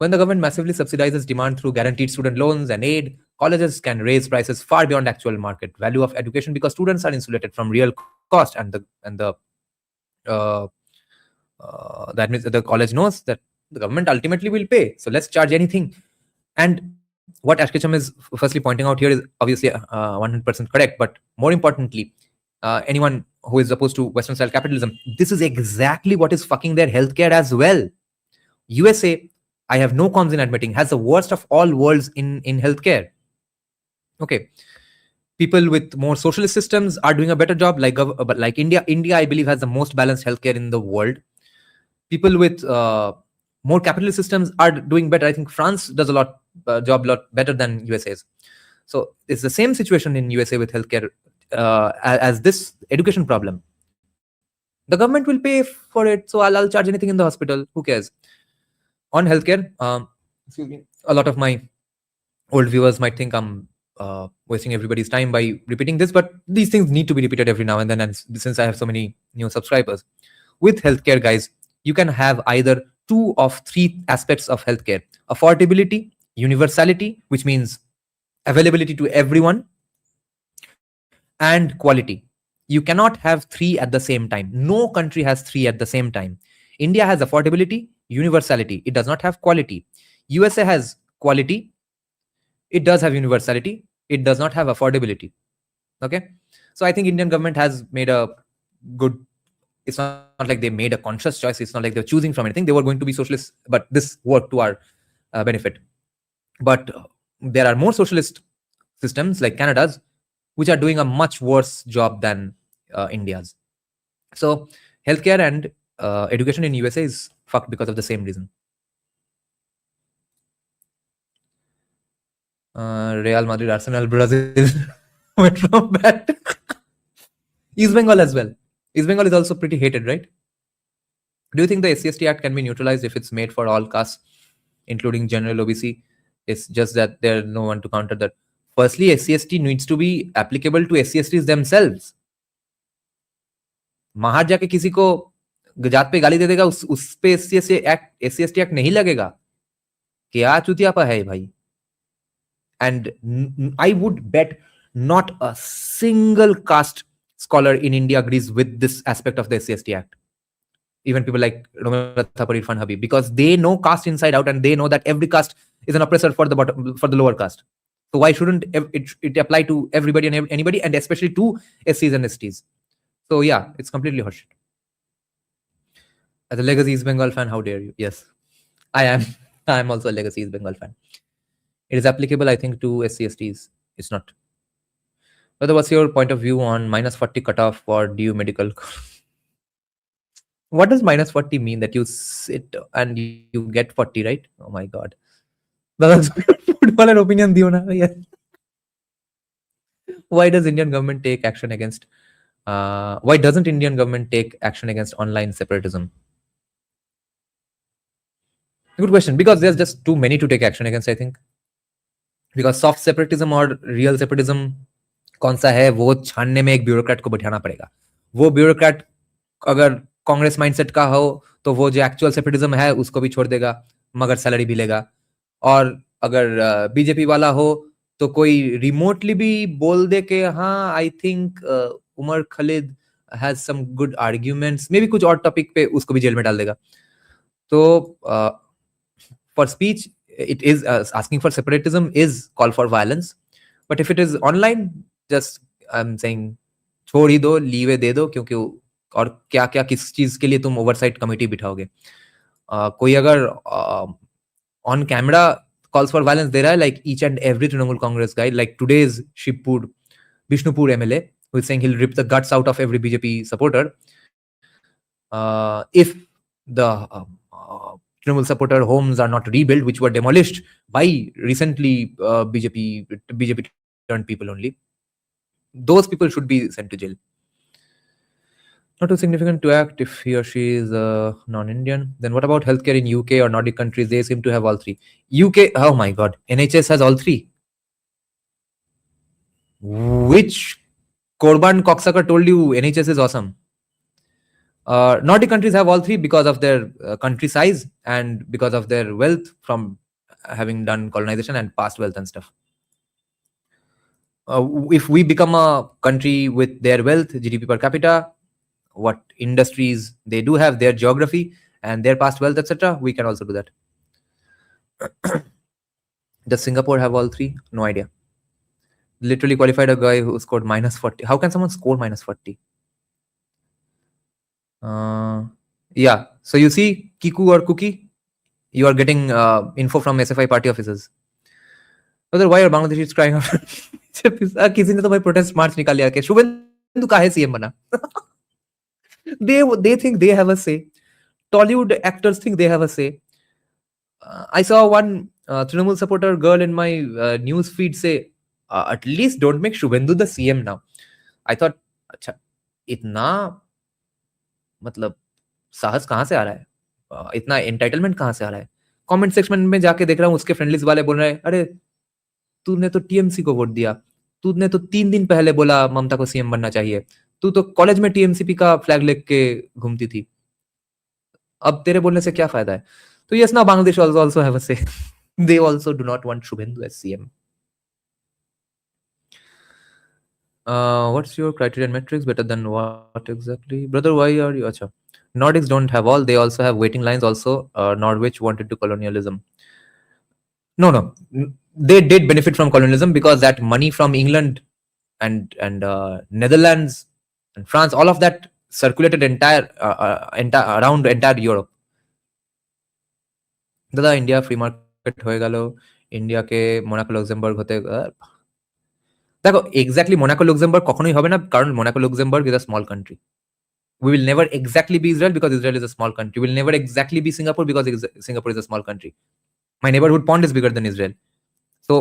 When the government massively subsidizes demand through guaranteed student loans and aid, colleges can raise prices far beyond actual market value of education because students are insulated from real cost, and that means that the college knows that the government ultimately will pay. So let's charge anything. And what Ashkecham is firstly pointing out here is obviously 100% correct, but more importantly, anyone who is opposed to Western style capitalism, this is exactly what is fucking their healthcare as well. USA, I have no qualms in admitting, has the worst of all worlds in healthcare. Okay. People with more socialist systems are doing a better job, but like India, I believe, has the most balanced healthcare in the world. People with more capitalist systems are doing better. I think France does a lot better than USA's. So it's the same situation in USA with healthcare as this education problem. The government will pay for it, so I'll charge anything in the hospital. Who cares? On healthcare, excuse me, a lot of my old viewers might think I'm wasting everybody's time by repeating this, but these things need to be repeated every now and then. And since I have so many new subscribers, with healthcare, guys, you can have either 2 of 3 aspects of healthcare: affordability, universality, which means availability to everyone, and quality. You cannot have 3 at the same time. No country has 3 at the same time. India has affordability, universality. It does not have quality. USA has quality. It does have universality. It does not have affordability. Okay. So I think Indian government has made a good, it's not like they made a conscious choice. It's not like they're choosing from anything. They were going to be socialists, but this worked to our benefit. But there are more socialist systems like Canada's, which are doing a much worse job than India's. So healthcare and education in USA is fucked because of the same reason. Real Madrid, Arsenal, Brazil went from bad. East Bengal as well. East Bengal is also pretty hated, right? Do you think the SC/ST Act can be neutralized if it's made for all castes, including general OBC? It's just that there's no one to counter that. Firstly, SC/ST needs to be applicable to SC/STs themselves. बाहर जाके किसी को जात पे गाली दे देगा, उस पे SC/ST एक्ट नहीं लगेगा। क्या चुतियापा है भाई? And I would bet not a single caste scholar in India agrees with this aspect of the SC/ST Act. Even people like Romila Thapar, Irfan Habib, because they know caste inside out and they know that every caste is an oppressor for the lower caste. So why shouldn't it apply to everybody and anybody, and especially to SCs and STs? So yeah, it's completely horseshit. As a legacy East Bengal fan, how dare you? Yes, I am. I am also a legacy East Bengal fan. It is applicable, I think, to SC/STs. It's not. Brother, what's your point of view on -40 cutoff for due medical? What does -40 mean? That you sit and you get 40, right? Oh my God. Footballer opinion diyo na. Yeah. Why does Indian government take action against? Why doesn't Indian government take action against online separatism? Good question. Because there's just too many to take action against, I think. Because soft separatism or real separatism कौन सा है वो छानने में एक bureaucrat को बैठाना पड़ेगा. वो ब्यूरोक्रेट अगर कांग्रेस माइंडसेट का हो तो वो जो एक्चुअल सेपरेटिज्म है उसको भी छोड़ देगा मगर सैलरी भी लेगा. और अगर बीजेपी वाला हो तो कोई रिमोटली भी बोल दे कि हाँ I think Umar Khalid has some good arguments, maybe कुछ और टॉपिक पे, उसको भी जेल में डाल देगा. तो for speech it is asking for separatism is call for violence, but if it is online, just I'm saying छोड़ ही दो, लीवे दे दो, क्योंकि और क्या क्या किस चीज के लिए तुम ओवरसाइट कमेटी बिठाओगे. कोई अगर on camera calls for violence दे रहा है, like each and every Trinamool Congress guy, like today's Shibpur Bishnupur MLA, who is saying he'll rip the guts out of every BJP supporter if the Trinamool supporter homes are not rebuilt, which were demolished by recently BJP turned people only. those people should be sent to jail. Not too significant to act if he or she is non-Indian. Then what about healthcare in UK or Nordic countries? They seem to have all three. UK, oh my god, NHS has all three. Which Korban cocksucker told you NHS is awesome? Nordic countries have all three because of their country size and because of their wealth from having done colonization and past wealth and stuff. If we become a country with their wealth, GDP per capita, what industries they do have, their geography and their past wealth, etc., we can also do that. Does Singapore have all three? No idea. Literally qualified a guy who scored -40. How can someone score -40? Yeah. So you see, Kiku or Cookie, you are getting info from SFI party officers. Brother, why are Bangladeshis crying out? किसी ने तो भाई protest march निकाल लिया कि शुभेंदु काहे CM बना? They think they have a say. Tollywood actors think they have a say. I saw one Trinamool supporter girl in my news feed say, at least don't make Shubhendu the CM now. I thought, अच्छा इतना मतलब साहस कहाँ से आ रहा है, इतना entitlement कहाँ से आ रहा है? कमेंट सेक्शन में जाके देख रहा हूँ उसके फ्रेंडलिस्ट वाले बोल रहे हैं, अरे तूने तो टीएमसी को वोट दिया, तूने तो 3 दिन पहले बोला ममता को सीएम बनना चाहिए, तू तो कॉलेज में टीएमसीपी का फ्लैग लेके घूमती थी, अब तेरे बोलने से क्या फायदा है? तो yes, now Bangladesh also have a say. They also do not want Shubhendu as CM. What's your criteria and metrics? Better than what exactly? Brother, why are you? Acha. Nordics don't have all. They also have waiting lines also. Norwich wanted to colonialism. No. They did benefit from colonialism because that money from England and Netherlands and France, all of that circulated around entire Europe. दादा India free market হয়ে গেল, ইন্ডিয়াকে Monaco লক্সেমবার্গ হতে দেখো exactly Monaco লক্সেমবার্গ কখনোই হবে না, কারণ Monaco Luxembourg is a small country. We will never exactly be Israel because Israel is a small country. We will never exactly be Singapore because Singapore is a small country. My neighborhood pond is bigger than Israel. So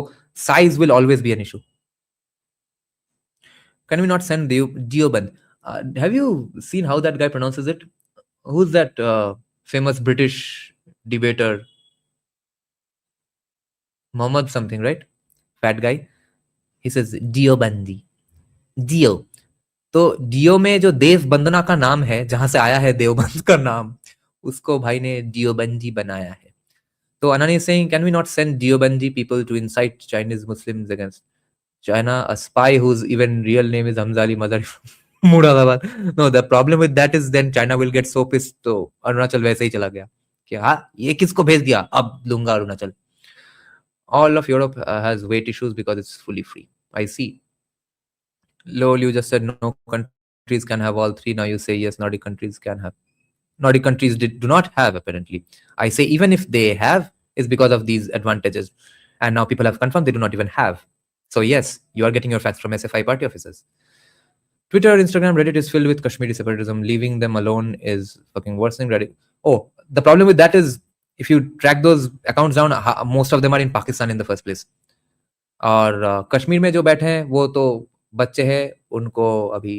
size will always be an issue. Can we not send Dioband? Have you seen how that guy pronounces it? Who's that famous British debater? Mohammed something, right? Fat guy. He says Diobandi. Dio. तो deo में जो देव बंदना का नाम है, जहां से आया है देवबंद का नाम, उसको भाई ने डियोबंदी बनाया है. तो Anani is saying, can we not send Diobandi people to incite Chinese Muslims against China? A spy whose even real name is Hamza Ali Mazari from Muradabad. No, the problem with that is then China will get so pissed. तो अरुणाचल वैसे ही चला गया कि हाँ ये किसको भेज दिया, अब लूंगा Arunachal. All of Europe has weight issues because it's fully free. I see. Lol, you just said no countries can have all three. Now you say yes, Nordic countries can have. Nordic countries do not have, apparently. I say even if they have, it's because of these advantages. And now people have confirmed they do not even have. So yes, you are getting your facts from SFI party officers. Twitter, Instagram, Reddit is filled with Kashmiri separatism. Leaving them alone is fucking worsening Reddit. Oh, the problem with that is if you track those accounts down, most of them are in Pakistan in the first place. और कश्मीर में जो बैठे हैं वो तो बच्चे हैं, उनको अभी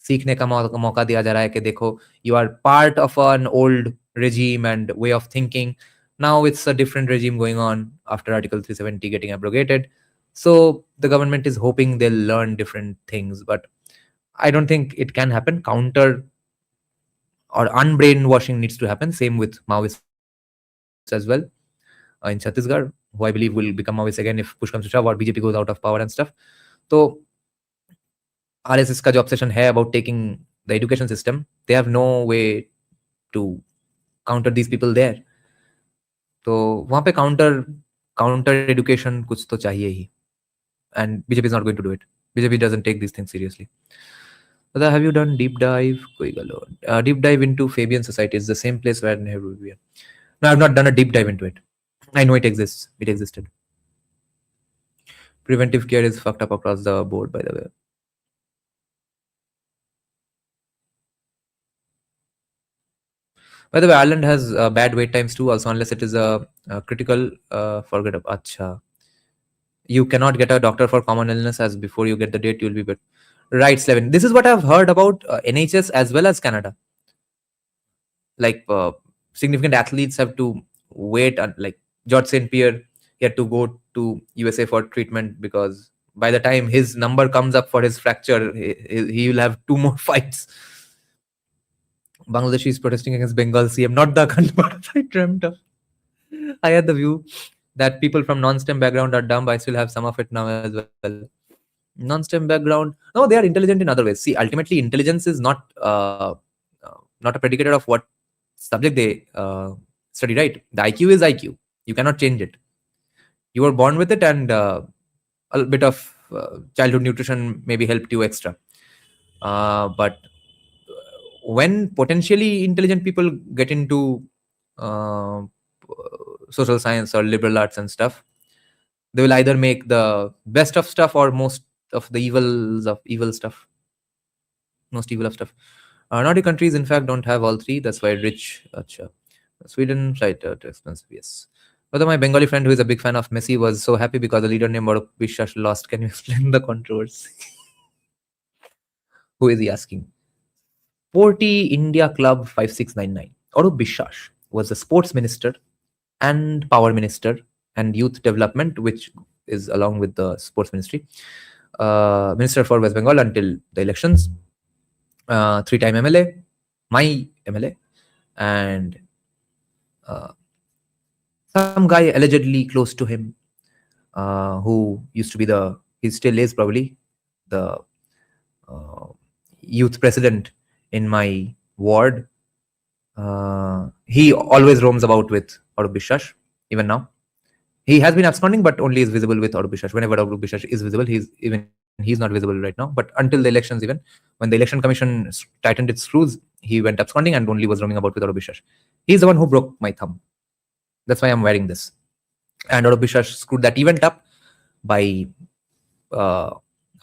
सीखने का मौका दिया जा रहा है कि देखो you are part of an old regime and way of thinking. Now it's a different regime going on after Article 370 getting abrogated. So the government is hoping they'll learn different things, but I don't think it can happen. Counter or unbrainwashing needs to happen. Same with Maoists as well. In Chhattisgarh, who I believe will become Maoist again if push comes to shove or BJP goes out of power and stuff. So RSS का जो obsession है about taking the education system, they have no way to counter these people there. तो वहाँ पे counter education कुछ तो चाहिए ही, and BJP is not going to do it. BJP doesn't take these things seriously. But have you done deep dive? Deep dive into Fabian Society is the same place where Nehru will be. No, I have not done a deep dive into it. I know it exists. It existed. Preventive care is fucked up across the board, by the way. By the way, Ireland has bad wait times too, also, unless it is a critical forget of. Acha. You cannot get a doctor for common illness as before you get the date, you'll be better. Right, Slevin. This is what I've heard about NHS as well as Canada. Like significant athletes have to wait, like George St. Pierre, he had to go to USA for treatment because by the time his number comes up for his fracture, he will have 2 more fights. Bangladesh is protesting against Bengal CM, not the Akhand Bharat I dreamt of. I had the view that people from non-STEM background are dumb. I still have some of it now as well. Non-STEM background, no, they are intelligent in other ways. See, ultimately, intelligence is not a predicator of what subject they study. Right? The IQ is IQ. You cannot change it. You were born with it, and a bit of childhood nutrition maybe helped you extra. But when potentially intelligent people get into uh, social science or liberal arts and stuff, they will either make the best of stuff or most of the evils of evil stuff. Most evil of stuff. Nordic countries, in fact, don't have all three. That's why rich. Sweden, right? Expensive, yes. Although my Bengali friend, who is a big fan of Messi, was so happy because the leader named Aroop বিশ্বাস lost. Can you explain the controversy? Who is he asking? Sporty India Club 5699. Aroop বিশ্বাস was the sports minister and power minister and youth development, which is along with the sports ministry, minister for West Bengal until the elections. 3-time MLA, my MLA, and some guy allegedly close to him, who used to be he still is probably the youth president in my ward. He always roams about with Aroop বিশ্বাস, even now. He has been absconding, but only is visible with Aroop বিশ্বাস. Whenever Aroop বিশ্বাস is visible, he's not visible right now. But until the elections, even when the election commission tightened its screws, he went absconding and only was roaming about with Aroop বিশ্বাস. He's the one who broke my thumb. That's why I'm wearing this. And Aroop বিশ্বাস screwed that event up by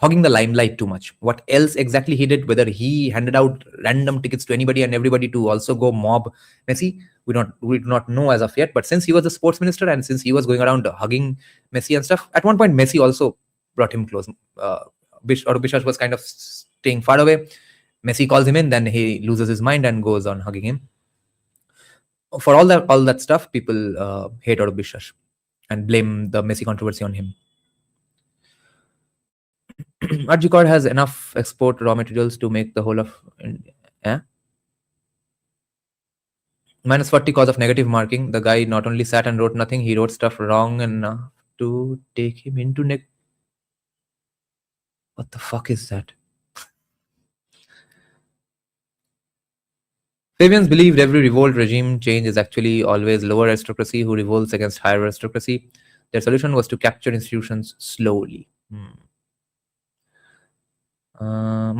hogging the limelight too much. What else exactly he did, whether he handed out random tickets to anybody and everybody to also go mob Messi, we do not know as of yet. But since he was the sports minister and since he was going around hugging Messi and stuff, at one point Messi also brought him close. Aroop বিশ্বাস was kind of staying far away. Messi calls him in, then he loses his mind and goes on hugging him. For all that stuff, people hate Aroop বিশ্বাস and blame the Messi controversy on him. Arjikor has enough export raw materials to make the whole of India. Minus 40 cause of negative marking. The guy not only sat and wrote nothing, he wrote stuff wrong enough to take him into What the fuck is that? Fabians believed every revolt regime change is actually always lower aristocracy who revolts against higher aristocracy. Their solution was to capture institutions slowly.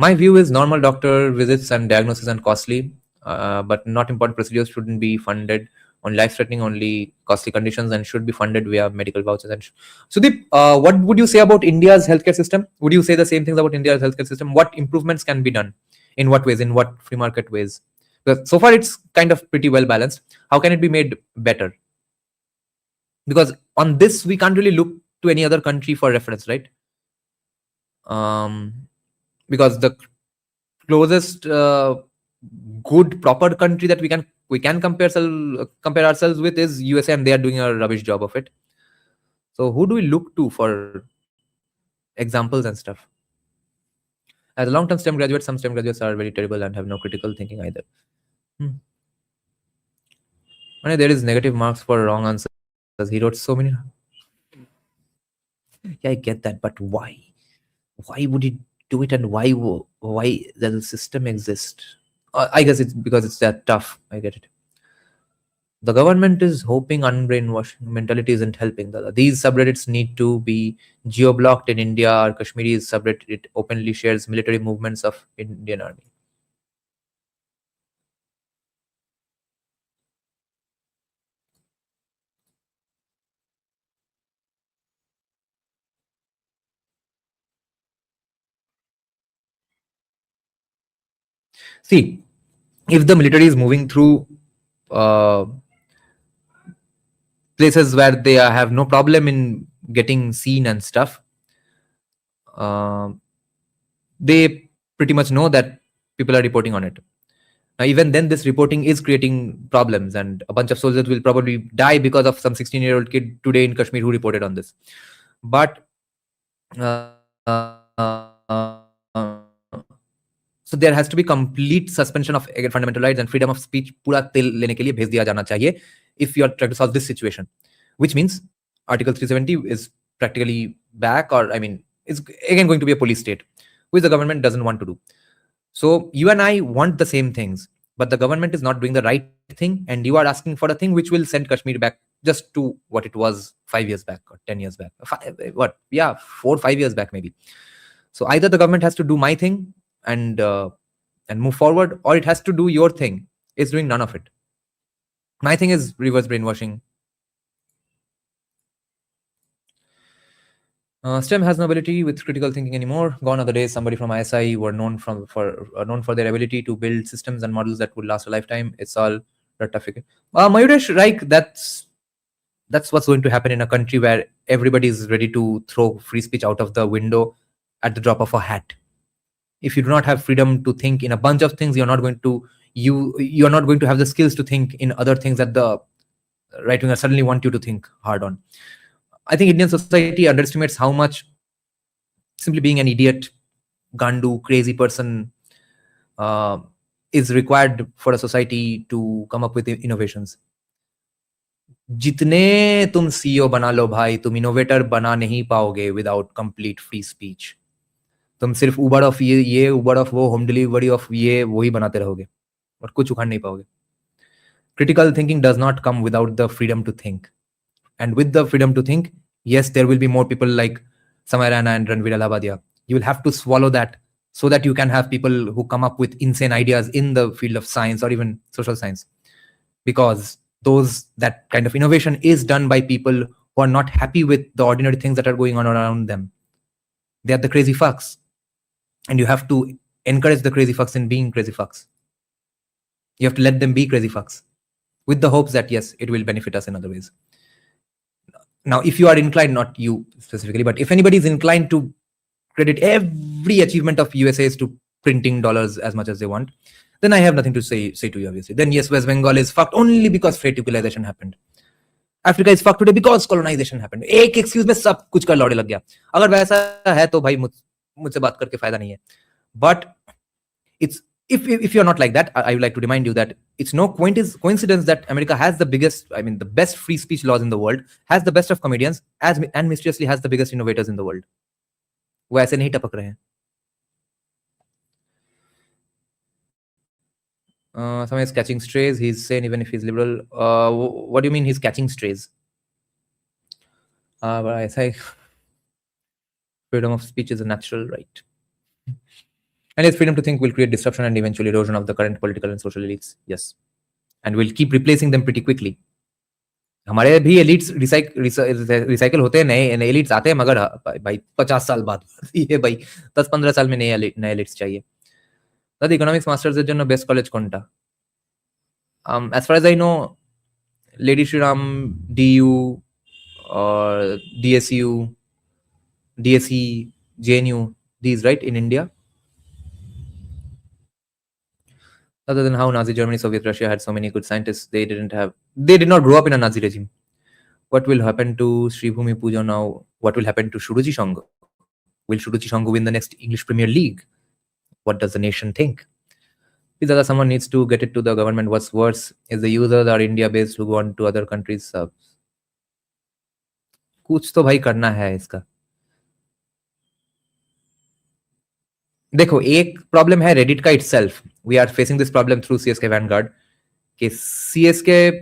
My view is normal doctor visits and diagnosis are costly, but not important procedures shouldn't be funded on life-threatening, only costly conditions, and should be funded via medical vouchers. And Sudeep, what would you say about India's healthcare system? Would you say the same things about India's healthcare system? What improvements can be done? In what ways? In what free market ways? Because so far it's kind of pretty well balanced. How can it be made better? Because on this we can't really look to any other country for reference, right? Because the closest good proper country that we can compare ourselves with is USA, and they are doing a rubbish job of it. So who do we look to for examples and stuff? As a long-term STEM graduate, some STEM graduates are very terrible and have no critical thinking either. When there is negative marks for wrong answers, he wrote so many. Yeah, I get that, but why? Why would he do it, and why does the system exist? I guess it's because it's that tough. I get it. The government is hoping unbrainwashing mentality isn't helping. These subreddits need to be geo-blocked in India. Or Kashmiri's subreddit openly shares military movements of Indian army. See, if the military is moving through places where they have no problem in getting seen and stuff, they pretty much know that people are reporting on it. Now, even then, this reporting is creating problems, and a bunch of soldiers will probably die because of some 16-year-old kid today in Kashmir who reported on this. But so there has to be complete suspension of fundamental rights and freedom of speech. पूरा तेल लेने के लिए भेज दिया जाना चाहिए if you are trying to solve this situation, which means Article 370 is practically back, or I mean, it's again going to be a police state, which the government doesn't want to do. So you and I want the same things, but the government is not doing the right thing, and you are asking for a thing which will send Kashmir back just to what it was 5 years back or 10 years back. 4 5 years back maybe. So either the government has to do my thing and move forward, or it has to do your thing. It's doing none of it. My thing is reverse brainwashing. STEM has no ability with critical thinking anymore. Gone are the days somebody from ISI were known for their ability to build systems and models that would last a lifetime. It's all ratification. Mayuresh, right? That's what's going to happen in a country where everybody is ready to throw free speech out of the window at the drop of a hat. If you do not have freedom to think in a bunch of things, you're not going to have the skills to think in other things that the right wingers suddenly want you to think hard on. I think Indian society underestimates how much simply being an idiot, gandu, crazy person is required for a society to come up with innovations. जितने तुम CEO बना लो भाई, तुम innovator बना नहीं पाओगे without complete free speech. तुम सिर्फ उबर ऑफ ये उबर ऑफ वो, होम डिलीवरी ऑफ ये वही बनाते रहोगे और कुछ उखाड़ नहीं पाओगे. Critical thinking does not come without the freedom to think. And with the freedom to think, yes, there will be more people like Samay Rana and Ranveer Allahabadiya. You will have to swallow that so that you can have people who come up with insane ideas in the field of science or even social science. Because that kind of innovation is done by people who are not happy with the ordinary things that are going on around them. They are the crazy fucks. And you have to encourage the crazy fucks in being crazy fucks. You have to let them be crazy fucks with the hopes that, yes, it will benefit us in other ways. Now, if you are inclined, not you specifically, but if anybody is inclined to credit every achievement of USA's to printing dollars as much as they want, then I have nothing to say to you, obviously. Then yes, West Bengal is fucked only because freight equalization happened. Africa is fucked today because colonization happened. एक excuse में सब कुछ का लौड़े लग गया. अगर वैसा है तो भाई मुझसे बात करके फायदा नहीं है. But it's if you're not like that, I would like to remind you that it's no coincidence that America has the best free speech laws in the world, has the best of comedians, and mysteriously has the biggest innovators in the world. वो ऐसे नहीं टपक रहे हैं. Someone is catching strays. He's saying even if he's liberal. What do you mean he's catching strays? But I say freedom of speech is a natural right. And his freedom to think will create disruption and eventual erosion of the current political and social elites. Yes. And we'll keep replacing them pretty quickly. हमारे भी elites recycle होते हैं, नए elites आते हैं, मगर भाई 50 साल बाद ये भाई 10-15 साल में नए elites चाहिए. The economics masters এর জন্য best college কোনটা? As far as I know, Lady Shri Ram, DU, or DSU, DSE, JNU, these, right, in India. Other than how Nazi Germany, Soviet Russia had so many good scientists, they did not grow up in a Nazi regime. What will happen to Sri Bhumi Puja now? What will happen to Shuruchi Shango? Will Shuruchi Shango win the next English Premier League? What does the nation think? Is that someone needs to get it to the government? What's worse is the users are India-based who go on to other countries. कुछ तो भाई करना है इसका. देखो, एक problem है Reddit का itself. We are facing this problem through CSK Vanguard. Okay, CSK,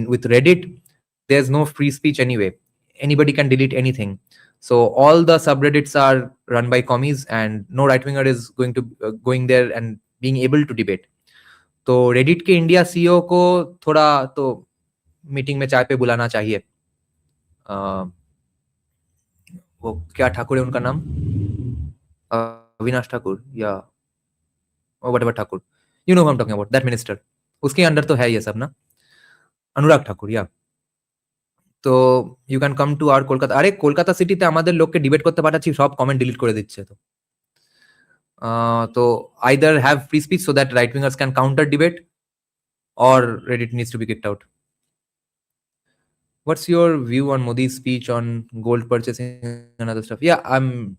with Reddit, there's no free speech anyway. Anybody can delete anything. So all the subreddits are run by commies, and no right-winger is going there and being able to debate. तो Reddit के India CEO को थोड़ा तो meeting में चाय पे बुलाना चाहिए. वो क्या ठाकुर है उनका नाम? अविनाश ठाकुर या whatever Thakur. You know who I'm talking about, that minister. उसके अंडर तो है ये सब ना. अनुराग ठाकुर, या. तो you can come to our Kolkata. अरे कोलकाता सिटीতে আমাদের লোককে ডিবেট করতে পাঠাচ্ছি, সব কমেন্ট ডিলিট করে দিচ্ছে. তো So either have free speech so that right wingers can counter debate, or Reddit needs to be kicked out. What's your view on Modi's speech on gold purchasing and other stuff? Yeah, I'm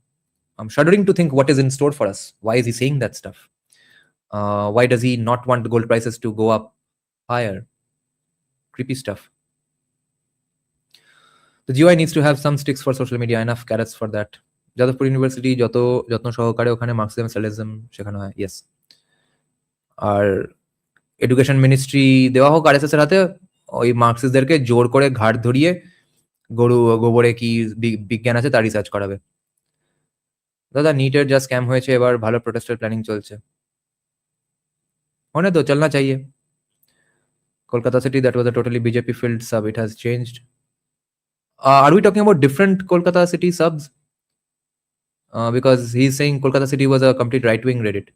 shuddering to think what is in store for us. Why is he saying that stuff? Why does he not want the gold prices to go up higher? Creepy stuff. The GUI needs to have some sticks for social media, enough carrots for that. Jadavpur university যত যত্ন সহকারে ওখানে Marxism স্যালিজম শেখানো হয়, yes. আর education ministry দেওয়া হোক RSS এর হাতে, ওই মার্কসিস্টদেরকে জোর করে ঘাট ধরিয়ে গরু গোবরে কি বিজ্ঞান আছে তার রিসার্চ করাবে। দাদা নীটের যা স্ক্যাম হয়েছে, এবার ভালো প্রোটেস্টের প্ল্যানিং চলছে। होने दो, चलना चाहिए। Kolkata city, that was a totally BJP filled sub. It has changed. Are we talking about different Kolkata city subs? Because he's saying Kolkata city was a complete right-wing Reddit.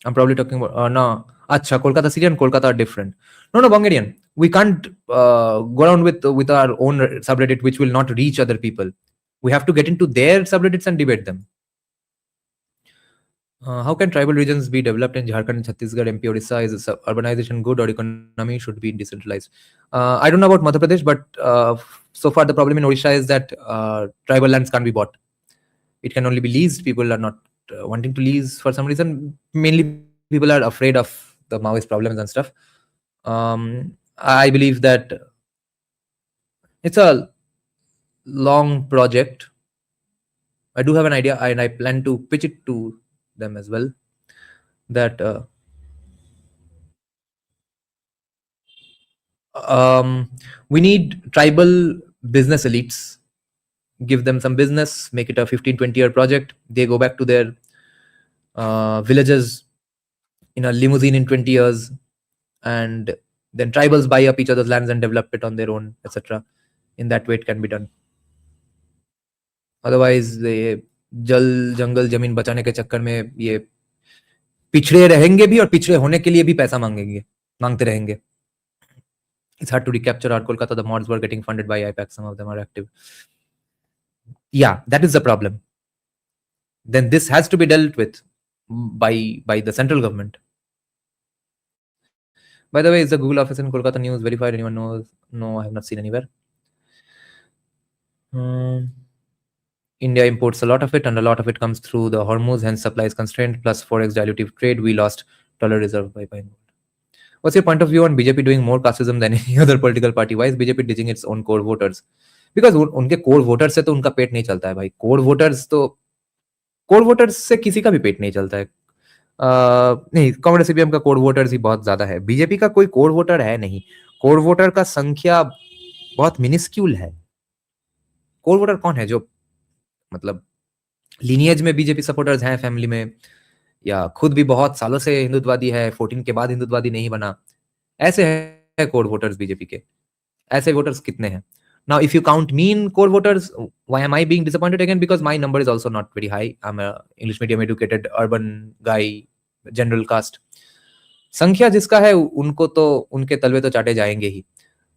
I'm probably talking about no. Acha, Kolkata city and Kolkata are different. No, Bungarian. We can't go around with our own subreddit, which will not reach other people. We have to get into their subreddits and debate them. How can tribal regions be developed in Jharkhand, Chhattisgarh, MP, Odisha? Is urbanization good, or economy should be decentralized? I don't know about Madhya Pradesh, but so far the problem in Odisha is that tribal lands can't be bought. It can only be leased. People are not wanting to lease for some reason. Mainly people are afraid of the Maoist problems and stuff. I believe that it's a long project. I do have an idea, and I plan to pitch it to them as well, that we need tribal business elites. Give them some business, make it a 15-20 year project. They go back to their villages in a limousine in 20 years, and then tribals buy up each other's lands and develop it on their own, etc. In that way it can be done. Otherwise जल जंगल जमीन बचाने के चक्कर में ये पिछड़े रहेंगे भी, और पिछड़े होने के लिए भी पैसा मांगते रहेंगे. It's hard to recapture our Kolkata. The mods were getting funded by IPAC. Some of them are active. Yeah, that is the problem. Then this has to be dealt with by the central government. By the way, is the Google office in Kolkata news verified? Anyone knows? No, I have not seen anywhere. India imports a lot of it, and a lot of it comes through the Hormuz, hence supply is constrained, plus forex dilutive trade. We lost dollar reserve by buying gold. What's your point of view on BJP doing more casteism than any other political party? Why is BJP ditching its own core voters? Because उनके core voters से तो उनका पेट नहीं चलता है भाई. core voters से किसी का भी पेट नहीं चलता है. नहीं, कांग्रेस सीपीएम का core voters ही बहुत ज्यादा है. बीजेपी का कोई core voter है नहीं. core voter का संख्या बहुत मिनिस्क्यूल है. core voter कौन है जो मतलब लीनियज में बीजेपी सपोर्टर्स हैं फैमिली में, या खुद भी बहुत सालों से हिंदुत्ववादी है, 14 के बाद हिंदुत्ववादी नहीं बना, ऐसे है कोर वोटर्स बीजेपी के. ऐसे वोटर्स कितने हैं? Now if you count me in core voters, why am I being disappointed again? Because my number is also not very high. I'm a English medium educated urban guy, general caste. संख्या जिसका है उनको तो उनके तलवे तो चाटे जाएंगे ही.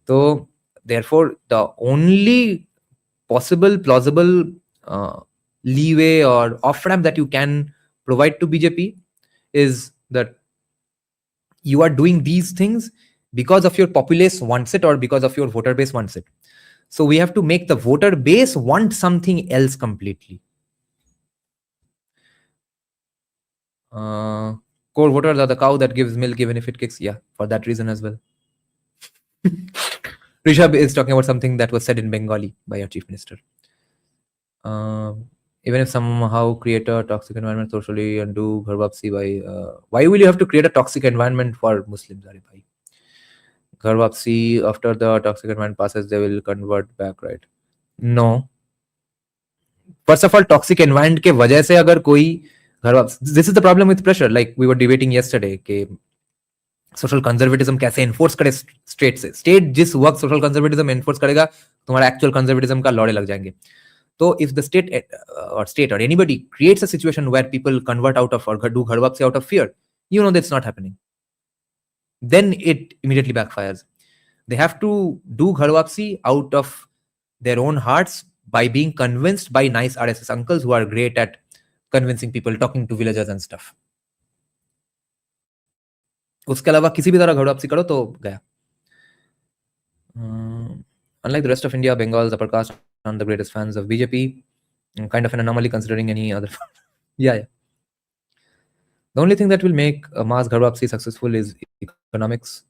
तो therefore the only possible plausible leeway or off ramp that you can provide to BJP is that you are doing these things because of your populace wants it, or because of your voter base wants it. So we have to make the voter base want something else completely. Core voters are the cow that gives milk even if it kicks. Yeah, for that reason as well. Rishabh is talking about something that was said in Bengali by our chief minister. Even if somehow create a toxic environment socially and do ghar wapsi by why will you have to create a toxic environment for Muslims? Are bhai, ghar wapsi after the toxic environment passes they will convert back, right? No, first of all toxic environment के वजह से अगर कोई घर वापस, this is the problem with pressure, like we were debating yesterday कि social conservatism कैसे enforce करे स्टेट से. स्टेट जिस वक्त सोशल कंजर्वेटिज्म एनफोर्स करेगा तुम्हारा एक्चुअल कंजर्वेटिज्म का लौड़े लग जाएंगे. So if the state or anybody creates a situation where people convert out of or do ghar wapsi out of fear, you know that's not happening. Then it immediately backfires. They have to do ghar wapsi out of their own hearts by being convinced by nice RSS uncles who are great at convincing people, talking to villagers and stuff. उसके अलावा किसी भी तरह घर वापसी करो तो गया. Unlike the rest of India, Bengal's upper caste aren't the greatest fans of BJP. Kind of an anomaly considering any other. Yeah. The only thing that will make a mass घर वापसी successful is economics,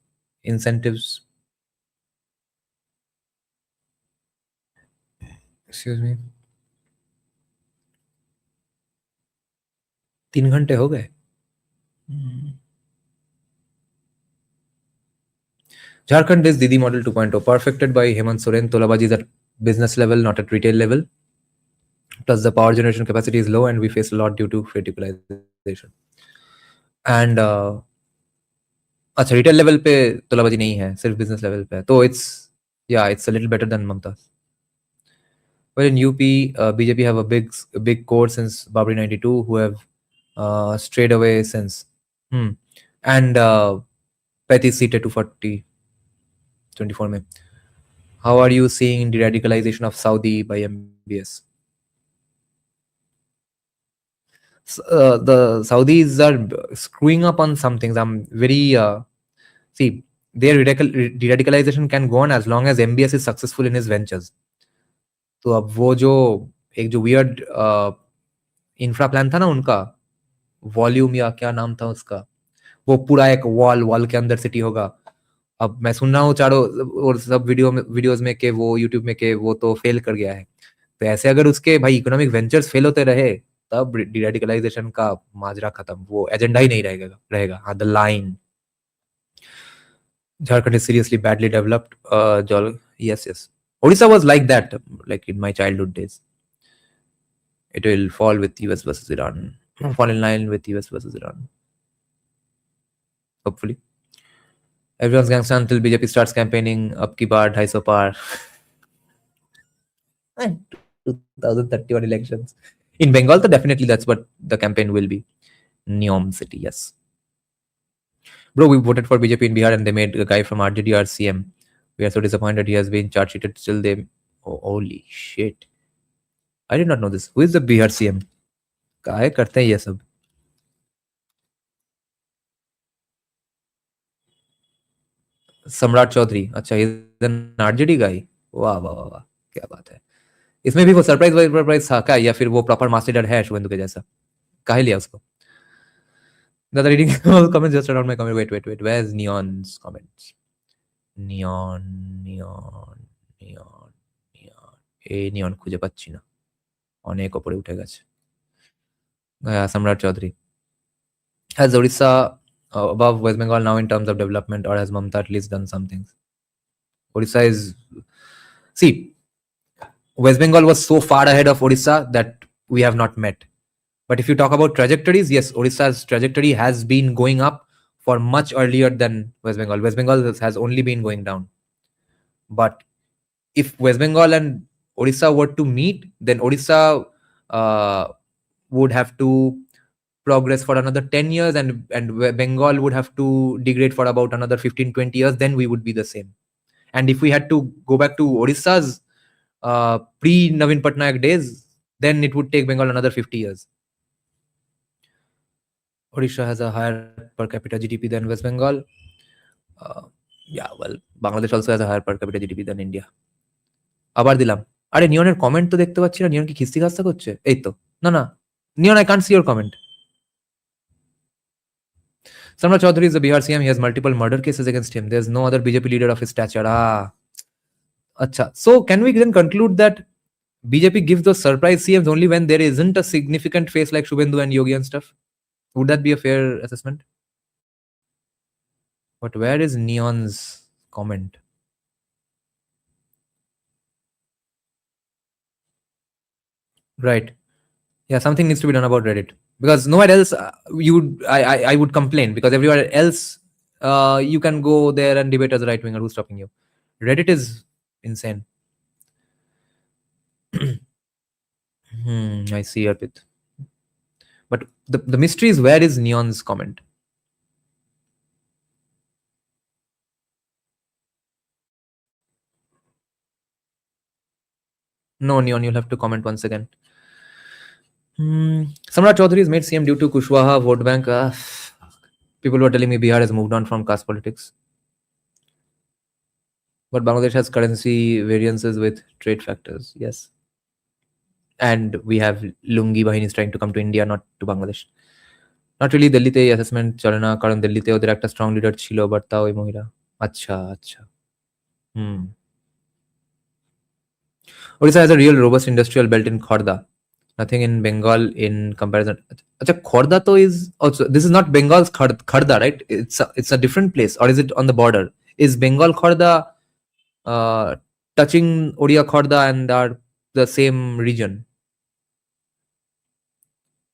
incentives. Excuse me. 3 घंटे हो गए. Jharkhand is Didi Model 2.0, perfected by Hemant Soren. Tolabaji is at business level, not at retail level. Plus, the power generation capacity is low, and we face a lot due to freight equalization. And अच्छा retail level पे तोलाबाजी नहीं है, सिर्फ business level पे है. तो it's a little better than Mamta's. Well, in UP, BJP have a big core since Babri 92 who have strayed away since. And 35 seated to 40, 24 में. How are you seeing de-radicalization of Saudi by MBS? The Saudis are screwing up on some things. I'm very see, their de-radicalization can go on as long as MBS is successful in his ventures. तो अब वो जो एक जो weird infra plan था ना उनका, volume या क्या नाम था उसका, वो पूरा एक वॉल के अंदर सिटी होगा. अब मैं सुन रहा हूँ चारों और सब वीडियोस में के वो यूट्यूब में के वो तो फेल कर गया है. तो ऐसे अगर उसके भाई इकोनॉमिक वेंचर्स फेल होते रहे तब डीरेडिकलाइजेशन का माजरा खत्म, वो एजेंडा ही नहीं रहेगा. हाँ, the line. Jharkhand is seriously badly developed. Yes. Odisha was like that, like in my childhood days. It will fall with US versus Iran. Fall in line with US versus Iran. Hopefully. Everyone's gangster until BJP starts campaigning. Up ki bar, 250 par. 2031 elections. In Bengal, so definitely that's what the campaign will be. Neom city, yes. Bro, we voted for BJP in Bihar and they made a guy from RJD our CM. We are so disappointed he has been charge sheeted. Still they... Oh, holy shit. I did not know this. Who is the Bihar CM? काहे करते हैं ये सब? सम्राट चौधरी. अच्छा, he's an RJD guy. वाह क्या बात है. इसमें भी वो सरप्राइज था क्या, या फिर वो प्रॉपर मास लीडर है शुभेंदु के जैसा? काहे लिया उसको? The reading all comments just around my comment. Wait. Where's Neon's comments? Neon. Neon খুঁজে পাচ্ছি না. অনেক উপরে উঠে গেছে. Samrat Chaudhary. Has Odisha above West Bengal now in terms of development, or has Mamta at least done some things? Odisha is... See, West Bengal was so far ahead of Odisha that we have not met. But if you talk about trajectories, yes, Odisha's trajectory has been going up for much earlier than West Bengal. West Bengal has only been going down. But if West Bengal and Odisha were to meet, then Odisha would have to progress for another 10 years and Bengal would have to degrade for about another 15-20 years. Then we would be the same. And if we had to go back to Odisha's pre-Navin Patnaik days, then it would take Bengal another 50 years. Odisha has a higher per capita GDP than West Bengal. Bangladesh also has a higher per capita GDP than India. আবার দিলাম. আরে নিয়নের comment তো দেখতে পাচ্ছি না. নিয়ন কি খিস্তি খাস্তা করছে? এই তো. না. Neon, I can't see your comment. Samrat Chaudhary is the Bihar CM. He has multiple murder cases against him. There's no other BJP leader of his stature. Acha. So can we then conclude that BJP gives those surprise CMs only when there isn't a significant face like Shubhendu and Yogi and stuff? Would that be a fair assessment? But where is Neon's comment? Right. Yeah, something needs to be done about Reddit. Because nowhere else I would complain, because everywhere else you can go there and debate as a right winger. Who's stopping you? Reddit is insane. I see Arpit. But the mystery is, where is Neon's comment? No, Neon, you'll have to comment once again. Samrat Chaudhary is made CM due to Kushwaha vote bank. People were telling me Bihar has moved on from caste politics. But Bangladesh has currency variances with trade factors. Yes. And we have Lungi Bahinis trying to come to India, not to Bangladesh. Not really দিল্লিতে এই assessment চলে না, কারণ দিল্লিতে ওদের একটা strong leader ছিল, but তাও ওই মহিলা। আচ্ছা আচ্ছা। Odisha has a real robust industrial belt in Khorda. Nothing in Bengal in comparison. Acha, Khorda to is also, this is not Bengal's Khorda, right? It's a different place, or is it on the border? Is Bengal Khorda touching Odia Khorda and are the same region?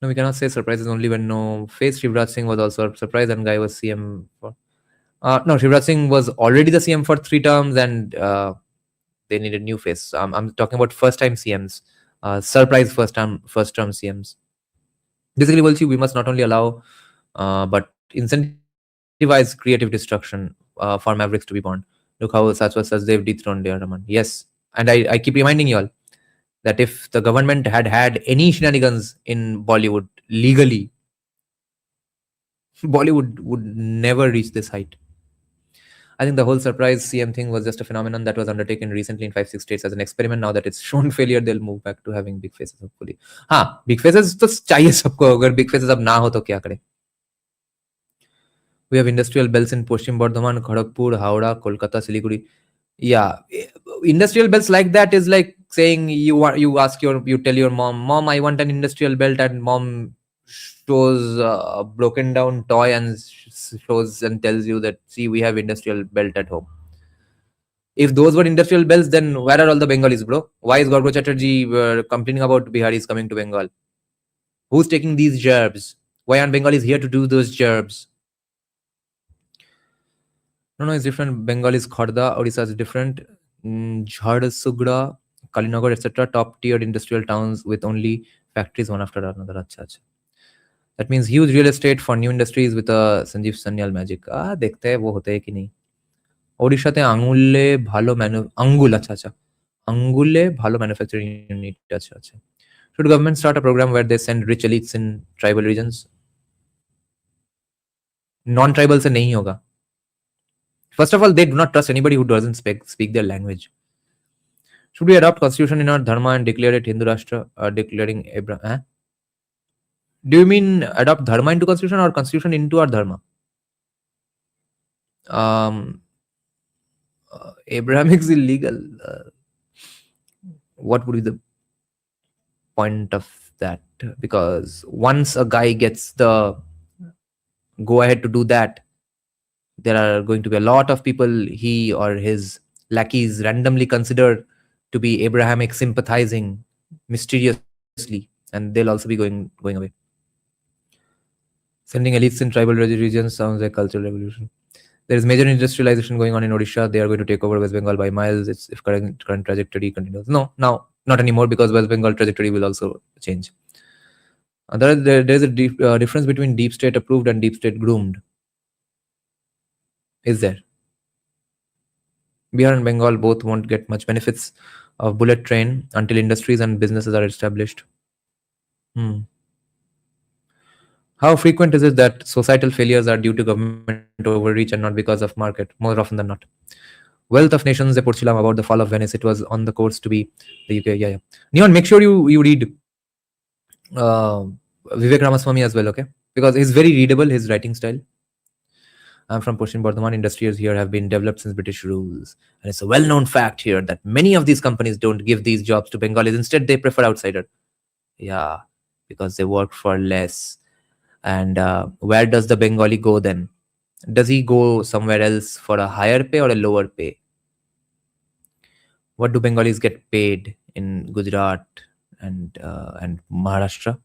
No, we cannot say surprises only when no face. Shivraj Singh was also surprised and guy was CM for. No, Shivraj Singh was already the CM for 3 terms and they needed new face. So I'm talking about first time CMs, surprise first term CMs. Basically, we must not only allow but incentivize creative destruction for mavericks to be born. Look how such was such they've dethroned Dear Rahman. Yes, and I keep reminding you all that if the government had any shenanigans in Bollywood legally, Bollywood would never reach this height. I think the whole surprise CM thing was just a phenomenon that was undertaken recently in 5-6 states as an experiment. Now that it's shown failure, they'll move back to having big faces, hopefully. Big faces to chahiye sabko. Agar big faces ab na ho to kya kare? We have industrial belts in Paschim Bardhaman, Kharagpur, Howrah, Kolkata, Siliguri. Yeah, industrial belts like that is like saying you tell your mom, I want an industrial belt, and mom shows a broken down toy and shows and tells you that, see, we have industrial belt at home. If those were industrial belts, then where are all the Bengalis, bro? Why is Garga Chatterjee complaining about Biharis coming to Bengal? Who's taking these jobs? Why aren't Bengalis here to do those jobs? No, it's different. Bengal is Khorda, Odisha is different. Jharsuguda, Kalinagar, etc. top tiered industrial towns with only factories one after another. Achha. That means huge real estate for new industries with a Sanjeev Sanyal magic. देखते हैं वो होते हैं कि नहीं। ওড়িশাতে আঙ্গুলে ভালো আঙ্গুলে ভালো ম্যানুফ্যাকচারিং ইউনিট আছে। Should government start a program where they send rich elites in tribal regions? Non-tribal से नहीं होगा. First of all, they do not trust anybody who doesn't speak their language. Should we adopt constitution in our dharma and declare it Hindu Rashtra, declaring Abraham? Do you mean adopt dharma into constitution or constitution into our dharma? Abrahamic is illegal. What would be the point of that? Because once a guy gets the go ahead to do that, there are going to be a lot of people he or his lackeys randomly consider to be Abrahamic sympathizing mysteriously, and they'll also be going away. Sending elites in tribal regions sounds like cultural revolution. There is major industrialization going on in Odisha. They are going to take over West Bengal by miles if current trajectory continues. No, now not anymore, because West Bengal trajectory will also change. There is a difference between deep state approved and deep state groomed. Is there? Bihar and Bengal both won't get much benefits of bullet train until industries and businesses are established. How frequent is it that societal failures are due to government overreach and not because of market? More often than not. Wealth of Nations, I put about the fall of Venice. It was on the course to be the UK. Yeah. Neon, make sure you read Vivek Ramaswamy as well, okay? Because he's very readable, his writing style. I'm from Paschim Bardhaman. Industries here have been developed since British rules. And it's a well-known fact here that many of these companies don't give these jobs to Bengalis. Instead, they prefer outsider. Yeah, because they work for less. And where does the Bengali go then? Does he go somewhere else for a higher pay or a lower pay? What do Bengalis get paid in Gujarat and Maharashtra?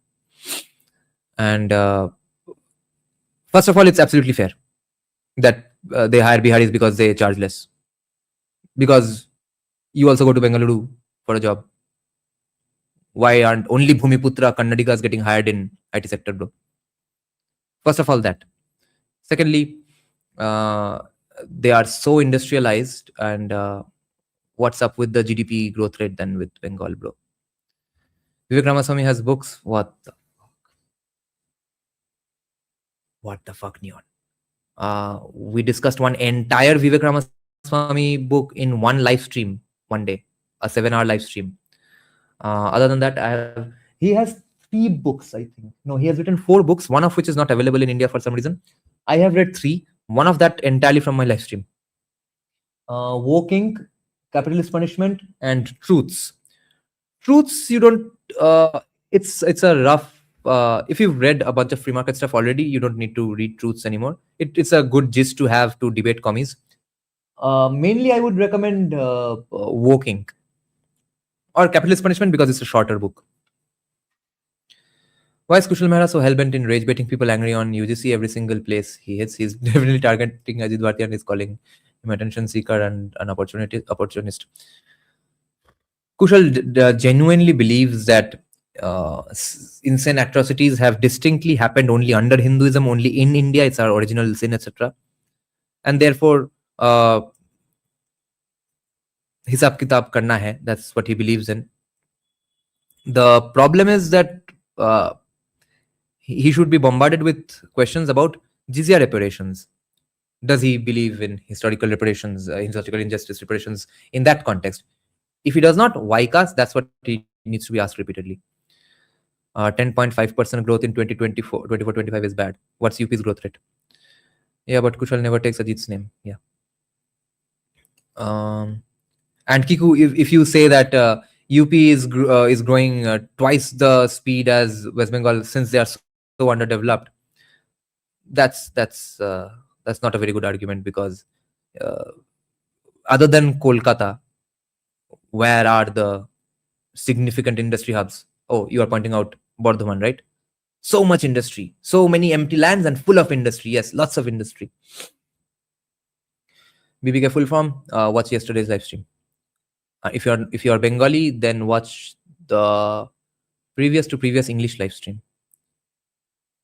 And first of all, it's absolutely fair that they hire Biharis because they charge less. Because you also go to Bengaluru for a job. Why aren't only Bhumiputra Kannadigas getting hired in IT sector, bro? First of all, that. Secondly, they are so industrialized and what's up with the GDP growth rate than with Bengal, bro. Vivek Ramaswamy has books. What the fuck, Neon? We discussed one entire Vivek Ramaswamy book in one live stream one day, a 7-hour live stream. Other than that, he has 3 books, I think. No, he has written 4 books, one of which is not available in India for some reason. I have read 3, one of that entirely from my live stream. Woking, Capitalist Punishment, and Truths. Truths, you don't, it's a rough, if you've read a bunch of free market stuff already, you don't need to read Truths anymore. It's a good gist to have to debate commies. Mainly, I would recommend Woking or Capitalist Punishment because it's a shorter book. Why is Kushal Mehra so hellbent in rage baiting people angry on UGC every single place he hits? He's definitely targeting Ajit Bharti and is calling him attention seeker and an opportunist. Kushal genuinely believes that insane atrocities have distinctly happened only under Hinduism, only in India. It's our original sin, etc. And therefore, hisab kitab karna hai. That's what he believes in. The problem is that he should be bombarded with questions about jizya reparations. Does he believe in historical reparations, historical injustice reparations in that context? If he does not, why cast? That's what he needs to be asked repeatedly. 10.5% growth in 2024-25 is bad. What's UP's growth rate? Yeah, but Kushal never takes Ajit's name. Yeah. And Kiku, if you say that UP is growing twice the speed as West Bengal since they are so underdeveloped, that's not a very good argument because other than Kolkata, where are the significant industry hubs? Oh, you are pointing out Bardhaman, right? So much industry, so many empty lands and full of industry. Yes, lots of industry. BBK full form, watch yesterday's live stream. If you're Bengali, then watch the previous English live stream.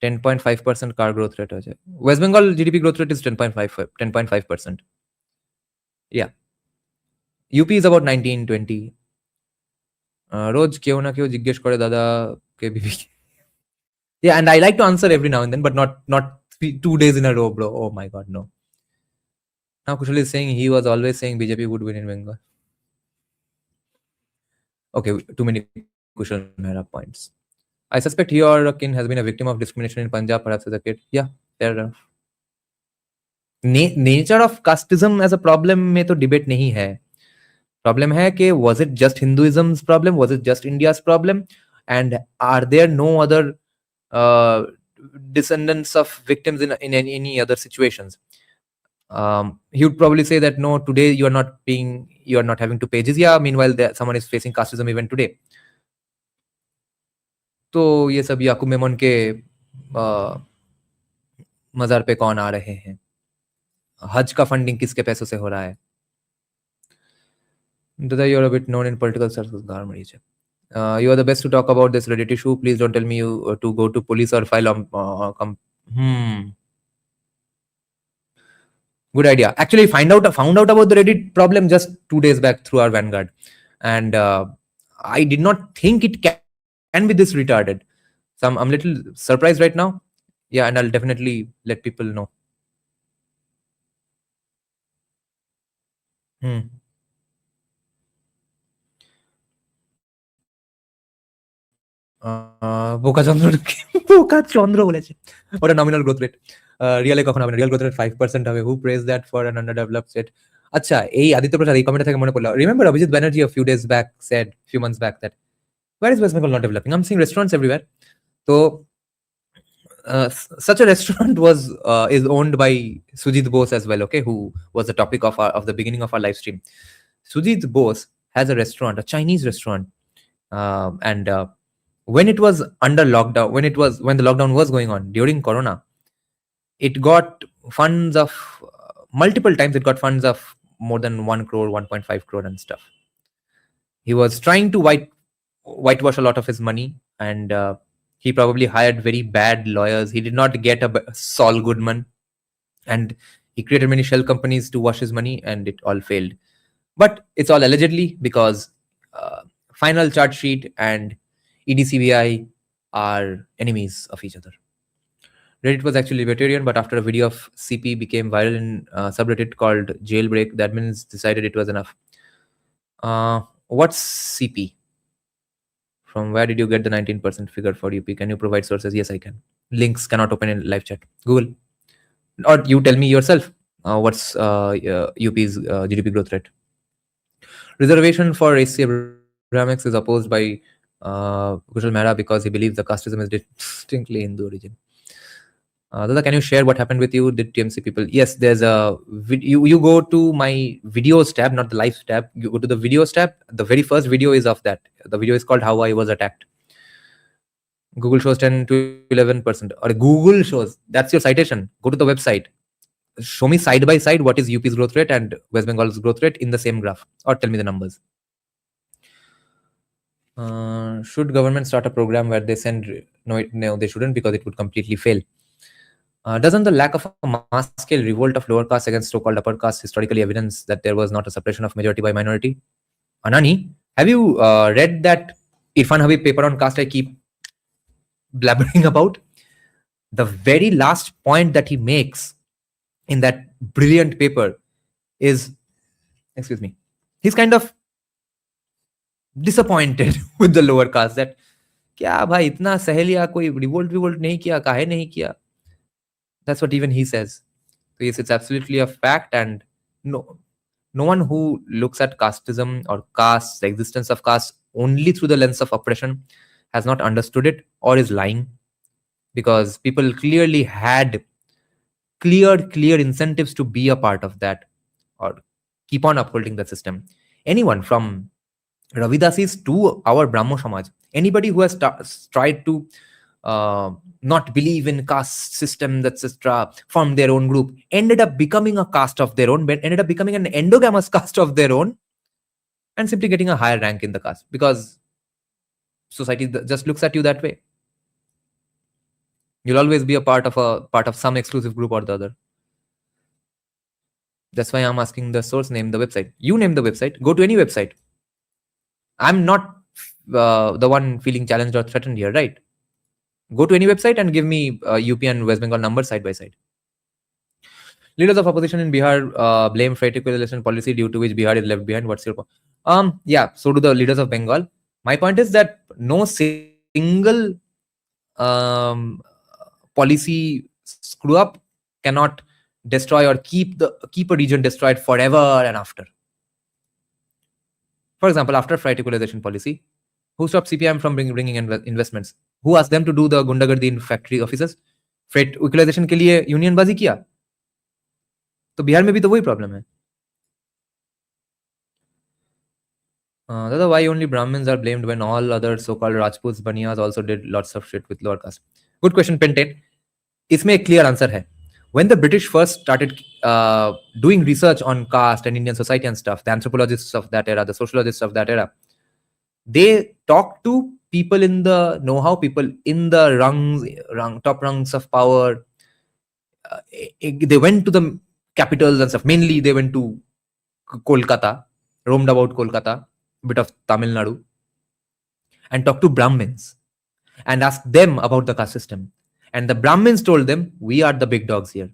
10.5% car growth rate. West Bengal GDP growth rate is 10.5%. Yeah. UP is about 19-20. রোজ কেউ না কেউ জিজ্ঞেস করে দাদা কে বিবি Yeah, and I like to answer every now and then, but not 2 days in a row, bro. Oh my god, no. Now Kushal is saying he was always saying BJP would win in Bengal. Okay, too many Kushal Mehra points. I suspect he or kin has been a victim of discrimination in Punjab, perhaps as a kid. Yeah, fair enough. Nature of casteism as a problem में तो debate नहीं है. Problem है कि was it just Hinduism's problem? Was it just India's problem? And are there no other descendants of victims in any other situations? He would probably say that no, today you are not having to pay jizya. Meanwhile, someone is facing casteism even today. तो ये सब याकूब मेमन के मजार पे कौन आ रहे हैं? हज का फंडिंग किसके पैसों से हो रहा है? Dada, you're a bit known in political circles. You are the best to talk about this Reddit issue. Please don't tell me you to go to police or file Good idea. Actually, found out about the Reddit problem just 2 days back through our Vanguard, and I did not think it can be this retarded. So I'm a little surprised right now. Yeah, and I'll definitely let people know. বোকা চন্দ্র বলেছে ওটা nominal growth rate রিয়েলে কখন হবে না real growth rate 5% হবে who praise that for an underdeveloped state আচ্ছা এই আদিত্য প্রসাদ এই কমেন্ট থেকে মনে পড়লো remember Abhijit Banerjee a few months back that where is West Bengal not developing? I'm seeing restaurants everywhere. So such a restaurant is owned by Sujit Bose as well, okay, who was the topic of the beginning of our live stream. Sujit Bose has a restaurant, a Chinese restaurant, and when it was under lockdown, when the lockdown was going on during Corona, it got funds of multiple times. It got funds of more than 1 crore, 1.5 crore and stuff. He was trying to whitewash a lot of his money, and he probably hired very bad lawyers. He did not get a Saul Goodman, and he created many shell companies to wash his money, and it all failed. But it's all allegedly because final charge sheet and EDCBI are enemies of each other. Reddit was actually libertarian, but after a video of CP became viral in subreddit called Jailbreak, the admins decided it was enough. What's CP? From where did you get the 19% figure for UP? Can you provide sources? Yes, I can. Links cannot open in live chat. Google. Or you tell me yourself what's UP's GDP growth rate. Reservation for SC Abrahamics is opposed by Kushal Mehra because he believes the casteism is distinctly Hindu origin. Dada, can you share what happened with you? Did TMC people? Yes, there's a you go to my videos tab, not the live tab. You go to the videos tab. The very first video is of that. The video is called "How I Was Attacked." Google shows 10 to 11%. Or Google shows, that's your citation. Go to the website. Show me side by side what is UP's growth rate and West Bengal's growth rate in the same graph, or tell me the numbers. Should government start a program where they send? No, they shouldn't, because it would completely fail. Doesn't the lack of a mass-scale revolt of lower castes against so-called upper castes historically evidence that there was not a suppression of majority by minority? Anani, have you read that Irfan Habib paper on caste I keep blabbering about? The very last point that he makes in that brilliant paper is, excuse me, he's kind of disappointed with the lower caste, that क्या भाई इतना सह लिया, कोई revolt नहीं किया, काहे नहीं किया? That's what even he says. So yes, it's absolutely a fact, and no one who looks at casteism or caste, the existence of caste, only through the lens of oppression has not understood it or is lying, because people clearly had clear incentives to be a part of that or keep on upholding the system. Anyone from Ravidasis to our Brahmo Samaj, anybody who has tried to not believe in caste system, etc., form their own group, ended up becoming a caste of their own, ended up becoming an endogamous caste of their own, and simply getting a higher rank in the caste, because society just looks at you that way. You'll always be a part of some exclusive group or the other. That's why I'm asking the source, name the website. You name the website. Go to any website. I'm not the one feeling challenged or threatened here, right? Go to any website and give me UP and West Bengal numbers side by side. Leaders of opposition in Bihar blame freight equivalation policy, due to which Bihar is left behind. What's your point? Yeah, so do the leaders of Bengal. My point is that no single policy screw up cannot destroy or keep a region destroyed forever and after. For example, after freight equalization policy, who stopped CPM from bringing in investments? Who asked them to do the गुंडागर्दी in factory offices? Freight equalization के लिए union बाजी किया, तो बिहार में भी तो वही प्रॉब्लम है. That's why only Brahmins are blamed when all other so-called Rajputs, Baniyas also did lots of shit with lower caste. Good question, Pentate. इसमें एक clear answer है. When the British first started doing research on caste and Indian society and stuff, the anthropologists of that era, the sociologists of that era, they talked to people in the know-how, people in the top rungs of power. They went to the capitals and stuff. Mainly, they went to Kolkata, roamed about Kolkata, a bit of Tamil Nadu, and talked to Brahmins and asked them about the caste system. And the Brahmins told them, we are the big dogs here.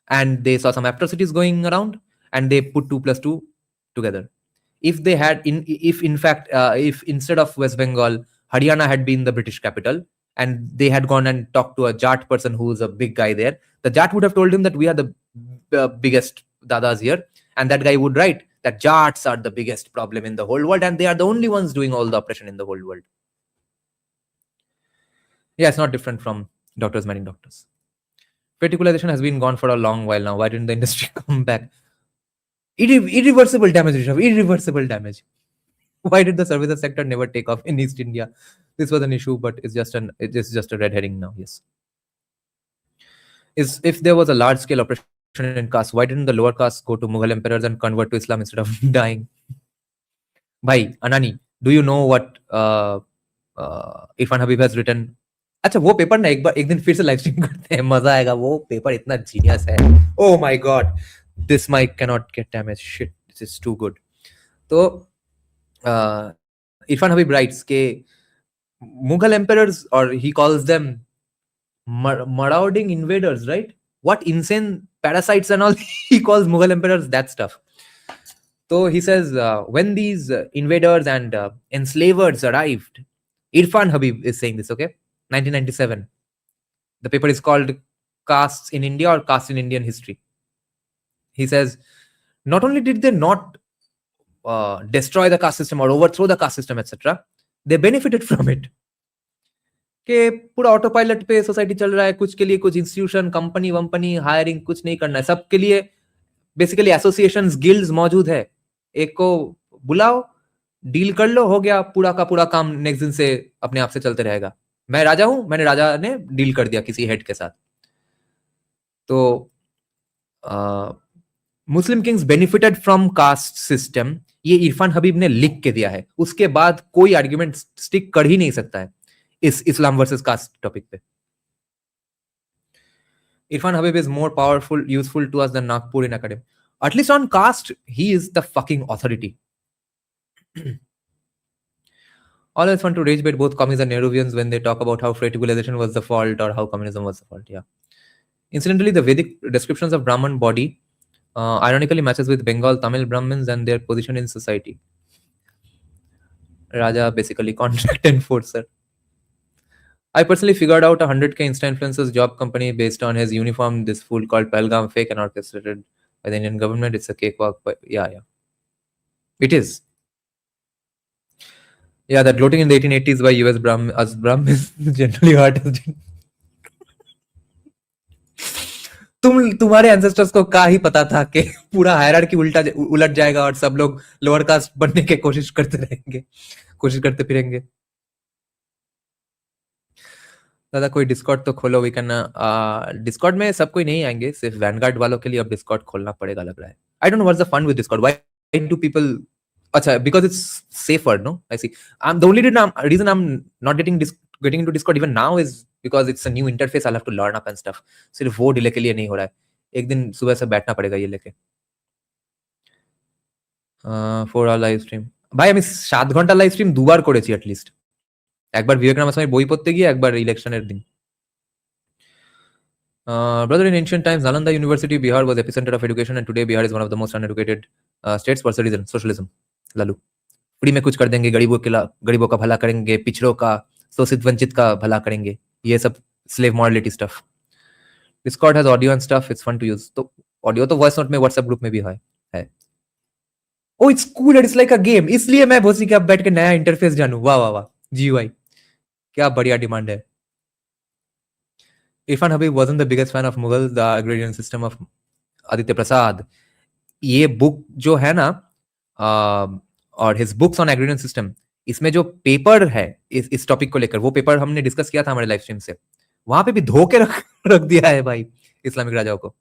And they saw some atrocities going around, and they put 2 plus 2 together. If they had, if instead of West Bengal, Haryana had been the British capital, and they had gone and talked to a Jat person who's a big guy there, the Jat would have told him that we are the biggest dadas here. And that guy would write that Jats are the biggest problem in the whole world, and they are the only ones doing all the oppression in the whole world. Yeah, it's not different from doctors marrying doctors. Particulization has been gone for a long while now. Why didn't the industry come back? Irreversible damage, Rishabh. Irreversible damage. Why did the services sector never take off in East India? This was an issue, but it's just a red herring now. Yes. If there was a large-scale oppression in caste, why didn't the lower caste go to Mughal emperors and convert to Islam instead of dying? Bhai, Anani, do you know what Irfan Habib has written? अच्छा वो paper ना एक दिन फिर से live stream करते हैं, मजा आएगा. वो पेपर इतना जीनियस है. Oh my god, this mic cannot get damaged. Shit, It's too good. So Irfan Habib writes ke Mughal emperors, or he calls them marauding invaders, right? What insane parasites and all he calls Mughal emperors, that stuff. So he says, when these invaders and enslavers arrived, Irfan Habib is saying this, okay? 1997. The paper is called Castes in India or Caste in Indian History. He says, not only did they not destroy the caste system or overthrow the caste system, etc., they benefited from it. कि पूरा auto pilot पे society चल रहा है, कुछ के लिए कुछ इंस्टीट्यूशन, कंपनी वंपनी, हायरिंग कुछ नहीं करना है, सबके लिए बेसिकली एसोसिएशंस, गिल्ड्स मौजूद है, एक को बुलाओ, डील कर लो, हो गया, पूरा का पूरा काम नेक्स्ट दिन से अपने आप से चलते रहेगा. मैं राजा हूं, मैंने राजा ने डील कर दिया किसी हेड के साथ. तो Muslim kings benefited from caste system, ये इरफान हबीब ने लिख के दिया है. उसके बाद कोई आर्ग्यूमेंट स्टिक कर ही नहीं सकता है इस इस्लाम वर्सेस कास्ट टॉपिक पे. Irfan Habib is more powerful, useful to us than Nagpur in academy. At least on caste, he is the fucking authority. Always fun to rage bait both commies and Nehruvians when they talk about how fraternization was the fault or how communism was the fault. Yeah. Incidentally, the Vedic descriptions of Brahman body ironically matches with Bengal Tamil Brahmins and their position in society. Raja basically contract enforcer. I personally figured out a 100k Insta influencers job company based on his uniform. This fool called Pahalgam, fake and orchestrated by the Indian government. It's a cakewalk. But yeah. It is. Yeah, that gloating in the 1880s by US Brahmins generally hurt us. तुम्हारे ancestors को क्या ही पता था कि पूरा hierarchy उलट जाएगा और सब लोग लोअर कास्ट बनने की कोशिश करते फिरेंगे. दादा कोई डिस्कॉर्ड तो खोलो. वी कैन डिस्कॉर्ड में सब कोई नहीं आएंगे, सिर्फ वैनगार्ड वालों के लिए अब डिस्कॉर्ड खोलना पड़ेगा लग रहा है. I don't know what's the fun with Discord. Why do people? अच्छा, because it's safer. No, I see. The only reason I'm not getting into Discord even now is because it's a new interface. I'll have to learn up and stuff. सिर्फ वो delay के लिए नहीं हो रहा है. एक दिन सुबह से बैठना पड़ेगा ये लेके. 4 hour লাইভ স্ট্রিম. ভাই আমি 7 ঘন্টা লাইভ স্ট্রিম দুবার করেছি at least. একবার বিবেকানন্দ স্বামীর বই পড়তে গিয়ে, একবার ইলেকশনের দিন. Brother, in ancient times, Nalanda University, Bihar was epicenter of education, and today Bihar is one of the most uneducated states. What's the reason? Socialism. Lalu free में कुछ कर देंगे, गरीबों का भला करेंगे, पिछड़ों का, शोषित वंचित का भला करेंगे, ये सब slave morality stuff. Discord has audio and stuff, it's fun to use. तो ऑडियो तो वॉइस नोट में, व्हाट्सएप ग्रुप में भी है. Oh it's cool, it's like a game. इसलिए मैं भोसड़ी के अब बैठ के नया इंटरफेस जानू. वाह वाह वाह, जीयूआई क्या बढ़िया डिमांड है. Irfan Habib wasn't the biggest fan of Mughal, the agrarian system of Aditya Prasad. ये बुक जो है ना, और his books on agrarian system, इसमें जो पेपर है इस टॉपिक को लेकर, वो पेपर हमने डिस्कस किया था हमारे लाइव स्ट्रीम से. वहां पे भी धोके रख दिया है भाई इस्लामिक राजाओं को.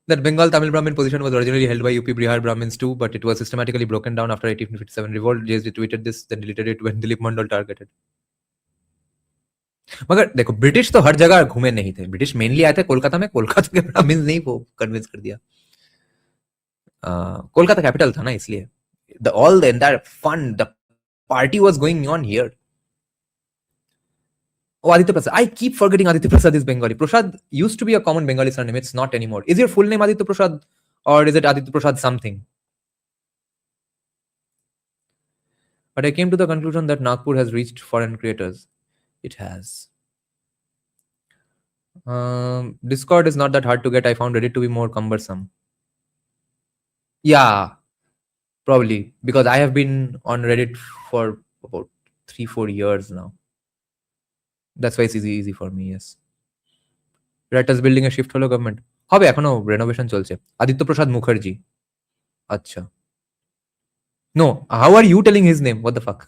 That Bengal Tamil Brahmin position was originally held by UP Bihar Brahmins too, but it was systematically broken down after 1857 revolt. JSD tweeted this, then deleted it when Dilip Mandal targeted. मगर देखो, British तो हर जगह घूमे नहीं थे. British mainly आए थे कोलकाता में. कोलकाता के ब्राह्मण नहीं वो कन्विंस कर दिया. कोलकाता कैपिटल था ना, इसलिए all the entire fun, the party was going on here. Oh, Aditya Prasad. I keep forgetting Aditya Prasad is Bengali. Prasad used to be a common Bengali surname. It's not anymore. Is your full name Aditya Prasad, or is it Aditya Prasad something? But I came to the conclusion that Nagpur has reached foreign creators. It has. Discord is not that hard to get. I found Reddit to be more cumbersome. Yeah, probably because I have been on Reddit for about 3-4 years now. That's why it's easy for me. Yes. Writers building a shift holo government. হবে এখনো renovation চলছে. আদিত্য প্রসাদ মুখার্জি. আচ্ছা. No, how are you telling his name? What the fuck?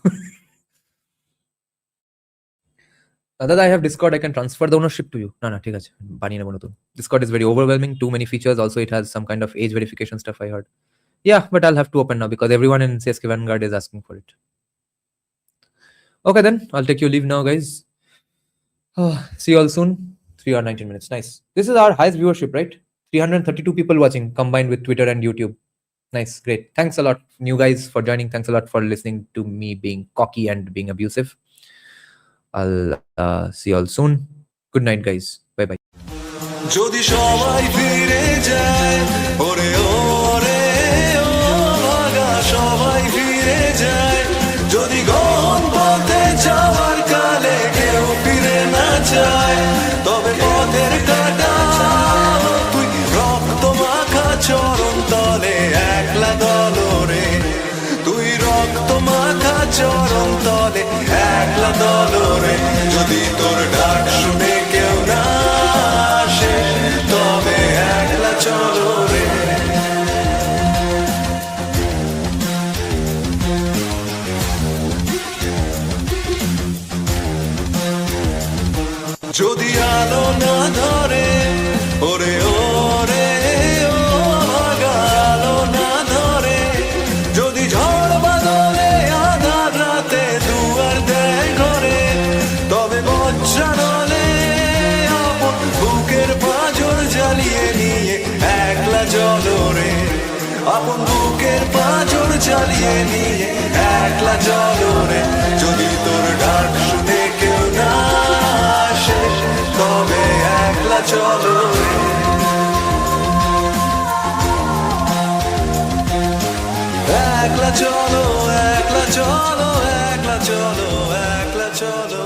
That I have Discord, I can transfer the ownership to you. No, ঠিক আছে, বানিয়ে নেব নতুন. Discord is very overwhelming, too many features. Also, it has some kind of age verification stuff, I heard. Yeah, but I'll have to open now because everyone in CSK Vanguard is asking for it. Okay, then I'll take your leave now, guys. See you all soon. 3 or 19 minutes. Nice. This is our highest viewership, right? 332 people watching combined with Twitter and YouTube. Nice, great. Thanks a lot, new guys, for joining. Thanks a lot for listening to me being cocky and being abusive. I'll see you all soon. Good night, guys. Bye bye. যদি সবাই ফিরে যায় ওরে ওরে ও ভাগা সবাই ফিরে যায় যদি গহন পথে যাওয়ার কালে কেউ ফিরে না যায় তবে পথের কাটা তুই রক্ত মাখা চরণ তলে একলা দলরে তুই রক্ত মাখা চরণ তলে একলা দলরে যদি তোর ডাক শুনে কেউ না আসে তবে একলা চলো রে যদি আলো না ধরে ওরে ওরে ও ভাগা আলো না ধরে যদি ঝড় বাদলে আধার রাতে দুয়ার দেয় ঘরে তবে বজ্রানলে আপন বুকের পাঁজর জ্বালিয়ে নিয়ে একলা জলরে আপন বুকের পাঁজর জ্বালিয়ে নিয়ে একলা জলরে যদি তোর ডাক শুনে কেউ না আসে তবে একলা চলো রে একলা চলো একলা চলো একলা চলো একলা চলো